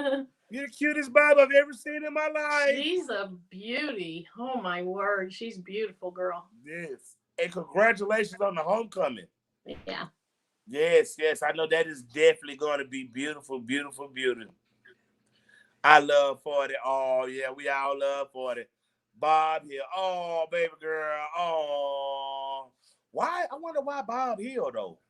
doing? You're the cutest Bob I've ever seen in my life. She's a beauty. Oh my word, she's a beautiful girl. Yes. And congratulations on the homecoming. Yeah. Yes, yes. I know that is definitely going to be beautiful, beautiful, beautiful. I love 40. Oh, yeah, we all love 40. Bob here. Oh, baby girl. Oh. Why? I wonder why Bob here, though.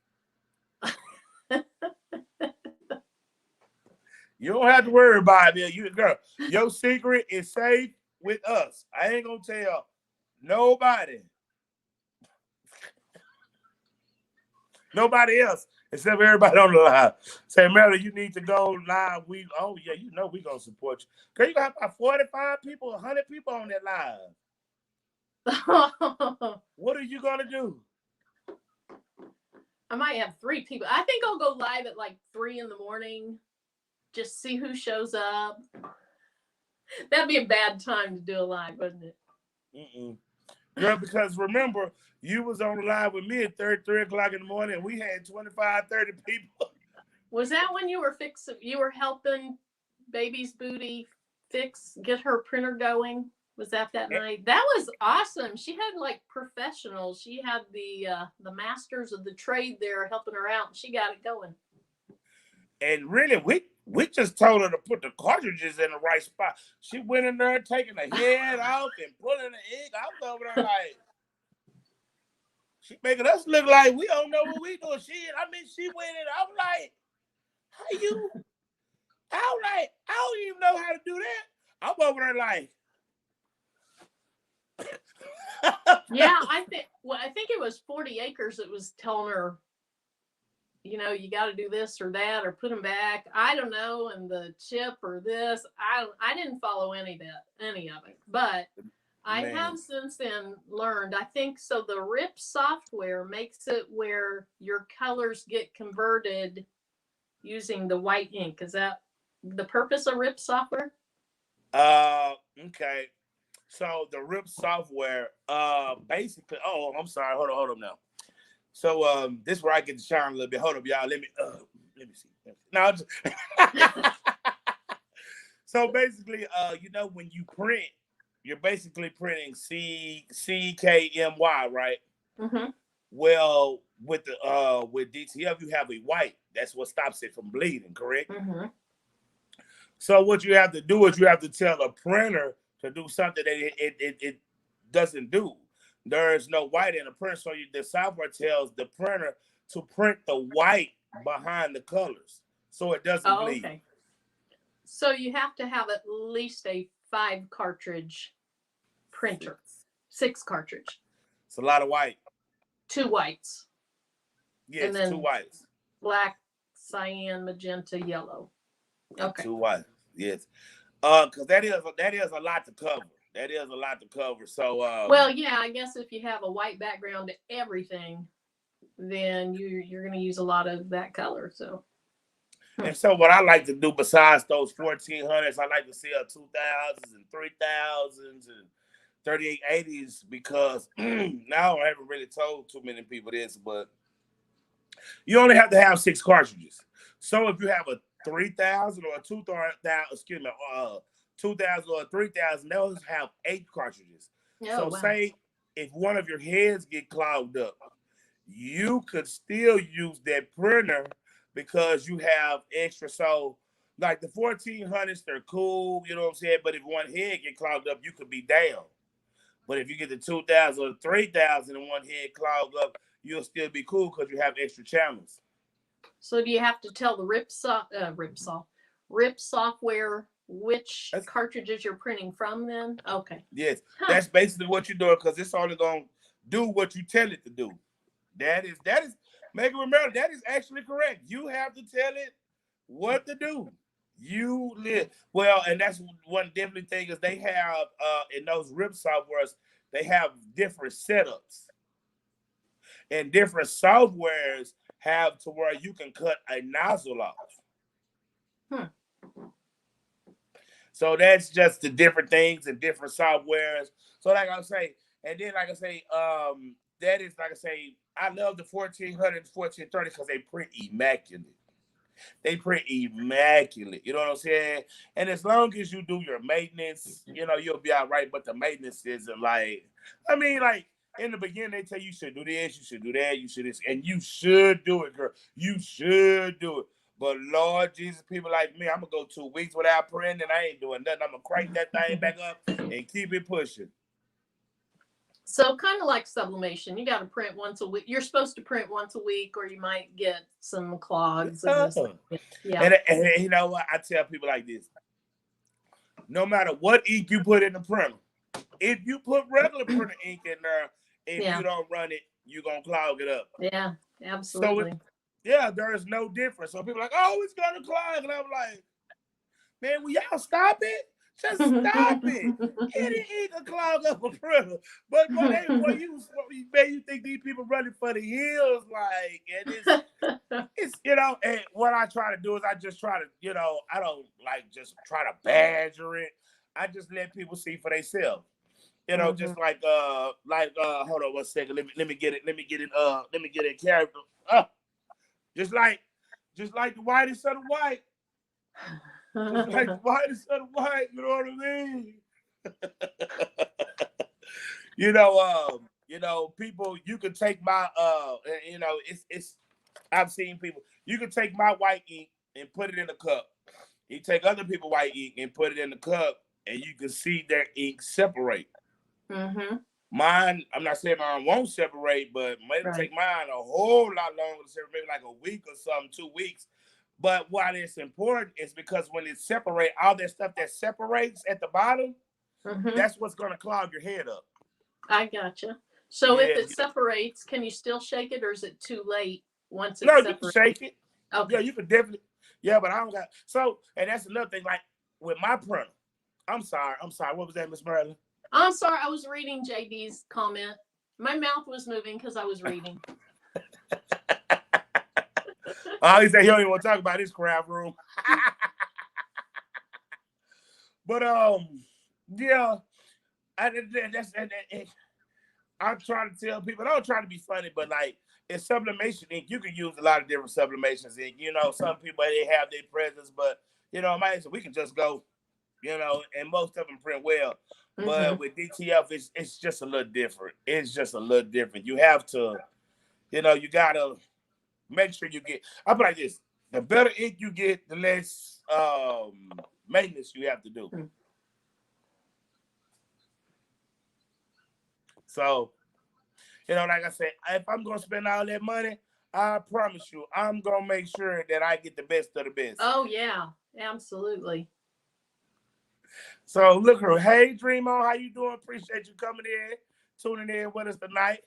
You don't have to worry about it. You girl, your secret is safe with us. I ain't gonna tell nobody. Nobody else except everybody on the line. Say, Marilyn, you need to go live. Oh yeah, you know we gonna support you. Cause you got about 45 people, 100 people on that live. What are you gonna do? I might have 3 people. I think I'll go live at like 3 in the morning. Just see who shows up. That'd be a bad time to do a live, wouldn't it? Girl, because remember, you was on the live with me at 3 o'clock in the morning, and we had 25, 30 people. Was that when you were helping baby's booty get her printer going? Was that night? That was awesome. She had like professionals. She had the masters of the trade there helping her out, and she got it going. And really, we just told her to put the cartridges in the right spot. She went in there taking the head out and pulling the egg. I was over there like, she making us look like we don't know what we doing. She went in. I'm like, I don't even know how to do that. I'm over there like, yeah, I think it was 40 acres that was telling her, you know, you got to do this or that or put them back. I don't know, and the chip or this. I didn't follow any of it, but I have since then learned. I think so. The RIP software makes it where your colors get converted using the white ink. Is that the purpose of RIP software? Okay. So the RIP software, basically. Oh, I'm sorry. Hold on now. So this is where I get to shine a little bit. Hold up, y'all. Let me see. No. So basically, you know, when you print, you're basically printing CKMY, right? Mm-hmm. Well, with DTF, you have a white. That's what stops it from bleeding, correct? Mm-hmm. So what you have to do is you have to tell a printer to do something that it doesn't do. There is no white in the printer, so the software tells the printer to print the white behind the colors, so it doesn't bleed. Okay. So you have to have at least a 5 cartridge printer, 6 cartridge. It's a lot of white. 2 whites. Yes, and then 2 whites. Black, cyan, magenta, yellow. Okay. 2 whites. Yes. Because that is a lot to cover. That is a lot to cover. So well, yeah, I guess if you have a white background to everything, then you're going to use a lot of that color. So. And so what I like to do besides those 1400s, I like to see 2000s and 3000s and 3880s because now I haven't really told too many people this, but you only have to have 6 cartridges. So if you have a 3000 or a 2000, 2000 or 3000, those have 8 cartridges. Oh, so wow. Say if one of your heads get clogged up, you could still use that printer because you have extra. So like the 1400s, they're cool, you know what I'm saying? But if one head get clogged up, you could be down. But if you get the 2000 or 3000 and one head clogged up, you'll still be cool because you have extra channels. So do you have to tell the RIP software which cartridges you're printing from then? Okay. Yes, that's basically what you're doing because it's only going to do what you tell it to do. That is, Megan, remember, that is actually correct. You have to tell it what to do. You live. Well, and that's one definitely thing is they have, in those RIP softwares, they have different setups. And different softwares have to where you can cut a nozzle off. So that's just the different things and different softwares. So like I say, and then like I say, that is like I say, I love the 1400 and 1430 because they print immaculate. They print immaculate. You know what I'm saying? And as long as you do your maintenance, you'll be all right. But the maintenance isn't like, I mean, like in the beginning, they tell you should do this, you should do that, you should this, and you should do it, girl. You should do it. But Lord Jesus, people like me, I'm gonna go 2 weeks without printing. I ain't doing nothing. I'm gonna crank that thing back up and keep it pushing. So kind of like sublimation, you got to print once a week. You're supposed to print once a week, or you might get some clogs. Yeah. Yeah. And you know what? I tell people like this: no matter what ink you put in the printer, if you put regular printer ink in there, if you don't run it, you're gonna clog it up. Yeah, absolutely. So there is no difference. So people are like, oh, it's gonna clog, and I'm like, man, will y'all stop it? Just stop it. Any ink will clog up a printer. But you think these people running for the hills, like, and it's and what I try to do is I just try to, I don't like just try to badger it. I just let people see for themselves. Just like hold on 1 second. Let me get it character. Just like the whitest of the white. Just like the whitest of the white, you know what I mean? People, you can take my I've seen people, you can take my white ink and put it in a cup. You take other people's white ink and put it in the cup, and you can see their ink separate. Mm-hmm. Mine, I'm not saying mine won't separate, but maybe take mine a whole lot longer to separate, maybe like a week or something, 2 weeks. But why it's important is because when it separates, all that stuff that separates at the bottom, that's what's going to clog your head up. I gotcha. So if it separates, can you still shake it, or is it too late once it separates? You can shake it. Okay. Yeah, you can definitely. Yeah, but I don't got. So, and that's another thing, like with my printer. I'm sorry. What was that, Miss Marilyn? I'm sorry. I was reading JD's comment. My mouth was moving because I was reading. He said he don't even want to talk about his craft room. But yeah, I'm trying to tell people. I don't try to be funny, but like in sublimation ink, you can use a lot of different sublimations ink. Some people they have their presence, but we can just go, and most of them print well. But with DTF, it's just a little different. It's just a little different. You have to, you gotta make sure you get. I put like this: the better ink you get, the less maintenance you have to do. So, like I said, if I'm gonna spend all that money, I promise you, I'm gonna make sure that I get the best of the best. Oh yeah, absolutely. So look her. Hey, Dreamo, how you doing? Appreciate you coming in, tuning in with us tonight.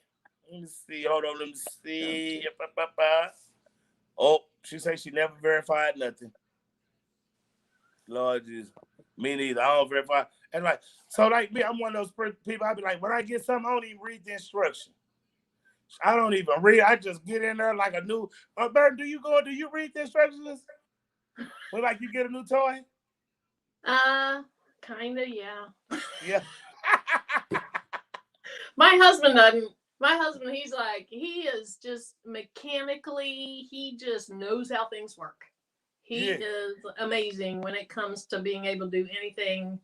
Let me see. Hold on. Let me see. Oh, she said she never verified nothing. Lord Jesus. Me neither. I don't verify. And like me, I'm one of those people. I be like, when I get something, I don't even read the instructions. I don't even read. I just get in there like a new. Bert, do you read the instructions? When like you get a new toy? Kinda, yeah. Yeah. My husband doesn't. My husband, he is just mechanically, he just knows how things work. He is amazing when it comes to being able to do anything,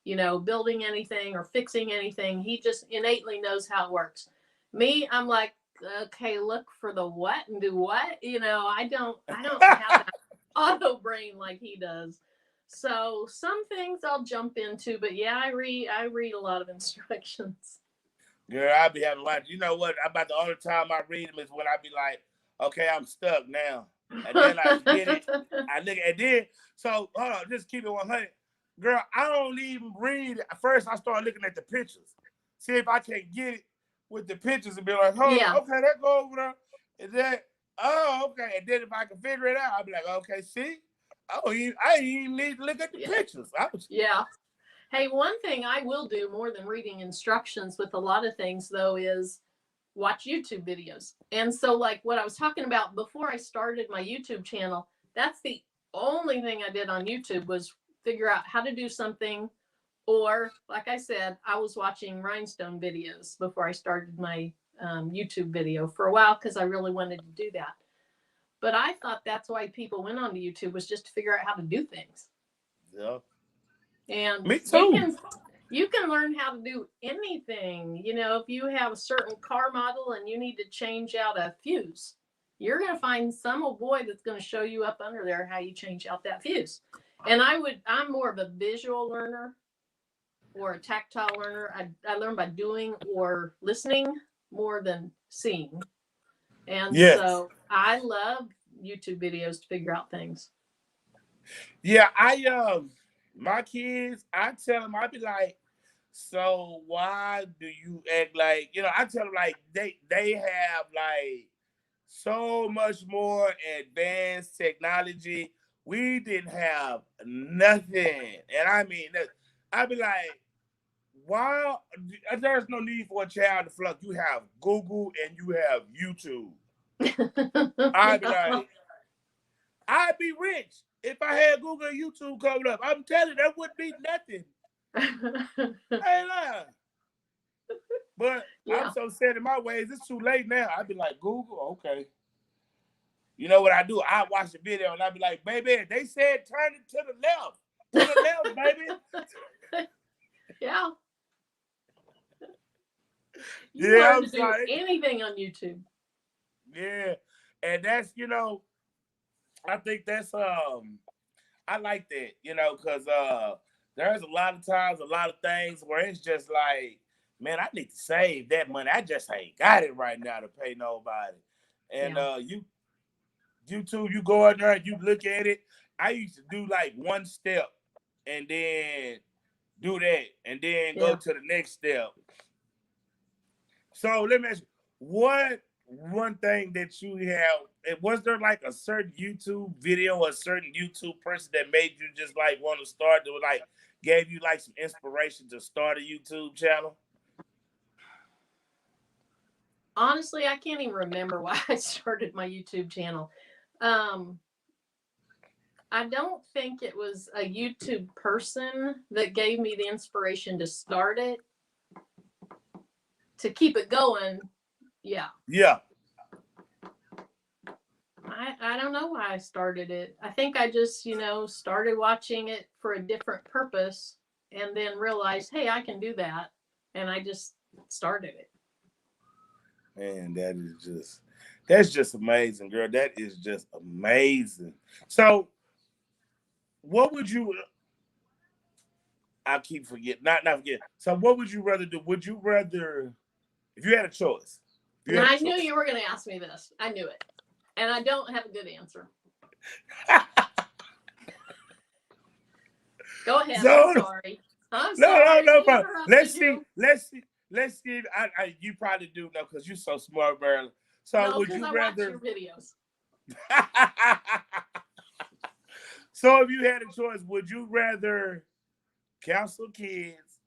building anything or fixing anything. He just innately knows how it works. Me, I'm like, okay, look for the what and do what. I don't have that auto brain like he does. So some things I'll jump into, but yeah, I read a lot of instructions. Girl, I be having like, you know what? About the only time I read them is when I be like, okay, I'm stuck now. And then I get it. I look at it. So hold on, just keep it 100. Girl, I don't even read it. First, I start looking at the pictures. See if I can't get it with the pictures and be like, hold on, okay, that go over there. Is that, okay. And then if I can figure it out, I'll be like, okay, see? I didn't even need to look at the pictures. Yeah. Hey, one thing I will do more than reading instructions with a lot of things, though, is watch YouTube videos. And so, like what I was talking about before I started my YouTube channel, that's the only thing I did on YouTube was figure out how to do something. Or, like I said, I was watching rhinestone videos before I started my YouTube video for a while because I really wanted to do that. But I thought that's why people went onto YouTube, was just to figure out how to do things. Yeah. And Me too. you can learn how to do anything. You know, if you have a certain car model and you need to change out a fuse, you're going to find some old boy that's going to show you up under there how you change out that fuse. And I'm more of a visual learner or a tactile learner. I learn by doing or listening more than seeing. And Yes. so I love YouTube videos to figure out things. Yeah, my kids, I tell them, I be like, so why do you act like, you know, I tell them like they have like so much more advanced technology. We didn't have nothing. And I mean, I be like, why? There's no need for a child to flunk. You have Google and you have YouTube. I'd be like, I'd be rich if I had Google and YouTube coming up. I'm telling you, that wouldn't be nothing. I ain't lying. But yeah. I'm so set in my ways, it's too late now. I'd be like, Google, okay. You know what I do? I watch the video and I'd be like, baby, they said turn it to the left. To the left, baby. Yeah. You learn to do anything on YouTube. Yeah. And that's, you know, I think that's I like that, you know, because there's a lot of times, a lot of things where it's just like, man, I need to save that money. I just ain't got it right now to pay nobody. And YouTube, you go in there and you look at it. I used to do like one step and then do that and then go to the next step. So let me ask you, what one thing that you have, was there like a certain YouTube video or a certain YouTube person that made you just like want to start, that like gave you like some inspiration to start a YouTube channel? Honestly, I can't even remember why I started my YouTube channel. I don't think it was a YouTube person that gave me the inspiration to start it. To keep it going, yeah. Yeah. I don't know why I started it. I think I just, you know, started watching it for a different purpose and then realized, hey, I can do that. And I just started it. Man, that's just amazing, girl. That is just amazing. So what would you, I keep forgetting, not forget. So what would you rather do? Would you rather, if you had a choice? I knew you were going to ask me this. I knew it. And I don't have a good answer. Go ahead. So, I'm sorry. No problem. Let's see. You probably do know because you're so smart, Marilyn. So no, would you rather watch your videos? So if you had a choice, would you rather counsel kids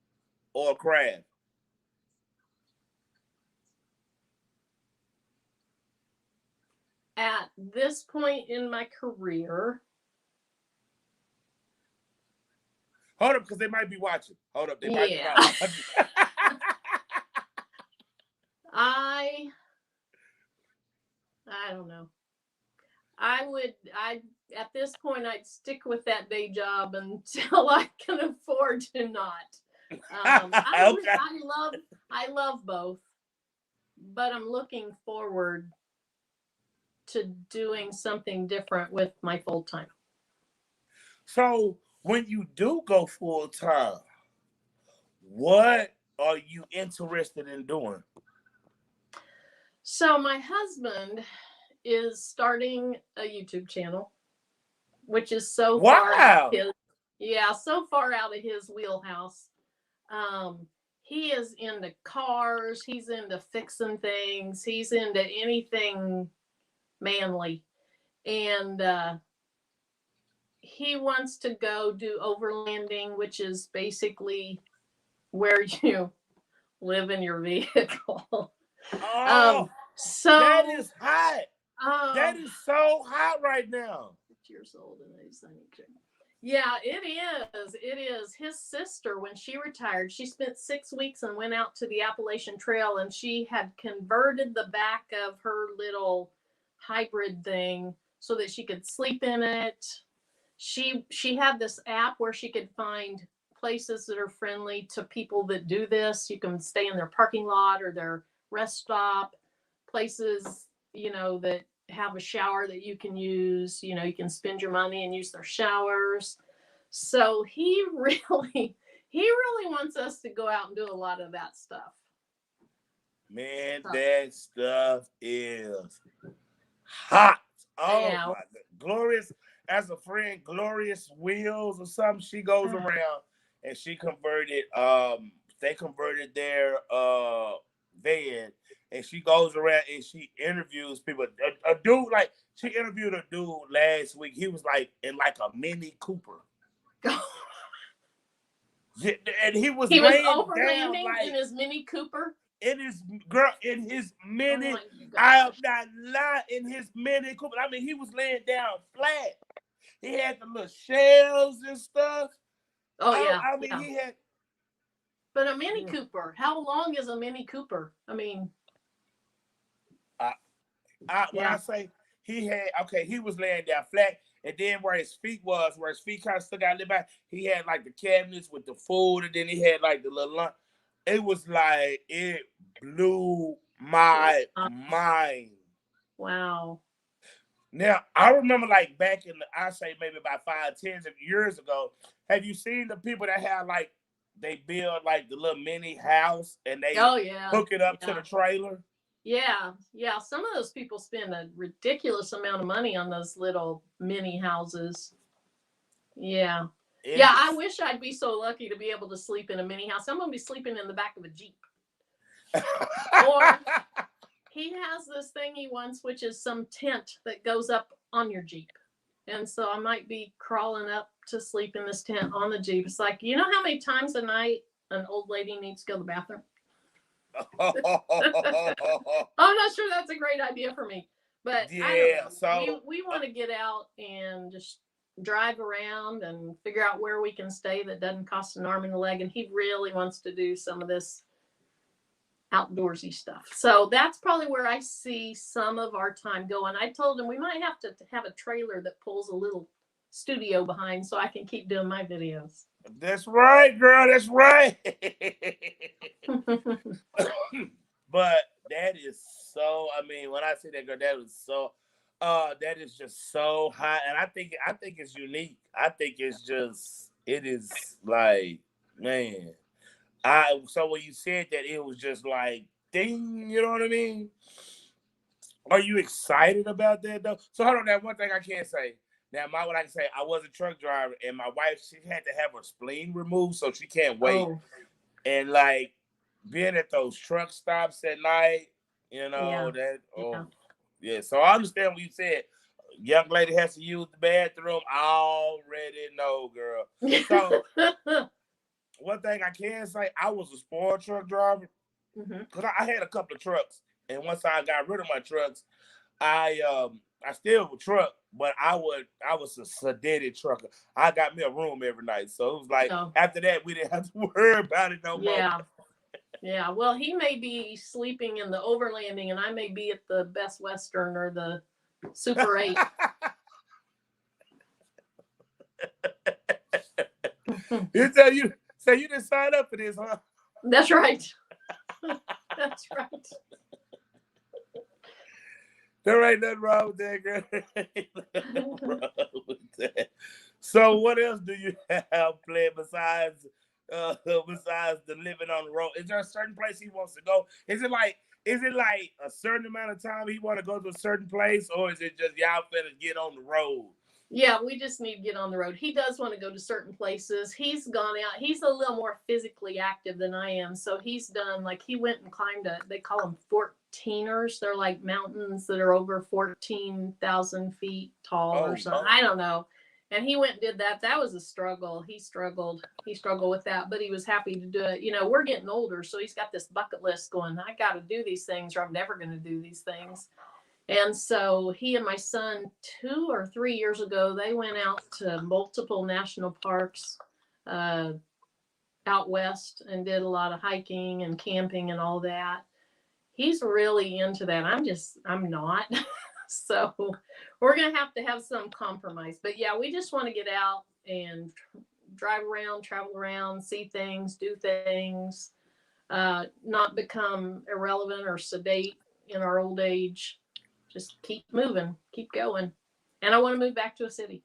or craft? At this point in my career. Hold up, because they might be watching. Hold up, they might be watching. I don't know. At this point, I'd stick with that day job until I can afford to not. I love both, but I'm looking forward to doing something different with my full time. So when you do go full time, what are you interested in doing? So my husband is starting a YouTube channel, which is so far out of his wheelhouse. He is into cars. He's into fixing things. He's into anything manly. And he wants to go do overlanding, which is basically where you live in your vehicle. So that is hot. That is so hot right now. 6 years old and he's 19. Yeah, it is. It is. His sister, when she retired, she spent 6 weeks and went out to the Appalachian Trail, and she had converted the back of her little hybrid thing so that she could sleep in it. She had this app where she could find places that are friendly to people that do this. You can stay in their parking lot or their rest stop, places, you know, that have a shower that you can use. You know, you can spend your money and use their showers. So he really wants us to go out and do a lot of that stuff. Man, that stuff is hot. Oh Yeah. my God. Glorious, as a friend, Glorious Wheels or something, she goes around and she converted, they converted their van, and she goes around and she interviews people. A dude, like, she interviewed a dude last week. He was like in like a Mini Cooper. Yeah, and he was laying down overlanding like in his Mini Cooper. in his Mini. Oh I am not lying, in his Mini Cooper. I mean, he was laying down flat. He had the little shells and stuff. Oh yeah. I mean, he had. But a Mini Cooper, how long is a Mini Cooper? I mean, when I say he had, okay, he was laying down flat, and then where his feet kind of stuck out a little bit, he had like the cabinets with the food, and then he had like the little lunch. It was like, it blew my mind. Wow. Now, I remember like back in I say maybe about 5-10 years ago, have you seen the people that have like, they build like the little mini house and they hook it up to the trailer? Yeah. Some of those people spend a ridiculous amount of money on those little mini houses. Yeah. I wish I'd be so lucky to be able to sleep in a mini house. I'm going to be sleeping in the back of a Jeep. Or he has this thing he wants, which is some tent that goes up on your Jeep. And so I might be crawling up to sleep in this tent on the Jeep. It's like, you know how many times a night an old lady needs to go to the bathroom? I'm not sure that's a great idea for me. But I don't know. So we want to get out and just drive around and figure out where we can stay that doesn't cost an arm and a leg. And he really wants to do some of this outdoorsy stuff. So that's probably where I see some of our time going. I told him we might have to have a trailer that pulls a little studio behind so I can keep doing my videos. That's right, girl. That's right. But that is so, I mean, when I say that, girl, that is just so hot. And I think it's unique. I think it is like, man. So when you said that, it was just like, ding, you know what I mean? Are you excited about that though? So hold on, that one thing I can't say. Now, what I can say, I was a truck driver, and my wife, she had to have her spleen removed, so she can't wait. Oh. And like being at those truck stops at night, you know, So I understand what you said. Young lady has to use the bathroom. I already know, girl. So one thing I can say, I was a spoiled truck driver because I had a couple of trucks, and once I got rid of my trucks, I still have a truck, but I was a sedated trucker. I got me a room every night, so it was like after that we didn't have to worry about it no more. Yeah. Well, he may be sleeping in the Overlanding, and I may be at the Best Western or the Super 8. So you didn't sign up for this, huh? That's right. That's right. There ain't nothing wrong with that, girl. Nothing wrong with that. So what else do you have planned besides the living on the road? Is there a certain place he wants to go? Is it like a certain amount of time he want to go to a certain place, or is it just y'all finna get on the road? Yeah, we just need to get on the road. He does want to go to certain places. He's gone out. He's a little more physically active than I am. So he's done, like, he went and climbed they call them 14ers. They're like mountains that are over 14,000 feet tall or something. I don't know. And he went and did that. That was a struggle. He struggled with that, but he was happy to do it. You know, we're getting older, so he's got this bucket list going, I got to do these things or I'm never going to do these things. And so he and my son, 2 or 3 years ago, they went out to multiple national parks out west and did a lot of hiking and camping and all that. He's really into that. I'm not. So we're going to have some compromise. But yeah, we just want to get out and drive around, travel around, see things, do things, not become irrelevant or sedate in our old age. Just keep moving, keep going. And I want to move back to a city.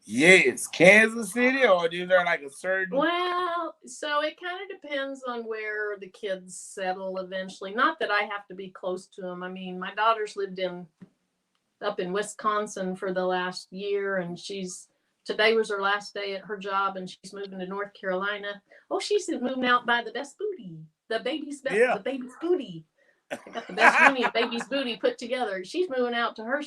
Yes, Kansas City, or is there like a certain? Well, so it kind of depends on where the kids settle eventually. Not that I have to be close to them. I mean, my daughter's lived up in Wisconsin for the last year, and today was her last day at her job, and she's moving to North Carolina. Oh, she's moving out by the best booty, the baby's booty. I got the best booty and baby's booty put together. She's moving out to her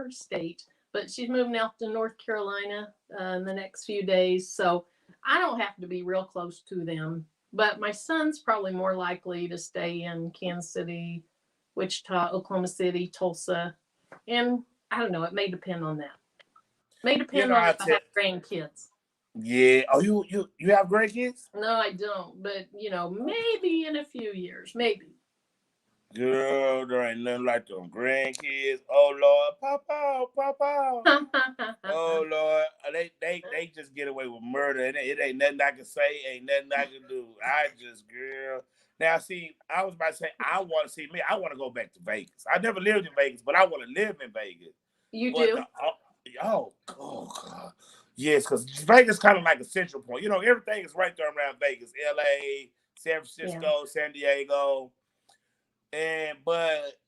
state, but she's moving out to North Carolina in the next few days. So I don't have to be real close to them. But my son's probably more likely to stay in Kansas City, Wichita, Oklahoma City, Tulsa. And I don't know, it may depend on that. May depend on if I have grandkids. Yeah. Oh, you have grandkids? No, I don't. But, maybe in a few years. Maybe. Girl, there ain't nothing like them grandkids. Oh Lord, Papa. Oh Lord, they just get away with murder. It ain't nothing I can say, ain't nothing I can do. Girl. Now see, I was about to say I want to go back to Vegas. I never lived in Vegas, but I want to live in Vegas. You do? Oh God. Yes, because Vegas kind of like a central point. Everything is right there around Vegas. LA, San Francisco, San Diego. But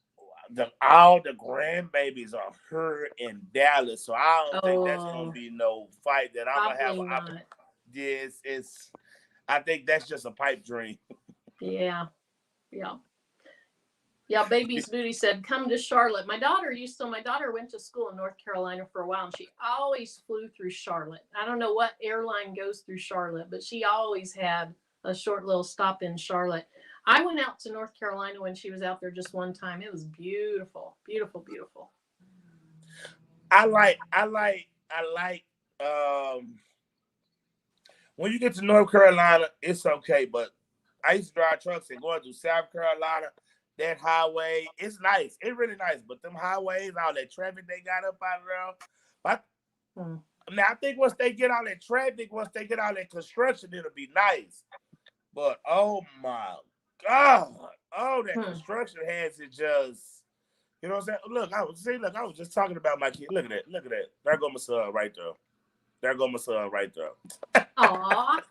all the grandbabies are here in Dallas, so I don't think that's gonna be no fight that I'm gonna have. Yes, I think that's just a pipe dream. Yeah. Baby's booty said, "Come to Charlotte." My daughter went to school in North Carolina for a while, and she always flew through Charlotte. I don't know what airline goes through Charlotte, but she always had a short little stop in Charlotte. I went out to North Carolina when she was out there just one time. It was beautiful, beautiful, beautiful. I like when you get to North Carolina, it's okay, but I used to drive trucks and going through South Carolina, that highway, it's nice. It's really nice, but them highways, all that traffic they got up out there. But now I think once they get all that traffic, once they get all that construction, it'll be nice. But oh my God, that construction has it just, you know what I'm saying? Look, I was just talking about my kid. Look at that. There go my son right there. Aww.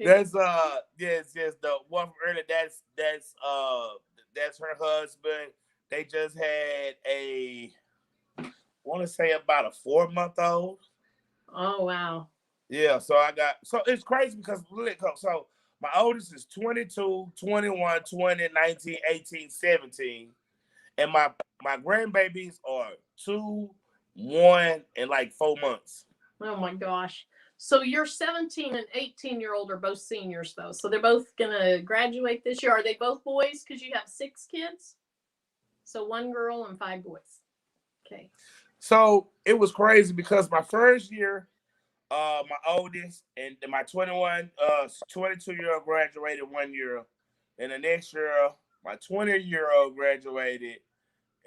That's yes, the one from earlier, that's her husband. They just had I want to say about a 4-month-old. Oh wow. Yeah, so it's crazy because so my oldest is 22, 21, 20, 19, 18, 17. And my grandbabies are 2, 1, and like 4 months. Oh my gosh. So your 17 and 18-year-old are both seniors though. So they're both going to graduate this year. Are they both boys? Because you have 6 kids. So 1 girl and 5 boys. Okay. So it was crazy because my first year, my oldest and my 22-year-old graduated 1 year. And the next year, my 20-year-old graduated.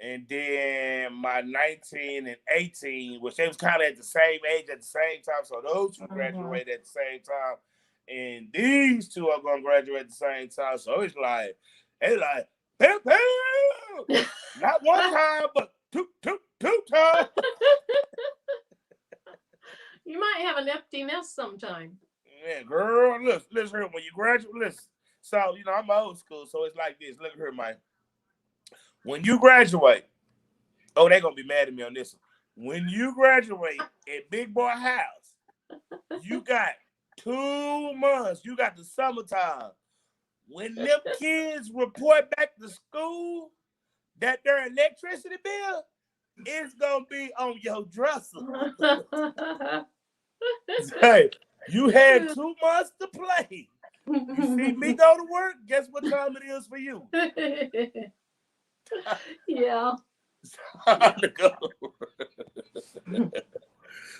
And then my 19 and 18, which they was kind of at the same age at the same time. So those 2 graduated at the same time. And these 2 are going to graduate at the same time. So it's like, pew, pew! Not 1 time, but two times. You might have an empty nest sometime. Yeah, girl, listen here. When you graduate, listen. So, I'm old school, so it's like this. Look at her, man. When you graduate, they're going to be mad at me on this one. When you graduate at Big Boy House, you got 2 months. You got the summertime. When them kids report back to school that their electricity bill is going to be on your dresser. Hey, you had 2 months to play. You see me go to work, guess what time it is for you? Yeah.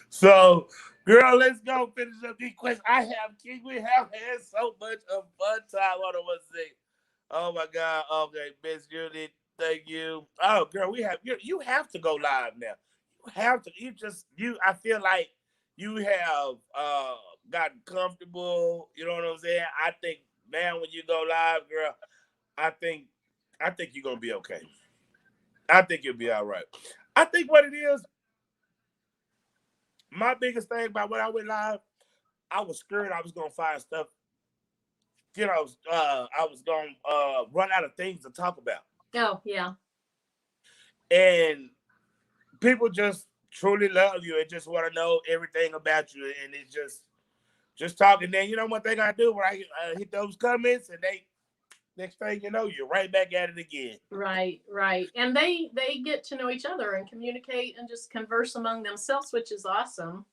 So, girl, let's go finish up these questions. We have had so much of fun time on the one thing. Oh my God. Okay, Miss Unit. Thank you. Oh, girl, you have to go live now. You have to. I feel like you have gotten comfortable. You know what I'm saying? I think now when you go live, girl, I think you're gonna be okay. I think you'll be all right. I think what it is, my biggest thing about when I went live, I was scared I was gonna find stuff. You know, I was gonna run out of things to talk about. Oh yeah. And people just truly love you and just want to know everything about you, and it's just talking. Then you know what they gotta do when I hit those comments, and they next thing you know, you're right back at it again. Right, right. And they get to know each other and communicate and just converse among themselves, which is awesome.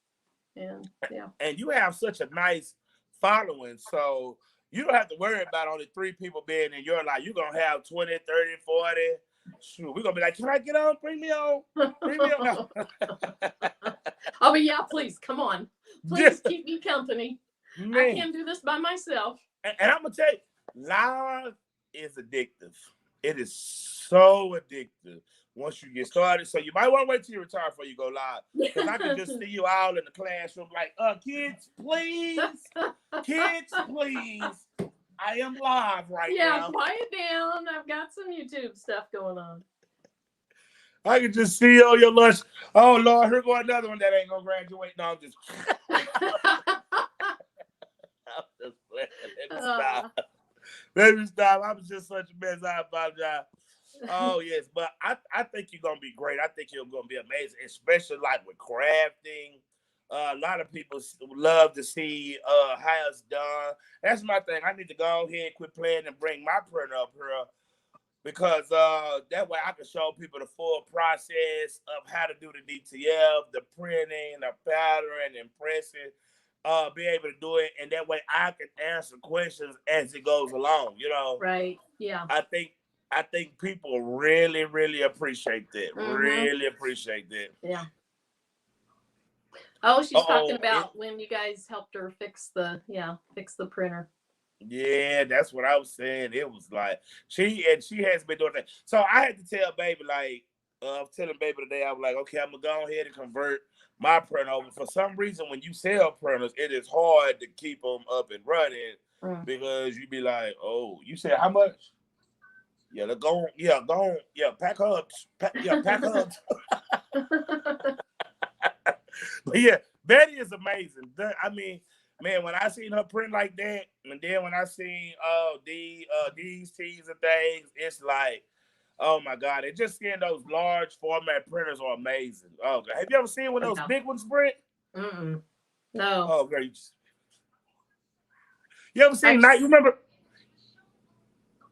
And yeah. And you have such a nice following, so you don't have to worry about only 3 people being in your life. You're gonna have 20, 30, 40. Shoot, we're gonna be like, can I get on? Bring me on. Bring me on. Oh, but yeah, please, come on. Please keep me company. Man. I can't do this by myself. And I'm gonna tell you, live is addictive. It is so addictive once you get started. So you might want to wait till you retire before you go live. Because I can just see you all in the classroom like, kids, please. Kids, please. I am live right now. Yeah, quiet down. I've got some YouTube stuff going on. I can just see you on your lunch. Oh, Lord, here go another one that ain't going to graduate. No, I'm just... I'm just playing. Let me stop. Let me stop. I was just such a mess. I apologize. Oh, yes. But I think you're going to be great. I think you're going to be amazing, especially like with crafting. A lot of people love to see how it's done. That's my thing. I need to go ahead, quit playing, and bring my printer up here because that way I can show people the full process of how to do the DTF, the printing, the pattern, and pressing. Be able to do it, and that way I can answer questions as it goes along. You know, right? Yeah. I think people really, really appreciate that. Mm-hmm. Really appreciate that. Yeah. Oh, she's talking about when you guys helped her fix the printer. Yeah, that's what I was saying. It was like she has been doing that. So I had to tell baby, like, I was telling baby today, I was like, okay, I'm gonna go ahead and convert my printer over. For some reason, when you sell printers, it is hard to keep them up and running because you be like, oh, you said how much? Yeah, they're going. Yeah, go on. Yeah, pack hubs. Pack hubs. But yeah, Betty is amazing. I mean, man, when I seen her print like that, and then when I seen Deez, Teez and Thangz, it's like, oh my God! And just seeing those large format printers are amazing. Oh, God. Have you ever seen one of those big ones print? Mm-mm. No. Oh, great! You ever seen Night? You remember?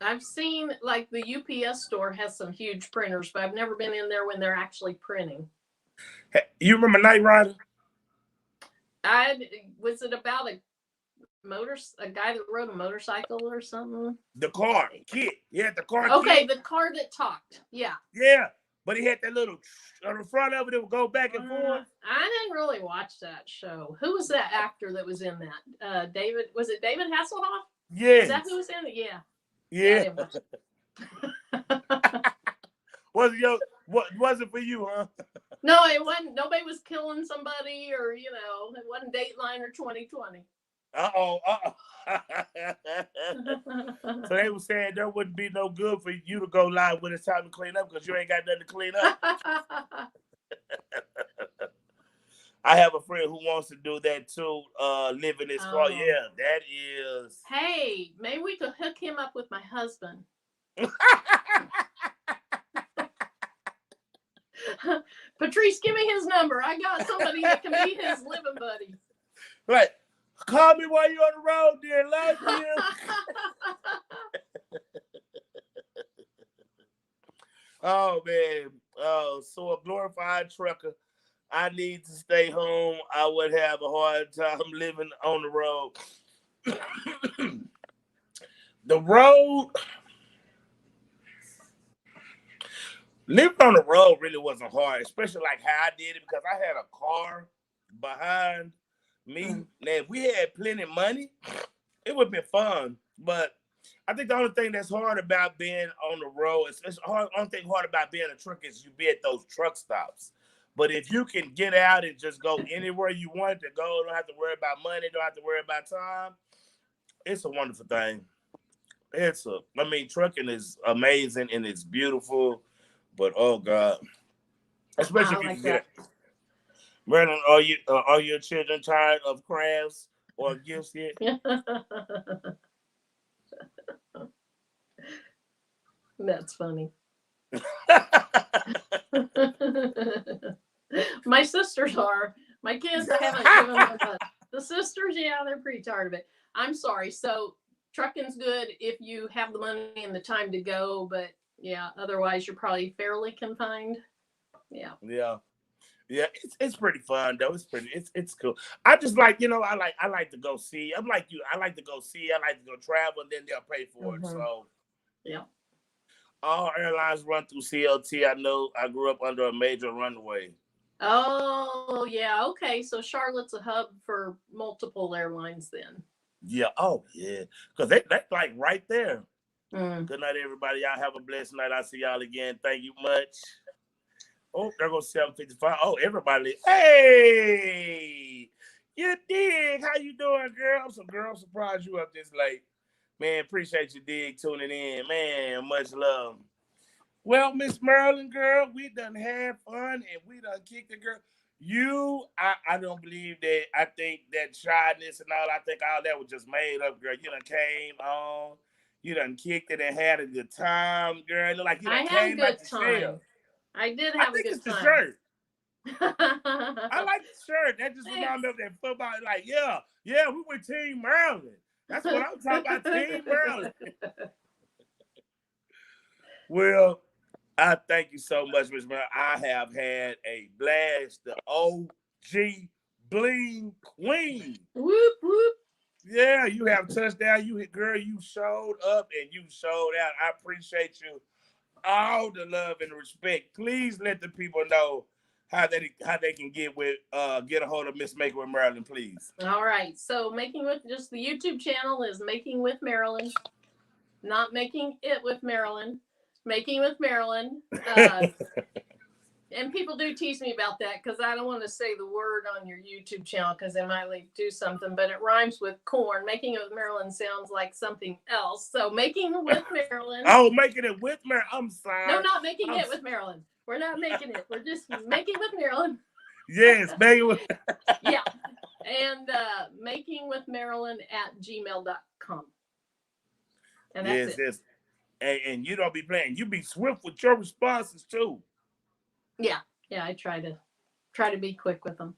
I've seen like the UPS store has some huge printers, but I've never been in there when they're actually printing. Hey, you remember Knight Rider? Was it about a guy that rode a motorcycle or something? The car, Kid. He had the car. Okay, Kid. the car that talked. Yeah. Yeah, but he had that little on the front of it that would go back and forth. I didn't really watch that show. Who was that actor that was in that? David? Was it David Hasselhoff? Yeah. Is that who was in it? Yeah. Yeah. Was it for you, huh? No, it wasn't. Nobody was killing somebody, or it wasn't Dateline or 2020. So they were saying there wouldn't be no good for you to go live when it's time to clean up because you ain't got nothing to clean up. I have a friend who wants to do that too, live in his car. Yeah, that is. Hey, maybe we could hook him up with my husband. Patrice, give me his number. I got somebody that can be his living buddy. Right. Call me while you're on the road, dear. Love you. Oh, man. Oh, so a glorified trucker. I need to stay home. I would have a hard time living on the road. The road, living on the road really wasn't hard, especially like how I did it because I had a car behind me. Now, if we had plenty of money, it would have been fun. But I think the only thing that's hard about being on the road only thing hard about being a truck is you be at those truck stops. But if you can get out and just go anywhere you want to go, don't have to worry about money, don't have to worry about time, it's a wonderful thing. Trucking is amazing and it's beautiful, but oh God, especially if you can get it. Marilyn, are your children tired of crafts or gifts yet? That's funny. My sisters are. My kids, I haven't given them much. The sisters, yeah, they're pretty tired of it. I'm sorry. So trucking's good if you have the money and the time to go, but yeah, otherwise you're probably fairly confined. Yeah. Yeah, it's pretty fun though. It's cool. I just like, I like to go see. I'm like you. I like to go see. I like to go travel, and then they'll pay for it. So yeah. All airlines run through CLT. I know I grew up under a major runway. Oh, yeah. Okay. So Charlotte's a hub for multiple airlines then. Yeah. Oh, yeah. Because that's like right there. Mm. Good night, everybody. Y'all have a blessed night. I'll see y'all again. Thank you much. Oh, there goes 7:55. Oh, everybody. Hey, you dig? How you doing, girl? I'm surprised you up this late. Man, appreciate you, Dig, tuning in. Man, much love. Well, Miss Marilyn, girl, we done had fun and we done kicked the girl. I don't believe that. I think that shyness and all, I think all that was just made up, girl. You done came on. You done kicked it and had a good time, girl. It looked like you done came out the shell. I did have a good time. I think it's the shirt. I like the shirt. That just reminds me of that football. Like, yeah, we were Team Maryland. That's what I'm talking about, Team Maryland. Well, I thank you so much, Miss Marilyn. I have had a blast. The OG Bling Queen. Whoop, whoop. Yeah, you have touchdown. You showed up and you showed out. I appreciate you. All the love and respect. Please let the people know how they can get a hold of Miss Making with Marilyn, please. All right. So just the YouTube channel is Making with Marilyn, not Making It with Marilyn. Making with Marilyn. And people do tease me about that because I don't want to say the word on your YouTube channel because they might do something, but it rhymes with corn. Making it with Marilyn sounds like something else. So Making with Marilyn. Oh, Making it with Marilyn. I'm sorry. No, not Making it with Marilyn. We're not making it. We're just Making with Marilyn. Yes, Making with. Yeah. And makingwithmarilyn@gmail.com. And that's it. Yes. And you don't be playing. You be swift with your responses too. Yeah. I try to be quick with them.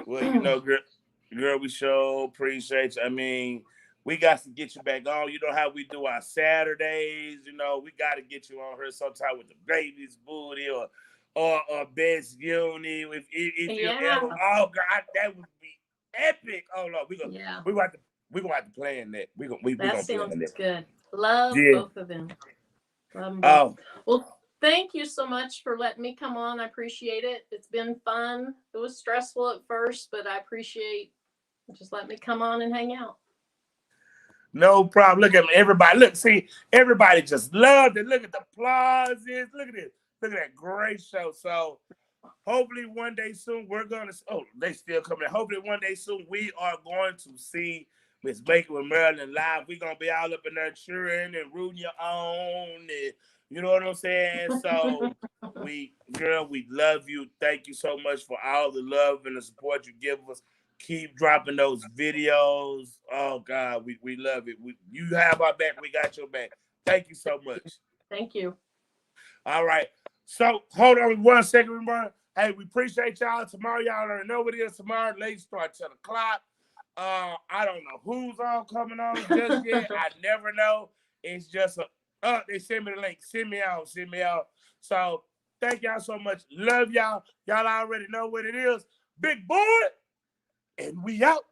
Well, girl, we sure appreciate you. I mean, we got to get you back on. You know how we do our Saturdays. We got to get you on here sometime with the baby's booty or best uni. If you ever, oh God, that would be epic. Oh no, we're gonna have to plan that. That sounds good. Love both of them. Well, thank you so much for letting me come on. I appreciate it. It's been fun. It was stressful at first, but I appreciate just letting me come on and hang out. No problem. Look at everybody. See, everybody just loved it. Look at the applauses. Look at this. Look at that great show. So hopefully one day soon they still coming. Hopefully one day soon we are going to see Miss Making with Marilyn live. We're going to be all up in there cheering and rooting you on. And you know what I'm saying? So we love you. Thank you so much for all the love and the support you give us. Keep dropping those videos. Oh, God, we love it. You have our back. We got your back. Thank you so much. Thank you. All right. So, hold on 1 second, remember. Hey, we appreciate y'all. Tomorrow, y'all already know what it is. Tomorrow, late start 10 o'clock. I don't know who's all coming on just yet. I never know. It's just they send me the link. Send me out. So, thank y'all so much. Love y'all. Y'all already know what it is. Big boy. And we out.